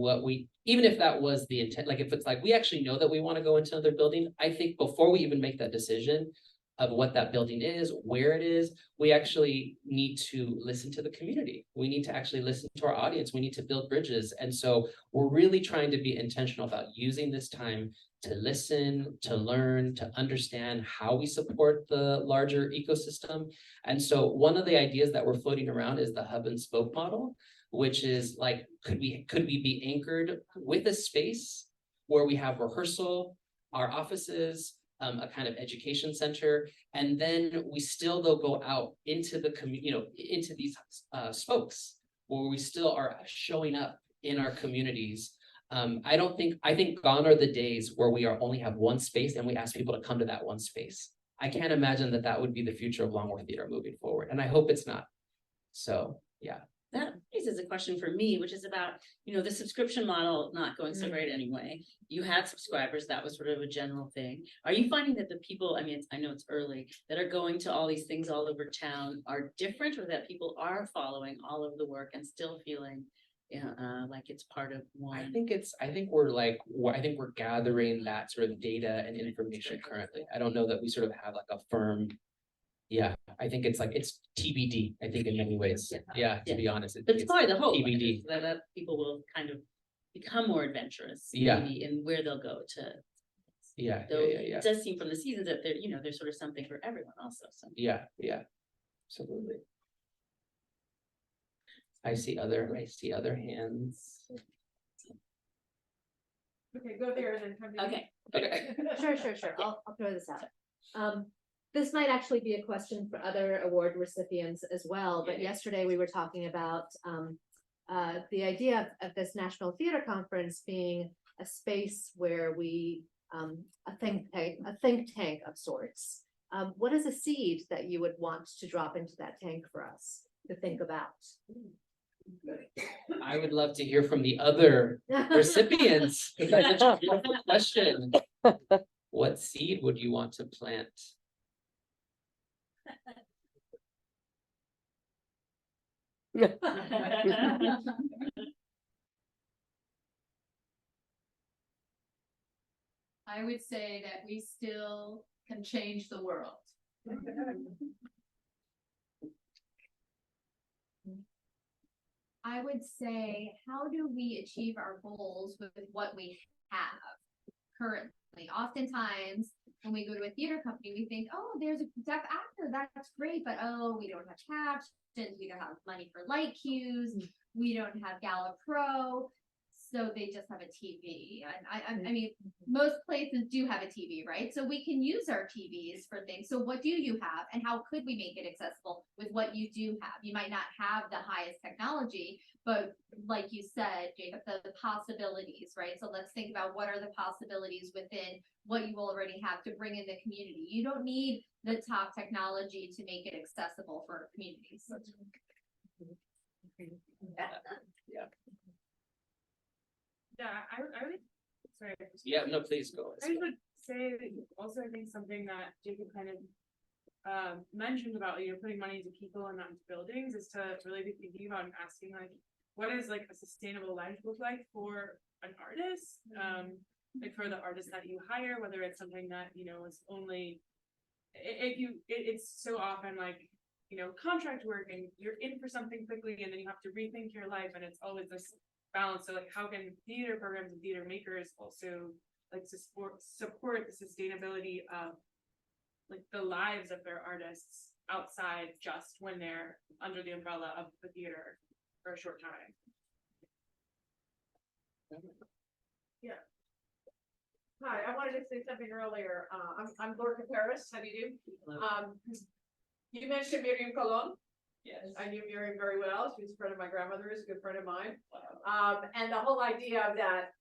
even if that was the intent, like if it's like we actually know that we want to go into another building, I think before we even make that decision of what that building is, where it is, we actually need to listen to the community. We need to actually listen to our audience. We need to build bridges. And so we're really trying to be intentional about using this time to listen, to learn, to understand how we support the larger ecosystem. And so one of the ideas that we're floating around is the hub and spoke model, which is like, could we be anchored with a space where we have rehearsal, our offices, a kind of education center, and then we still though go out into the into these spokes where we still are showing up in our communities. I think gone are the days where we only have one space and we ask people to come to that one space. I can't imagine that would be the future of Long Wharf Theater moving forward, and I hope it's not. So yeah. That is raises a question for me, which is about, the subscription model not going so great anyway. You had subscribers, that was sort of a general thing. Are you finding that the people, I know it's early, that are going to all these things all over town are different, or that people are following all of the work and still feeling like it's part of one? I think we're gathering that sort of data and information currently. I don't know that we sort of have like a firm. Yeah, I think it's TBD, I think in many ways. Yeah, to be honest. But it's probably the hope, TBD. that people will kind of become more adventurous. Yeah. Maybe in where they'll go to. Yeah, Though yeah. it does seem from the seasons that there's sort of something for everyone also, so. Yeah, absolutely. I see other hands. Okay, go there and then come to me. Okay. Sure. I'll throw this out. This might actually be a question for other award recipients as well, but yesterday we were talking about the idea of this National Theater Conference being a space where we, a think tank of sorts. What is a seed that you would want to drop into that tank for us to think about? I would love to hear from the other recipients. That's a beautiful question. What seed would you want to plant? I would say that we still can change the world. I would say, how do we achieve our goals with what we have currently? Oftentimes, when we go to a theater company, we think, oh, there's a deaf actor, that's great, but oh, we don't have captions, we don't have money for light cues, we don't have Gala Pro, so they just have a TV. And I mean, most places do have a TV, right? So we can use our TVs for things. So what do you have, and how could we make it accessible with what you do have? You might not have the highest technology, but like you said, Jacob, the possibilities, right? So let's think about what are the possibilities within what you already have to bring in the community. You don't need the top technology to make it accessible for communities. Yeah, I would, sorry. Yeah, no, please go. I would say that also I think something that Jacob kind of mentioned about, putting money into people and not into buildings is to really be thinking about and asking like, what is like a sustainable life look like for an artist? Like for the artists that you hire, whether it's something that, is only, it's so often like, contract work and you're in for something quickly and then you have to rethink your life, and it's always this balance. So like, how can theater programs and theater makers also like support the sustainability of like the lives of their artists outside just when they're under the umbrella of the theater for a short time? Yeah. Hi, I wanted to say something earlier. I'm Lorca Paris. How do you do? You mentioned Miriam Colon. Yes. I knew Miriam very well. She was a friend of my grandmother's, a good friend of mine. And the whole idea of that,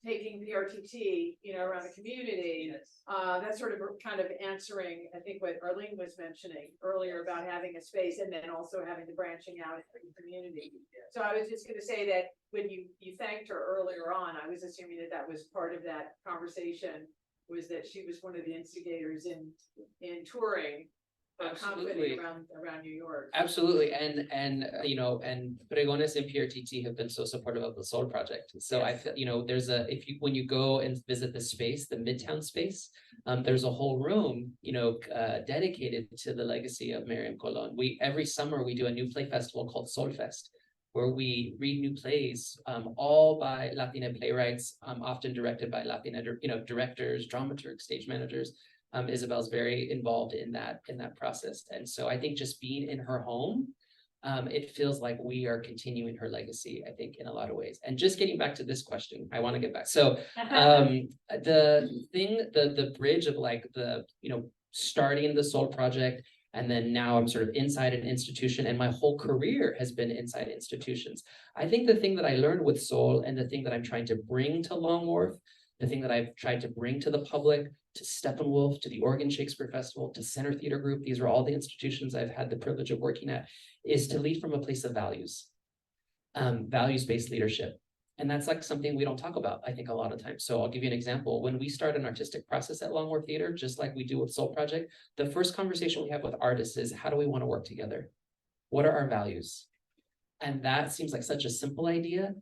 taking PRTT, around the community, that's sort of kind of answering, I think, what Arlene was mentioning earlier about having a space and then also having the branching out in the community. So I was just going to say that when you thanked her earlier on, I was assuming that was part of that conversation, was that she was one of the instigators in touring. Absolutely. Around New York. Absolutely. And Pregones and PRTT have been so supportive of the Soul Project. So I feel, there's when you go and visit the space, the Midtown space, there's a whole room, dedicated to the legacy of Miriam Colon. Every summer we do a new play festival called Soul Fest, where we read new plays, all by Latina playwrights, often directed by Latina, directors, dramaturgs, stage managers. Isabel's very involved in that process. And so I think just being in her home, it feels like we are continuing her legacy, I think, in a lot of ways. And just getting back to this question, I want to get back. So the bridge of like starting the Soul Project, and then now I'm sort of inside an institution, and my whole career has been inside institutions. I think the thing that I learned with Soul, and the thing that I'm trying to bring to Long Wharf, the thing that I've tried to bring to the public, to Steppenwolf, to the Oregon Shakespeare Festival, to Center Theater Group, these are all the institutions I've had the privilege of working at, is to lead from a place of values. values-based leadership. And that's like something we don't talk about, I think, a lot of times. So I'll give you an example. When we start an artistic process at Longworth Theater, just like we do with Soul Project, the first conversation we have with artists is, how do we want to work together? What are our values? And that seems like such a simple idea,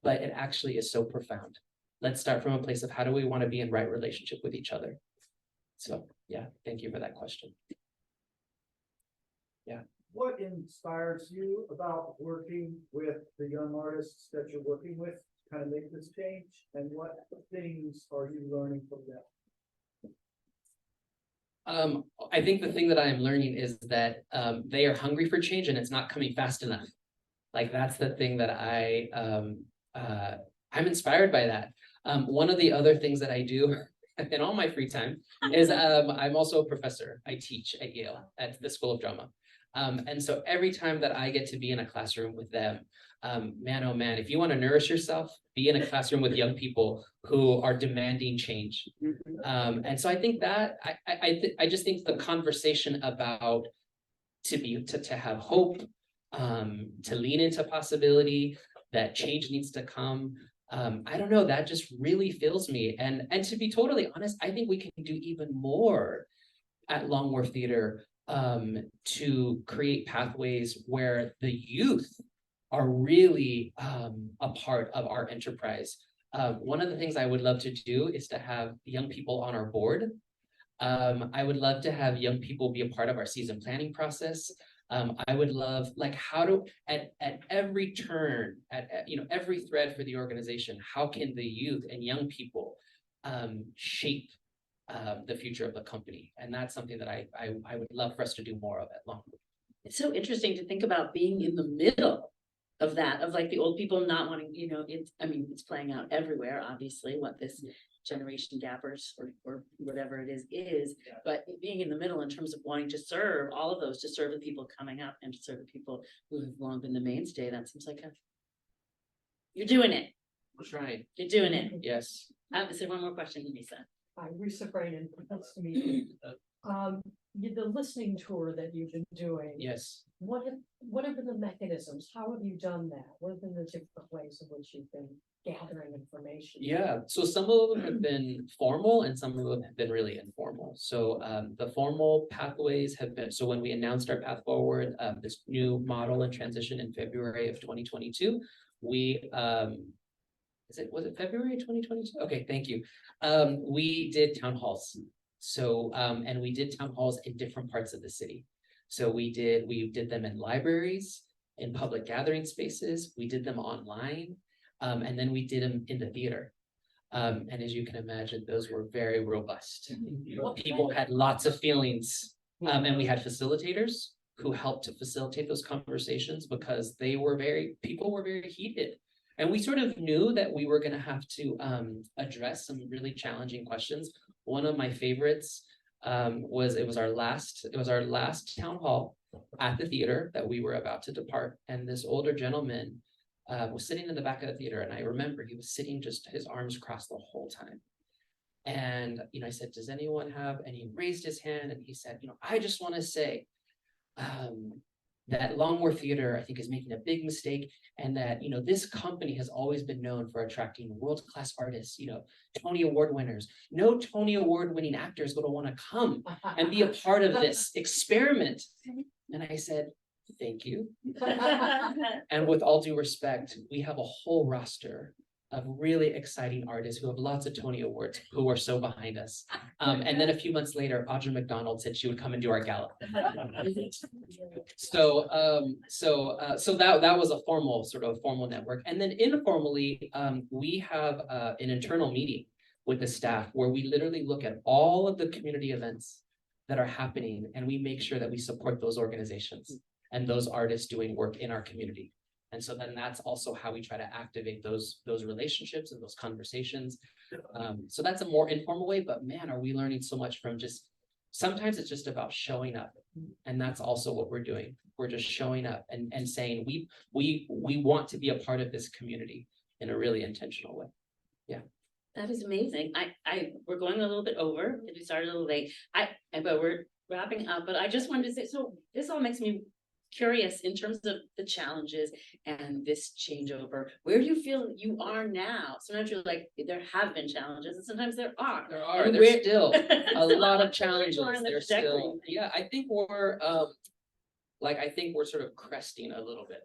but it actually is so profound. Let's start from a place of, how do we want to be in right relationship with each other? So yeah, thank you for that question. Yeah. What inspires you about working with the young artists that you're working with to kind of make this change? And what things are you learning from them? I think the thing that I am learning is that they are hungry for change, and it's not coming fast enough. Like, that's the thing that I'm inspired by that. One of the other things that I do in all my free time is I'm also a professor. I teach at Yale at the School of Drama. And so every time that I get to be in a classroom with them, man, oh man, if you want to nourish yourself, be in a classroom with young people who are demanding change. And so I think that I just think the conversation about to have hope, to lean into possibility, that change needs to come. I don't know, that just really fills me. And to be totally honest, I think we can do even more at Longworth Theater to create pathways where the youth are really a part of our enterprise. One of the things I would love to do is to have young people on our board. I would love to have young people be a part of our season planning process. I would love, like, how to, at every turn, at every thread for the organization, how can the youth and young people shape the future of the company? And that's something that I would love for us to do more of at Longworth. It's so interesting to think about being in the middle of that, of like the old people not wanting, it's playing out everywhere, obviously, what this generation gappers or whatever it is, but being in the middle in terms of wanting to serve all of those, to serve the people coming up and to serve the people who have long been the mainstay, that seems like you're doing it. We're trying. You're doing it. Yes. Is there one more question, Lisa? Hi, Risa Braden, nice to meet you. The listening tour that you've been doing. Yes. What have been the mechanisms? How have you done that? What have been the different ways in which you've been gathering information? Yeah, so some of them have been formal and some of them have been really informal. So the formal pathways have been, so when we announced our path forward, this new model and transition in February of 2022, we was it February 2022? Okay, thank you. We did town halls. So and we did town halls in different parts of the city. So we did them in libraries, in public gathering spaces, we did them online, and then we did them in the theater. And as you can imagine, those were very robust. People had lots of feelings, and we had facilitators who helped to facilitate those conversations because people were very heated. And we sort of knew that we were going to have to address some really challenging questions. One of my favorites was our last town hall at the theater that we were about to depart, and this older gentleman was sitting in the back of the theater, and I remember he was sitting just his arms crossed the whole time. And I said, does anyone have? And he raised his hand and he said, I just want to say that Longworth Theater, I think, is making a big mistake, and that this company has always been known for attracting world-class artists, Tony Award winners. No Tony Award winning actor is going to want to come and be a part of this experiment. And I said, thank you. And with all due respect, we have a whole roster of really exciting artists who have lots of Tony Awards who are so behind us. And then a few months later, Audra McDonald said she would come and do our gala. So that was a formal network. And then informally, we have an internal meeting with the staff where we literally look at all of the community events that are happening, and we make sure that we support those organizations and those artists doing work in our community. And so then that's also how we try to activate those relationships and those conversations. So that's a more informal way, but man, are we learning so much from sometimes it's just about showing up. And that's also what we're doing. We're just showing up and saying, we want to be a part of this community in a really intentional way. Yeah. That is amazing. We're going a little bit over, we started a little late. But we're wrapping up, but I just wanted to say, so this all makes me curious in terms of the challenges and this changeover, where do you feel you are now? Sometimes you're like, there have been challenges and sometimes there are. And There's where- still a lot of Where challenges, you are in the there's still, trajectory. yeah, I think we're sort of cresting a little bit,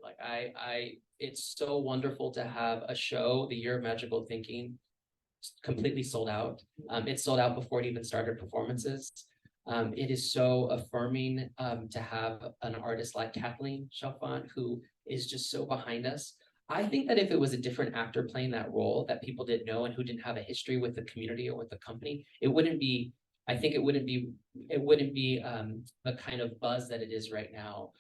it's so wonderful to have a show, The Year of Magical Thinking, completely sold out. It sold out before it even started performances. It is so affirming to have an artist like Kathleen Chalfant, who is just so behind us. I think that if it was a different actor playing that role that people didn't know and who didn't have a history with the community or with the company, it wouldn't be the kind of buzz that it is right now.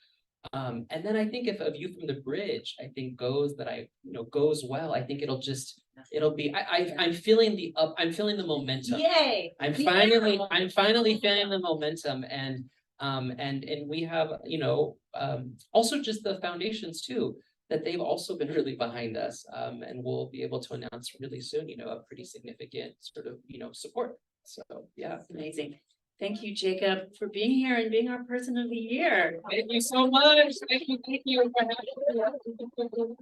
And then I think if A View from the Bridge, I think goes well, I think I'm feeling the momentum. Yay! I'm finally feeling the momentum and we have, also just the foundations too, that they've also been really behind us. And we'll be able to announce really soon, a pretty significant sort of, support. So, yeah. That's amazing. Thank you, Jacob, for being here and being our person of the year. Thank you so much. Thank you for having me.